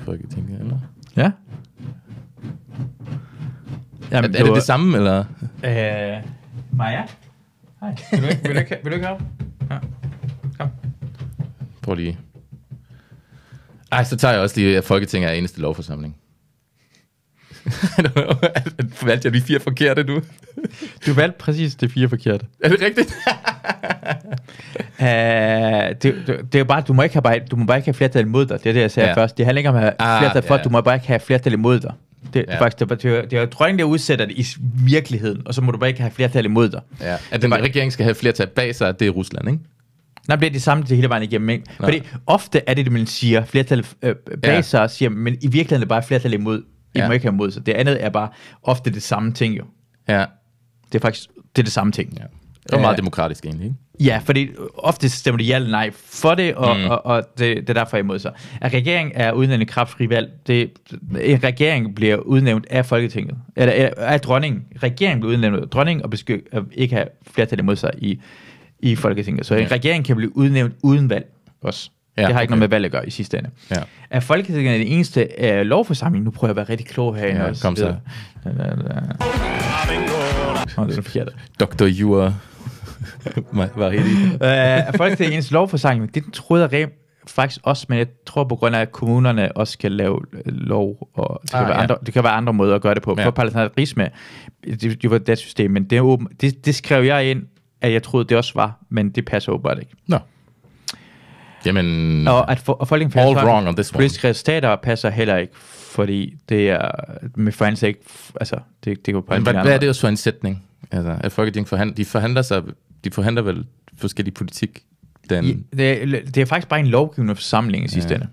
Folketinget, eller? Ja. Jamen, er det det samme, eller? Maja? Hej. Vil du ikke have? Ja. Kom. Prøv lige. Så tager jeg også lige, at Folketinget er eneste lovforsamling. Valgte jeg de 4 forkerte, du? Du valgte præcis de 4 forkerte. Er det rigtigt? Det er jo bare, du må bare ikke have flertal imod dig. Det er det, jeg sagde først. Det handler ikke om at have flertal for, du må bare ikke have flertal imod dig. Det er jo dronningen, der udsætter det i virkeligheden, og så må du bare ikke have flertal imod dig. Ja. At den regering skal have flertal bag sig, det er Rusland, ikke? Nej, det er det samme til hele vejen igennem, ikke? Fordi ofte er det, man siger, flertal bag sig, siger, men i virkeligheden er det bare flertal imod. I må ikke have imod sig. Det andet er bare ofte det samme ting, jo. Ja. Det er faktisk det samme ting. Ja. Det er meget demokratisk egentlig, ikke? Ja, fordi ofte stemmer de ja eller nej for det, og det er derfor imod sig. At regeringen er udnævnt i kraftfri valg, en regering bliver udnævnt af Folketinget, eller af dronningen. Regeringen bliver udnævnt af dronningen, og ikke have flertal imod sig i Folketinget. Så en regering kan blive udnævnt uden valg også. Ja, det har ikke noget med valg at gøre i sidste ende. Ja. Er Folketinget den eneste lovforsamling? Nu prøver jeg at være rigtig klog herinde. Ja, kom så. Det er forkert. Dr. Jura. Er Folketinget den eneste lovforsamling? Det troede jeg faktisk også, men jeg tror på grund af, at kommunerne også kan lave lov, og det kan være andre måder at gøre det på. For parlamentarisme, det var det system, men det skrev jeg ind, at jeg troede, det også var, men det passer åbenbart ikke. Nå. Jamen, og at Folketinget all wrong on this one. Politiske resultater passer heller ikke, fordi det er med forhandling ikke, altså det går på. Men hvad er det også for en sætning? Altså, at Folketinget de forhandler vel forskellige politik. Det er faktisk bare en lovgivende forsamling i sidste ende.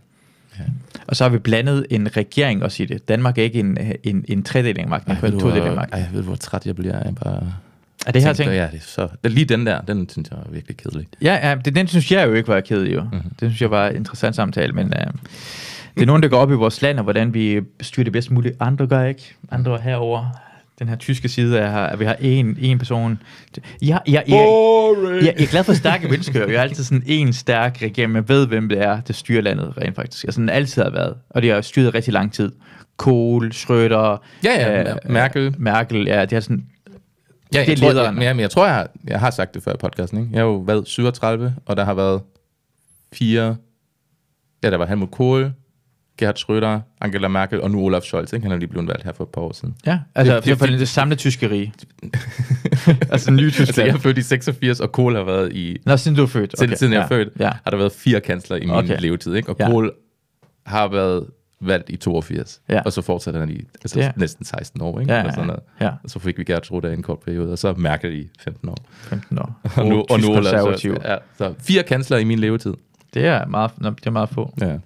Ja. Og så har vi blandet en regering også i det. Danmark er ikke en tredeling af magten, en todeling af magten. Jeg ved, hvor træt jeg bliver. Jeg bare... Er det her ting? Ja, det er så. Lige den der, den synes jeg er virkelig kedelig. Ja, den synes jeg jo ikke var kedelig, jo. Mm-hmm. Det synes jeg var en interessant samtale, men det er nogen, der går op i vores land, og hvordan vi styrer det bedst muligt. Andre gør ikke. Andre herover den her tyske side at vi har en person. Jeg er glad for stærke mennesker. Jeg har altid sådan en stærk regering, man ved, hvem det er, der styrer landet rent faktisk. Altså, den altid har været. Og det har styret rigtig lang tid. Kohl, Schröder, Merkel, ja, det er sådan... Ja, jeg tror, jeg har sagt det før i podcasten, ikke? Jeg har jo været 37, og der har været 4... Ja, der var Helmut Kohl, Gerhard Schröder, Angela Merkel, og nu Olaf Scholz, ikke? Han er lige blevet valgt her for et par år siden. Ja, altså det samlede tyske rige. Altså nye Tyskland. Altså, jeg er født i 86, og Kohl har været i... Nå, siden du er født. Okay. Siden jeg er født, har der været 4 kansler i min levetid, ikke? Og Kohl har været valgt i 82, og så fortsætter han i næsten 16 år, ikke? Og så fik vi Gerhard Schröder i en kort periode, og så Merkel i 15 år. 15 år. og nu så 4 kansler i min levetid. Det er meget få. Ja.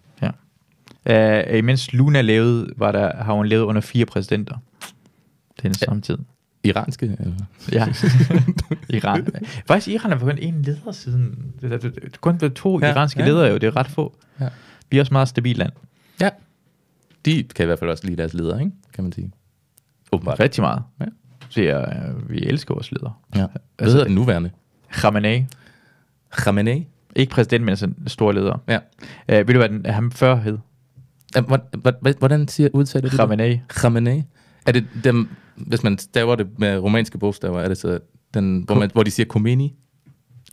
Imens Luna levede, har hun levet under 4 præsidenter. Det er den samme tid. Iranske? Eller? Ja, Iran. Faktisk Iran har kun en leder siden. Det er kun 2 iranske ledere, jo. Det er ret få. Ja. Vi er også meget stabilt land. Ja. De kan i hvert fald også lide deres ledere, ikke? Kan man sige. Åbenbart. Rigtig meget. Ja. Vi elsker vores ledere. Ja. Hvad hedder den nuværende? Khamenei. Khamenei? Ikke præsident, men altså store ledere. Ja. Ved du, hvad han før hed? Hvordan udtaler du Khamenei. Khamenei. Er det dem, hvis man staver det med romanske bogstaver, er det så den, hvor de siger Khomeini?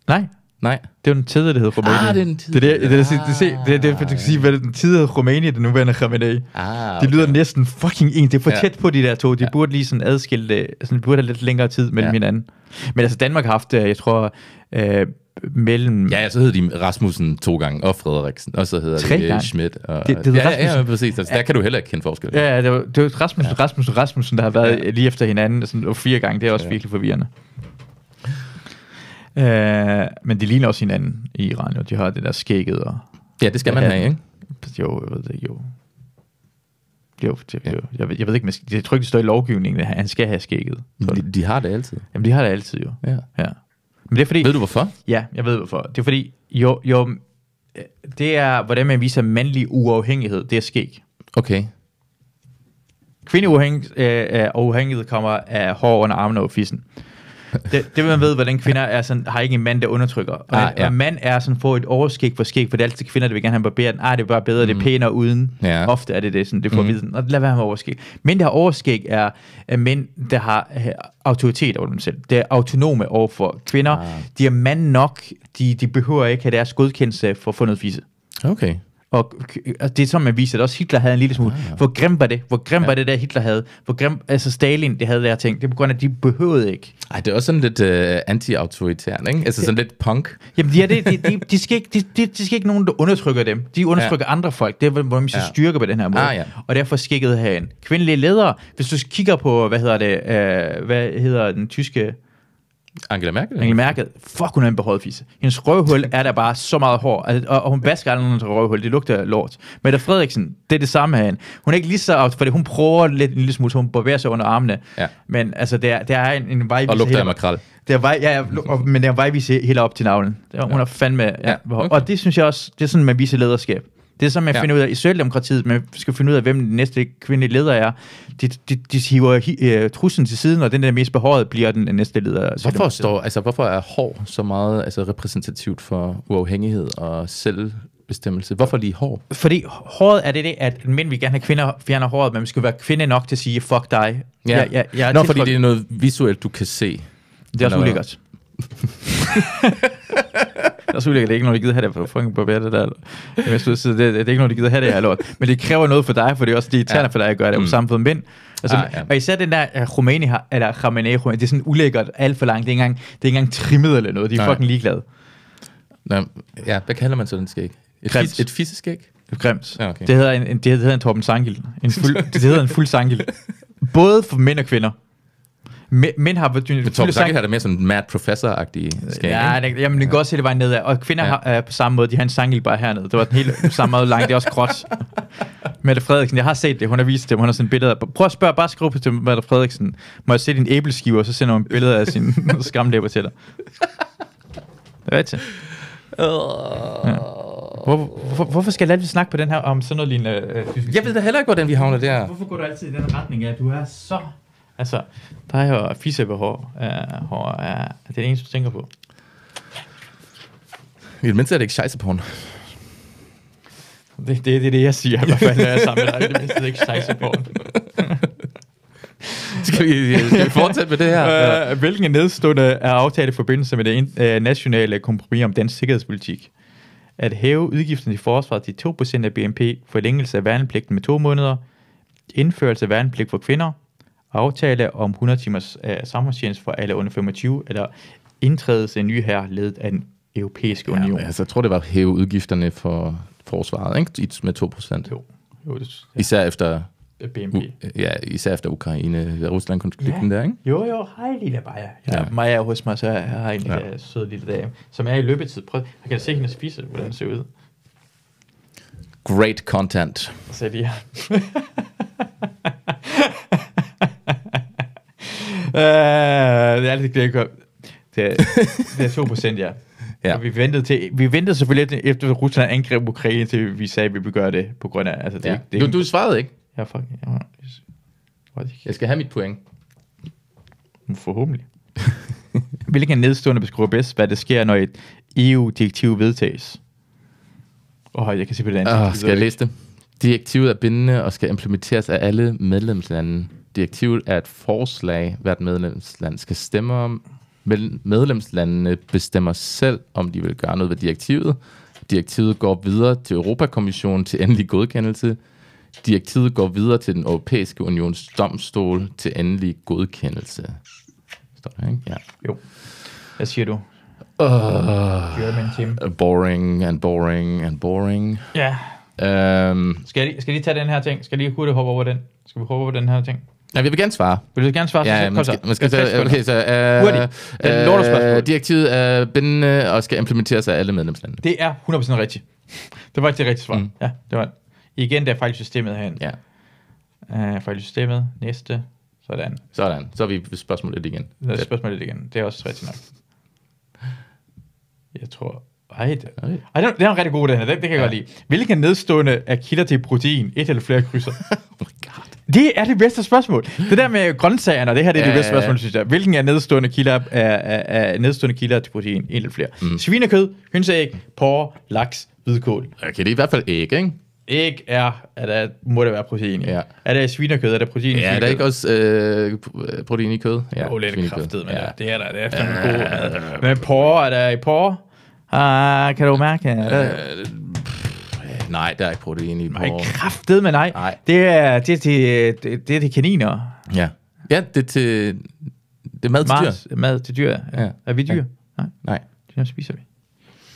Nej. Det er jo den tid, det hedder Khomeini. Det er den tid. Det er for at sige, hvad den tid hedder Khomeini, den nuværende Khamenei. Okay. Det lyder næsten fucking ens. Det er for tæt på de der to. De burde lige sådan adskille, sådan de burde have lidt længere tid mellem hinanden. Men altså Danmark har haft, jeg tror, mellem... Ja, så hedder de Rasmussen 2 gange, og Frederiksen, og så hedder det Schmidt. Og, ja, præcis. Altså, der kan du heller ikke kende forskel. Ja, det var Rasmussen, der har været lige efter hinanden sådan, 4 gange. Det er også virkelig forvirrende. Men de ligner også hinanden i Iran, og de har det der skægget. Og ja, det skal man have, ikke? Jo, jeg ved det ikke, jo. Jeg ved ikke, men jeg tror ikke, det står i lovgivningen, at han skal have skægget. De har det altid. Jamen, de har det altid, jo. Ja. Men det er fordi... Ved du hvorfor? Ja, jeg ved hvorfor. Det er fordi, det er, hvordan man viser mandlig uafhængighed, det er skæg. Okay. Kvindeuafhængighed kommer af hår under armene og fissen. Det man ved, hvordan kvinder er sådan, har ikke en mand, der undertrykker. Og mand er sådan, får et overskæg for skæg, for det er altid kvinder, der vil gerne have barberet den. Det er bare bedre, det er pænere uden. Ja. Ofte er det sådan, det får viden. Og lad være med overskæg. Mænd, der har overskæg, er mænd, der har autoritet over dem selv. Det er autonome overfor kvinder. De er mand nok. De behøver ikke have deres godkendelse for at få noget fisse. Okay. Og det er sådan, man viser det. Også Hitler havde en lille smule. Hvor grim var det? Hvor grim var det, der Hitler havde? Hvor grim, altså Stalin, det havde der ting. Det er på grund af, at de behøvede ikke. Ej, det er også sådan lidt anti-autoritært, ikke? Altså sådan lidt punk. Jamen, de skal ikke nogen, der undertrykker dem. De undertrykker andre folk. Det er, hvor man skal styrke på den her måde. Og derfor skægget have en kvindelige ledere. Hvis du kigger på, hvad hedder den tyske... Angela Merkel. Fuck, hun er en behåret fisse. Hendes røvhul er der bare så meget hår, og hun basker aldrig noget til røvhul. Det lugter lort. Mette Frederiksen, det er det samme her. Hun er ikke lige så, fordi hun prøver lidt en lille smule, så hun barberer sig under armene. Ja. Men altså, der er en vejvis. Og lugter af makrel. Men det er en vejvis helt op til navlen. Hun er fandme... Ja. Okay. Og det synes jeg også, det er sådan, man viser lederskab. Det er sådan, man finder ud af, i Socialdemokratiet, man skal finde ud af, hvem den næste kvindelige leder er. De hiver truslen til siden, og den der mest behåret bliver den næste leder. Hvorfor er hår så meget repræsentativt for uafhængighed og selvbestemmelse? Hvorfor lige hår? Fordi håret er det, at mænd vil gerne have kvinder fjerner håret, men man skal være kvinde nok til at sige, fuck dig. Ja. Fordi det er noget visuelt, du kan se. Det er også ulækkert. Det er selvfølgelig ikke noget, de gider have det for fucking på det der. Det er ikke noget, de gider have det her lort. Men det kræver noget for dig, for det er også det irriterende for dig at gøre det på samfundet. Men og især den der Khomeini har, eller Khamenei, det er sådan ulækkert, alt for langt. Det er ikke engang trimmet eller noget. De er fucking ligeglade. Ja, hvad kalder man så den skæg? Et fisseskæg? Grimt. Ja, okay. Det hedder en Torben Sangil. Det hedder en fuld Sangil. Både for mænd og kvinder. Mænd har... Men Torben Sangil har det mere sådan mad professor-agtige skæg. Ja, det kan godt se, det var nedad. Og kvinder har på samme måde, de har en Sangil bare hernede. Det var den hele samme måde lang. Det er også gråt. Mette Frederiksen, jeg har set det. Hun har vist det. Hun har sådan billeder. Prøv at spørge, bare skriv til Mette Frederiksen. Må jeg se din æbleskiver, og så sender hun billeder af sine skamlæber til dig. Det er rigtigt. Hvorfor skal jeg altid snakke på den her om sådan noget lignende... Jeg ved da heller ikke, hvordan vi havner der. Hvorfor går du altid i den retning af, at du er så... Altså, der er jo fissebehår. Hår er det eneste, du tænker på. I det mindste er det ikke scheisseporn. Det er det, jeg siger, i hvert fald, når jeg er sammen med dig. Det mindste er det ikke scheisseporn. Skal vi fortsætte med det her? Hvilken nedstående er aftalt i forbindelse med det nationale kompromis om dansk sikkerhedspolitik? At hæve udgifterne til forsvaret til 2% af BNP, forlængelse af værnepligten med 2 måneder, indførelse af værnepligt for kvinder, aftale om 100 timers samfundstjeneste for alle under 25, eller indtrædelse af en ny hær ledet af den europæiske union. Ja, altså, jeg tror, det var at hæve udgifterne for forsvaret, ikke? Med 2%. Jo, især efter BNP. Især efter Ukraine-Rusland-konflikten der, ikke? Jo, hej lille Maja. Maja er hos mig, så jeg har en lille sød lille dame, som er i løbetid. Prøv, jeg kan se hende spise, hvordan det ser ud. Great content. Så det her. Det er altid det, det er 2%, ja. Ja. Og vi ventede selvfølgelig efter Rusland angreb Ukraine, til vi sagde, at vi ville gøre det på grund af... Altså, du svarede ikke? Ja, fuck. Jeg skal have mit point. Forhåbentlig. Hvilken nedstående beskriver bedst, hvad der sker, når EU-direktiv vedtages? Jeg kan se på det andet. Skal jeg læse det? Direktivet er bindende og skal implementeres af alle medlemslande. Direktivet er et forslag, hvert medlemsland skal stemme om. Medlemslandene bestemmer selv, om de vil gøre noget ved direktivet. Direktivet går videre til Europakommissionen til endelig godkendelse. Direktivet går videre til den Europæiske Unions domstol til endelig godkendelse. Står der, ikke? Ja. Jo. Hvad siger du? German team. Boring. Ja. Skal de tage den her ting? Skal de hurtigt hoppe over den? Skal vi hoppe over den her ting? Ja, vi vil gerne svare. Vil du gerne svare? Ja, man skal tage... Okay, så... direktivet er bindende og skal implementeres af alle medlemslande. Det er 100% rigtigt. Det var ikke det rigtige svar. Ja, det var... Igen, der er fejlsystemet herinde. Ja. Fejlsystemet. Næste. Sådan. Så er vi ved spørgsmålet igen. Det er også rigtigt nok. Jeg tror... det er en rigtig god, den her. Det kan jeg godt lide. Hvilke nedstående er kilder til protein? Et eller flere krydser? Oh my God. Det er det bedste spørgsmål. Det der med grøntsagerne, det her det er det bedste spørgsmål, synes jeg. Hvilken er nedstående kilder til protein? Et eller flere. Svinekød, hønseæg, porre, laks, hvidkål. Okay, det er i hvert fald æg, ikke? Æg må det være protein i. Ja. Er det svinekød? Er der protein i? Ja, er der ikke også protein i kød? Ja, det er kraftigt, men det er der. Det er fandme god. Men porre, er der i porre? Kan du mærke? Nej, der er ikke protein i porre. Nej, kraftigt, men nej. Det er til kaniner. Ja, det er til... Det er mad til dyr. Mad til dyr, ja. Er vi dyr? Nej. Det spiser vi.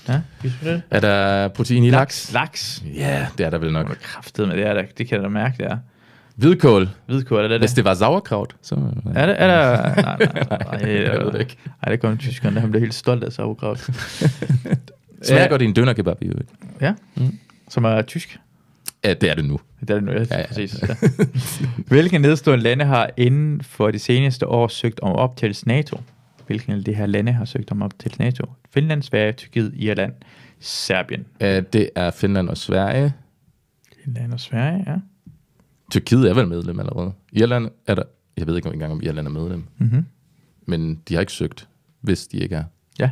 Ja, spiser vi det? Er der protein i laks? Laks? Ja, det er der vel nok. Kraftigt, men det kan jeg da mærke, det er. Hvidkål, er det? Hvis det var sauerkraut, så... Er der... Nej, jeg ved det ikke. Nej, det kommer tyskerne, han bliver helt stolt af sauerkraut. Smager godt i en dønerkebab, i øvrigt. Ja, som er tysk. Ja, det er det nu. Præcis. Ja. Hvilke nedstående lande har inden for de seneste år søgt om optagelse NATO? Hvilke af de her lande har søgt om optagelse NATO? Finland, Sverige, Tyrkiet, Irland, Serbien. Det er Finland og Sverige. Finland og Sverige, ja. Tyrkiet er vel medlem allerede. Irland er der... Jeg ved ikke engang, om Irland er medlem. Mm-hmm. Men de har ikke søgt, hvis de ikke er. Ja.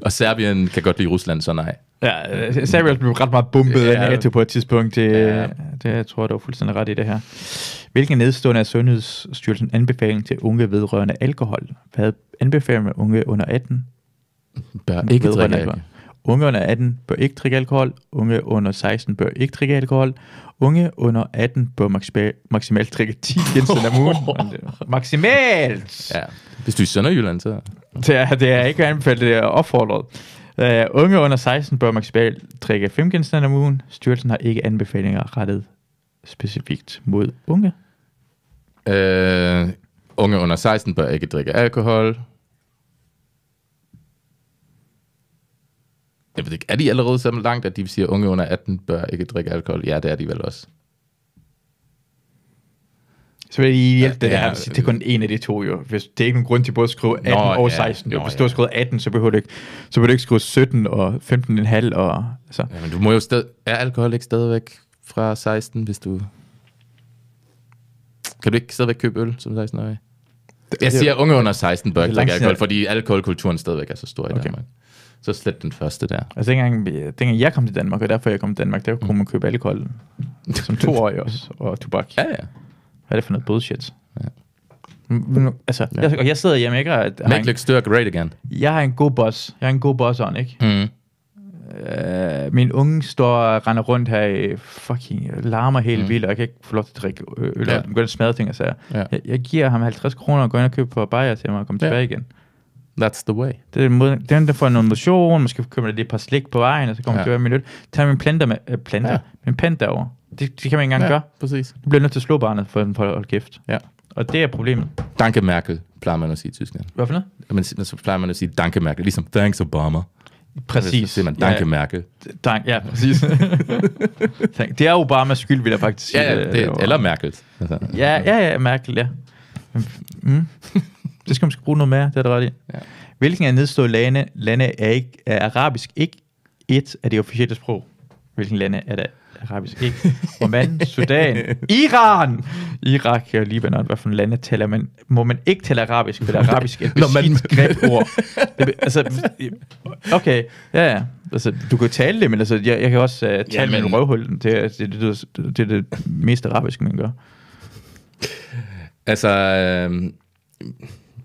Og Serbien kan godt lide Rusland, så nej. Ja, Serbien blev ret meget bumpet af NATO på et tidspunkt. Det jeg tror jeg, du er fuldstændig ret i det her. Hvilken nedstående af Sundhedsstyrelsen anbefaling til unge vedrørende alkohol? Hvad anbefaler med unge under 18? Bør ikke drikke alkohol. Unge under 18 bør ikke drikke alkohol. Unge under 16 bør ikke drikke alkohol. Unge under 18 bør maksimalt drikke 10 genstande om ugen. Maksimalt! Ja. Hvis du er i Sønderjylland, så... Det er ikke anbefalet, det er opfordret. Unge under 16 bør maksimalt drikke 5 genstande om ugen. Styrelsen har ikke anbefalinger rettet specifikt mod unge. Unge under 16 bør ikke drikke alkohol. Jeg ved ikke, er de allerede så langt, at de siger, at unge under 18 bør ikke drikke alkohol? Ja, det er de vel også. Så vil jeg hjælpe det der. Det er kun en af de to, jo. Hvis det er ikke nogen grund til både at skrive 18 og 16. Hvis du har skrevet 18, så behøver du ikke skrive 17 og 15,5. Og, altså. Ja, men du må jo er alkohol ikke stadigvæk fra 16, hvis du... Kan du ikke stadigvæk købe øl som 16-årig? Jeg siger, unge under 16 bør ikke drikke alkohol, fordi alkoholkulturen stadigvæk er så stor i Danmark. Så slet den første der. Altså dengang jeg kom til Danmark, og derfor jeg kom til Danmark, der kunne man købe alkohol som 2-årig også, og tobak. Ja. Hvad er det for noget bullshit? Ja. Altså, jeg sidder hjemme, ikke? Make look stør great again. Jeg har en god boss. Jeg har en god boss on, ikke? Mm. Min unge står og render rundt her i fucking larmer helt vildt, og jeg kan ikke få lov til at drikke øl, og begynder at smadre ting og sager. Jeg giver ham 50 kroner og går ind og køber på bajer til mig og kommer tilbage igen. That's the way. Det er den, der får noget motion, måske køber lidt et par slik på vejen, og så kommer tilbage med øl. Tag min min pant derovre. Det kan man ikke engang gøre. Præcis. Du bliver nødt til at slå barnet for at holde kæft. Ja. Og det er problemet. Danke Merkel, plejer man at sige i Tyskland. Hvad for noget? Men så plejer man at sige Danke Merkel, ligesom Thanks Obama. Præcis. Så siger man Danke Merkel. Ja, præcis. Det er Obamas skyld, vil jeg faktisk sige. Eller Merkels. Altså. Ja, Merkel, ja. Det skal man bruge noget mere, det er det ret i. Ja. Hvilken af nedstående lande er arabisk ikke et af de officielle sprog? Hvilken lande er det arabisk ikke. Oman, Sudan, Iran, Irak og Libanon. Hvad for en lande taler man? Må man ikke tale arabisk, for det arabisk er et beskidt grebord. Altså, okay, ja. Altså, du kan tale det, men altså, jeg kan også tale med en røvhul. Det er det mest arabiske, man gør. Altså,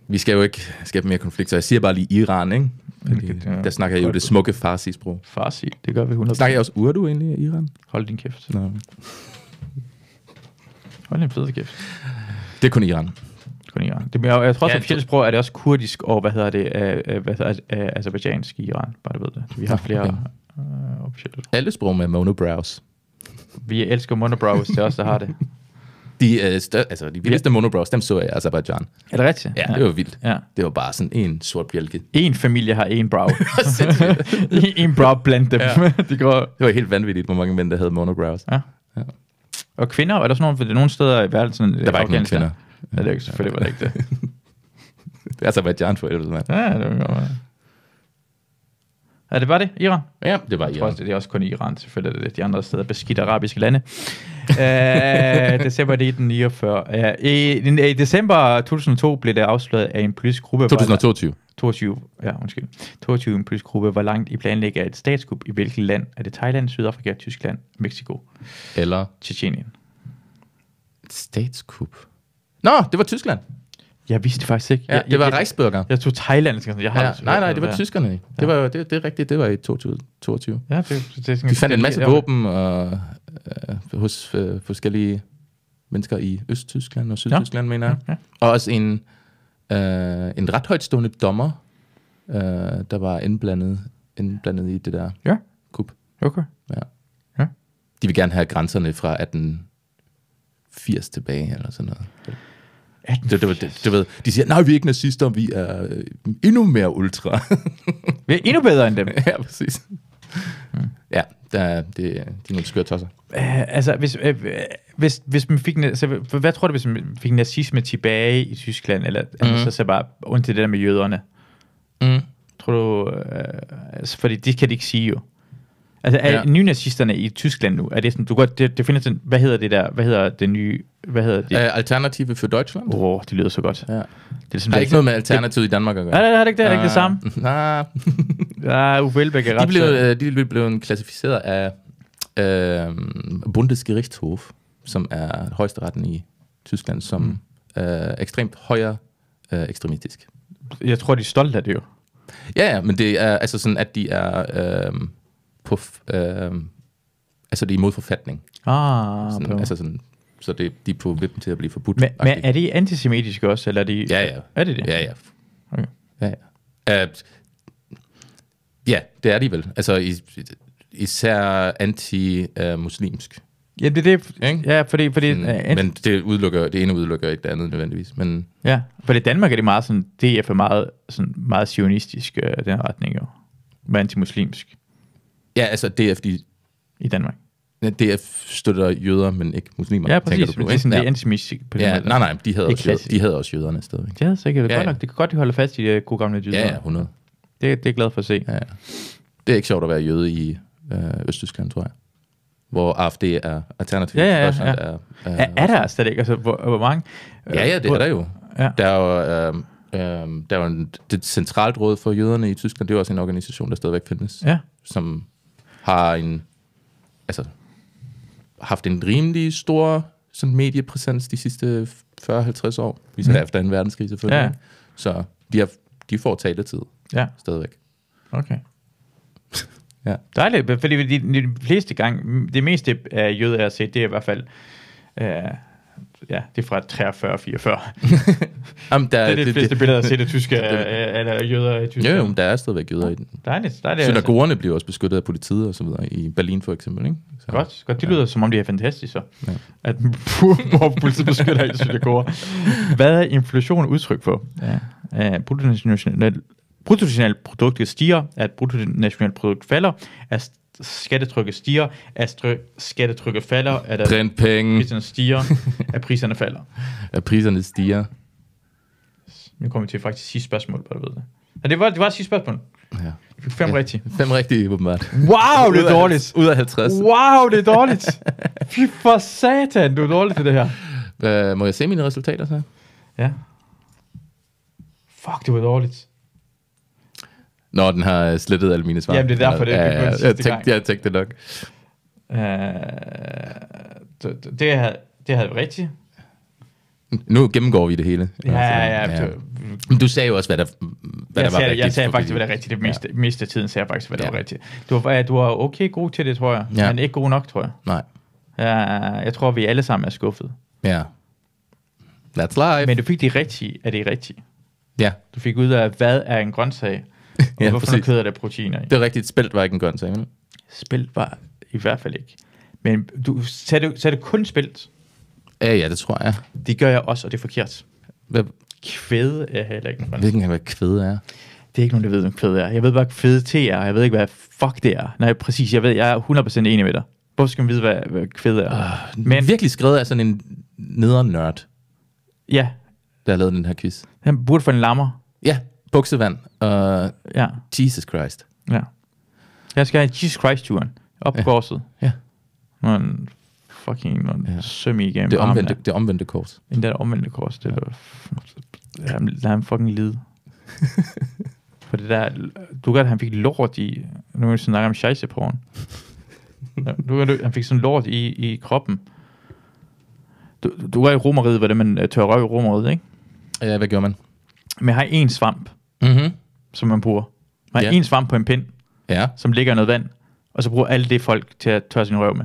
vi skal jo ikke skabe mere konflikt, så jeg siger bare lige Iran, ikke? Der snakker jeg jo det smukke farsi-sprog. Farsi, det gør vi 100%. Snakker jeg også urdu egentlig i Iran? Hold din kæft. Nå. Hold din fede kæft. Det er kun Iran. Jeg tror også, at officielle sprog er det også kurdisk og azerbaijansk i Iran, bare du ved det. Vi har flere officielle sprog. Alle sprog med monobrows. Vi elsker monobrows, det er også der har det. De vildeste monobrows, dem så jeg i Azerbaijan. Er det rigtigt? Ja, det var vildt. Ja. Det var bare sådan en sort bjælke. En familie har en brow. En brow blandt dem. Ja. Det var helt vanvittigt, hvor mange mænd, der havde monobrows. Ja. Og kvinder, er der sådan nogle, for det er nogle steder i verden, sådan, der var ikke nogen kvinder. Ja, det er ikke, selvfølgelig var det ikke det. Det er Azerbaijan for helvede, mand. Ja, det var godt. Ja, det var det, Iran? Ja, det var Iran. Jeg tror, det er også kun Iran, selvfølgelig. Det er de andre steder beskidt arabiske lande. December 1949. I december 2002 blev det afsløret af en politisk gruppe... 22, en politisk gruppe var langt i planlægge af et statskup i hvilket land? Er det Thailand, Sydafrika, Tyskland, Mexico? Eller? Tjetjenien. Statskup? Nå, det var Tyskland. Jeg vidste det faktisk ikke. Ja, det var Reichsbürger. Jeg tog Thailand. Nej, det var tyskerne. Ja. Det er rigtigt, det var i 2022. Ja, de fandt en masse våben hos forskellige mennesker i Østtyskland og Sydtyskland, mener jeg. Ja. Og også en ret højtstående dommer, der var indblandet i det der kup. Okay. Ja. De vil gerne have grænserne fra 1880 tilbage, eller sådan noget. Du ved, de siger, nej, vi er ikke nazister, vi er endnu mere ultra. Vi er endnu bedre end dem. Ja, præcis. Ja, de er nogle skøre tosser. Altså, hvis man fik... hvad tror du, hvis man fik nazisme tilbage i Tyskland, eller så bare undtil det der med jøderne? Tror du... fordi det kan de ikke sige jo. Altså, er nynazisterne i Tyskland nu, er det sådan, du godt, det finder sådan, hvad hedder det der, hvad hedder det? Alternative for Deutschland? Det lyder så godt. Ja. Det er sådan, ikke noget med Alternativ i Danmark at gøre. Nej, det er ikke det samme. Uffe Elbæk er ret. De blev klassificeret af Bundesgerichtshof, som er højesteretten i Tyskland, som ekstremt højere ekstremistisk. Jeg tror, de er stolte af det jo. Ja, men det er altså sådan, at de er... altså det er imod forfatning. Sådan, altså sådan, så de er på vippen til at blive forbudt. Men er de antisemitiske også, eller er de... Ja. Er det det? Ja. Okay. Ja, det er de vel. Altså især anti-muslimsk. Ja, det er det. Ja, fordi men det ene udelukker ikke det andet nødvendigvis. Men ja, for i Danmark er det meget sådan, DF er meget zionistisk den retning jo. Med anti-muslimsk. Ja, altså DF i Danmark. DF støtter jøder, men ikke muslimer. Ja, præcis. Det er sådan, det er antisemistisk på den måde. Nej, de havde også jøderne stadigvæk. Det havde sikkert godt nok. Det kan godt, de holder fast i gode gamle jøder. Ja, 100. Det er jeg glad for at se. Ja. Det er ikke sjovt at være jøde i Østtyskland, tror jeg. Hvor AfD er alternativt. Ja. Er der stadig ikke? Altså, hvor mange? Ja, det er der jo. Ja. Der er jo det centralt råd for jøderne i Tyskland. Det er også en organisation, der stadigvæk findes. Ja. Som har haft en rimelig stor sådan mediepræsens de sidste 40-50 år. Vi ser efter en verdenskrig selvfølgelig. Ja. Så de får taletid stadigvæk. Okay. Ja. Dejligt, fordi de fleste gange, det meste af jøder, jeg har set, det er i hvert fald, det er fra 43-44. Jamen, det er de fleste billeder, jeg har set af tyske, eller jøder i Tyskland. Jo, der er stadigvæk jøder i den. Dejligt. Synagogerne bliver også beskyttet af politiet og så videre, i Berlin for eksempel, ikke? Så, godt. Det lyder som om, de er fantastiske, så. Ja. At politiet beskytter i synagoger. Hvad er inflation udtryk for? Ja. Bruttonationalproduktet stiger, at bruttonationalprodukt falder, at skattetrykket stiger, at skattetrykket falder, at priserne stiger, at priserne falder. At priserne stiger. Nu kommer vi til faktisk sidste spørgsmål, bare du ved det. Ja, det var sidste spørgsmål. Ja. fik 5 rigtige. 5 rigtige, åbenbart. Wow, det er dårligt. Ud af 50. Wow, det er dårligt. Fy for satan, du er dårlig til det her. Må jeg se mine resultater så? Ja. Fuck, det var dårligt. Nå, den har slettet alle mine svar. Jamen, det er derfor, det jeg tænkte det nok. Det havde været rigtigt. Nu gennemgår vi det hele. Ja. Men du sagde jo også, hvad der var rigtigt. Jeg sagde faktisk, hvad der er rigtigt. Det meste af tiden sagde jeg faktisk, hvad der var rigtigt. Du var okay god til det, tror jeg. Ja. Men ikke god nok, tror jeg. Nej. Jeg tror, vi alle sammen er skuffet. Ja. That's life. Men du fik det rigtige af det rigtige. Ja. Du fik ud af, hvad er en grøntsag, og hvorfor noget kød er der proteiner i. Det er rigtigt. Spelt var ikke en grøntsag, men... Spelt var i hvert fald ikke. Men du sagde det kun spelt. Ja, det tror jeg. Det gør jeg også, og det er forkert. Hvad? Kvæde er heller ikke en grøntsag. Hvilken af hvad kvæde er? Det er ikke nogen, der ved, hvad kvæde er. Jeg ved bare, hvad kvæde te er, jeg ved ikke, hvad fuck det er. Nej, præcis. Jeg er 100% enig med dig. Hvorfor skal man vide, hvad kvæde er? Men virkelig skrevet af sådan en nederen nørd. Ja. Der har lavet den her quiz. Han burde få en lammer. Ja, buksevand og Jesus Christ. Ja. Jeg skal have Jesus Christ-turen. Op på korset. Ja. Nogle søm igennem det omvendte kors. Det der omvendte kors. Det lad ham fucking lide. For det der, du gør, at han fik lort i, nu er vi snakker om scheisseporn. Han fik sådan lort i kroppen. Du var i Romeriet, hvor det man tør røv i Romeriet, ikke? Ja, hvad gjorde man? Men jeg har en svamp, som man bruger. Man har en svamp på en pind, som ligger i noget vand, og så bruger alle det folk til at tørre sin røv med.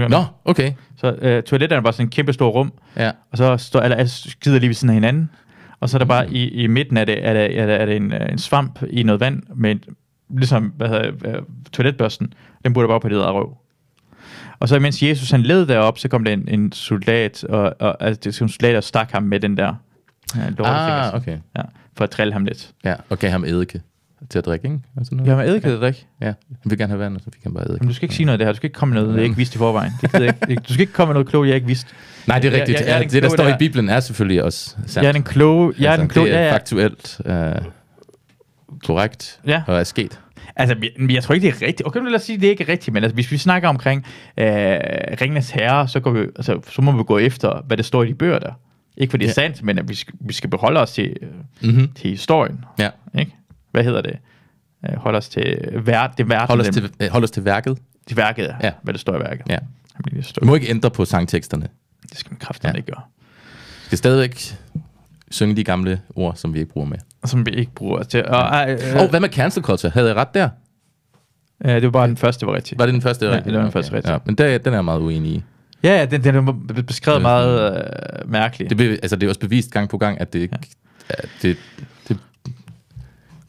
Nå, okay. Så toiletterne er bare sådan en kæmpe stor rum, og så står alle skider lige ved siden af hinanden, og så er der bare i midten af det, er det en svamp i noget vand, med ligesom, toiletbørsten, den burde bare på det der røv. Og så mens Jesus han led derop, så kom der en soldat, og altså, det var en soldat, der stak ham med den der okay. Ja, for at trille ham lidt. Ja, og gav ham eddike til at drikke, ikke? Altså gav ham eddike til at drikke? Ja, han ville gerne have vand, og så fik han bare eddike. Men du skal ikke sige noget af det her, du skal ikke komme med noget, jeg ikke vidste i forvejen. Du skal ikke komme med noget klogt, jeg ikke vidste. Nej, det er rigtigt. Det, der står i Bibelen, er selvfølgelig også sandt. Jeg er den kloge. Det er faktuelt korrekt, og er sket. Altså, jeg tror ikke, det er rigtigt. Okay, lad os sige, det er ikke rigtigt, men altså, hvis vi snakker omkring Ringenes Herre, så må vi gå efter, hvad der står i de bøger der. Ikke fordi det er sandt, men at vi skal beholde os til historien. Ja. Ikke? Hvad hedder det? Holde os til verden. Hold os til værket. Til værket, hvad der står i værket. Ja. Du må ikke ændre på sangteksterne. Det skal man kraftedeme ikke gøre. Du skal stadigvæk synge de gamle ord, som vi ikke bruger med. Som vi ikke bruger til. Hvad med cancel culture? Havde jeg ret der? Det var bare den første, var rigtig. Var det den første, rigtig? Ja, det var den første, rigtig. Ja, men den er jeg meget uenig i. Ja, den er beskrevet meget mærkeligt. Det er også bevist gang på gang, at det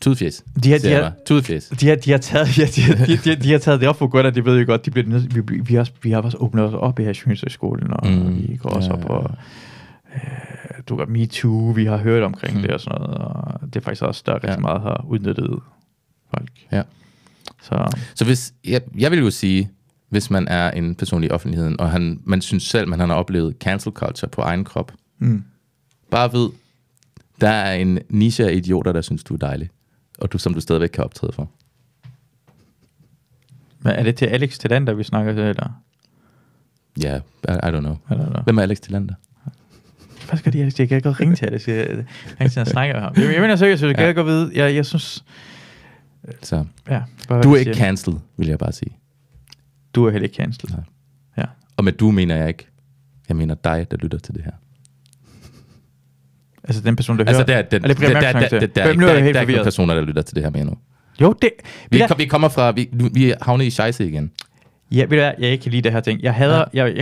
tudefjes. De har taget det op for godt, at de ved jo godt, vi har også åbnet os op i her Journalisthøjskolen, og vi går også op og du gør MeToo, vi har hørt omkring det og sådan noget, og det er faktisk også der rigtig meget har udnyttet folk. Ja. Så hvis, jeg vil jo sige, hvis man er en person i offentligheden, og man synes selv, man har oplevet cancel culture på egen krop, bare ved, der er en niche af idioter, der synes, du er dejlig, og som du stadigvæk kan optræde for. Men er det til Alex Tillander, vi snakker til, eller? Ja, I don't know. Hvem er Alex Tillander? Hvad skal de? Jeg kan godt ringe til Alex. Jeg kan snakke med ham. Jeg mener seriøst, jeg kan godt vide. Jeg synes... Så. Ja, du er ikke cancelled, vil jeg bare sige. Du er heller ikke cancelled. Nej. Ja. Og med du mener jeg ikke. Jeg mener dig, der lytter til det her. Altså den person, der hører... Der er ikke nogen personer, der lytter til det her mere nu. Jo, det... Vi kommer fra... Vi havner i scheisse igen. Ja, ved du hvad, jeg ikke kan lide det her ting. Jeg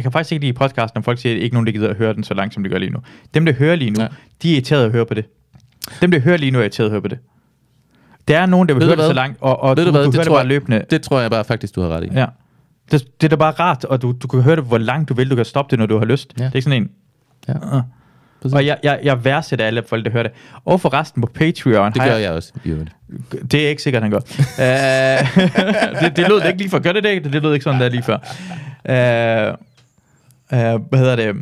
kan faktisk ikke lide podcasten, når folk siger, at ikke nogen, der gider at høre den så langt, som det gør lige nu. Dem, der hører lige nu, de er irriterede at høre på det. Dem, der hører lige nu, er irriterede at høre på det. Der er nogen, der vil høre det så langt, og du hører det bare løbende. Det tror jeg bare faktisk, du har ret i. Ja. Det er da bare rart, og du kan høre det, hvor langt du vil. Du kan stoppe det, når du har lyst. Ja. Det er ikke sådan en... Ja. Og jeg værdsætter alle folk, der hører det. Og forresten på Patreon... Det gør jeg også. Det er ikke sikkert, han gør. det lød det ikke lige før. Gør det ikke? Det lød ikke sådan der lige før. Hvad hedder det?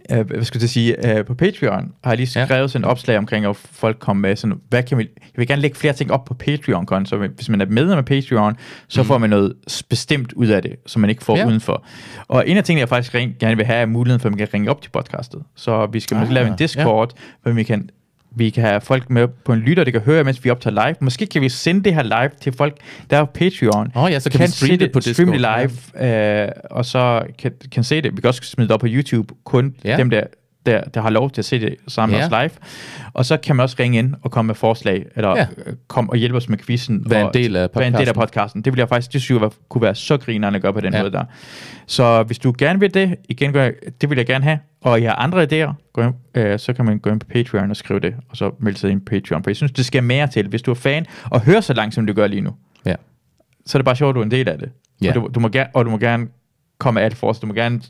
hvad skal jeg sige, på Patreon har jeg lige skrevet sådan et opslag omkring, at folk kommer med sådan, hvad kan vi, jeg vil gerne lægge flere ting op på Patreon, så hvis man er medlem af Patreon, så får man noget bestemt ud af det, som man ikke får udenfor. Og en af tingene, jeg faktisk gerne vil have, er muligheden for, at man kan ringe op til podcastet. Så vi skal måske lave en Discord, hvor vi kan have folk med på en lytter, det kan høre, mens vi optager live. Måske kan vi sende det her live til folk, der er på Patreon. Så kan vi streame det på Discord. Streame det live, og så kan se det. Vi kan også smide det op på YouTube, kun dem, der har lov til at se det sammen med os live. Og så kan man også ringe ind og komme med forslag, eller komme og hjælpe os med quizzen. Være en del af podcasten. Det vil jeg faktisk, det synes jeg kunne være så grinerende at gøre på den måde der. Så hvis du gerne vil det, det vil jeg gerne have, og I har andre idéer, så kan man gå ind på Patreon og skrive det, og så melde sig ind på Patreon. For jeg synes, det skal mere til, hvis du er fan, og hører så langt, som du gør lige nu. Ja. Så er det bare sjovt, at du er en del af det. Ja. Og du må gerne komme af det for os. Du må gerne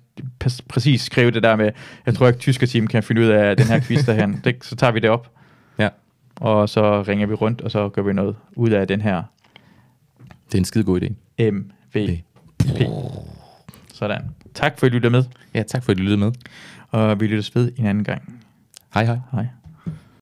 præcis skrive det der med, jeg tror ikke, tyskerteam kan finde ud af den her quiz derhen. Så tager vi det op. Ja. Og så ringer vi rundt, og så gør vi noget ud af den her. Det er en skide god idé. MVP. Sådan. Tak for, at I lyttede med. Ja, tak for, at I lyttede med. Og vi lyttes ved en anden gang. Hej hej. Hej.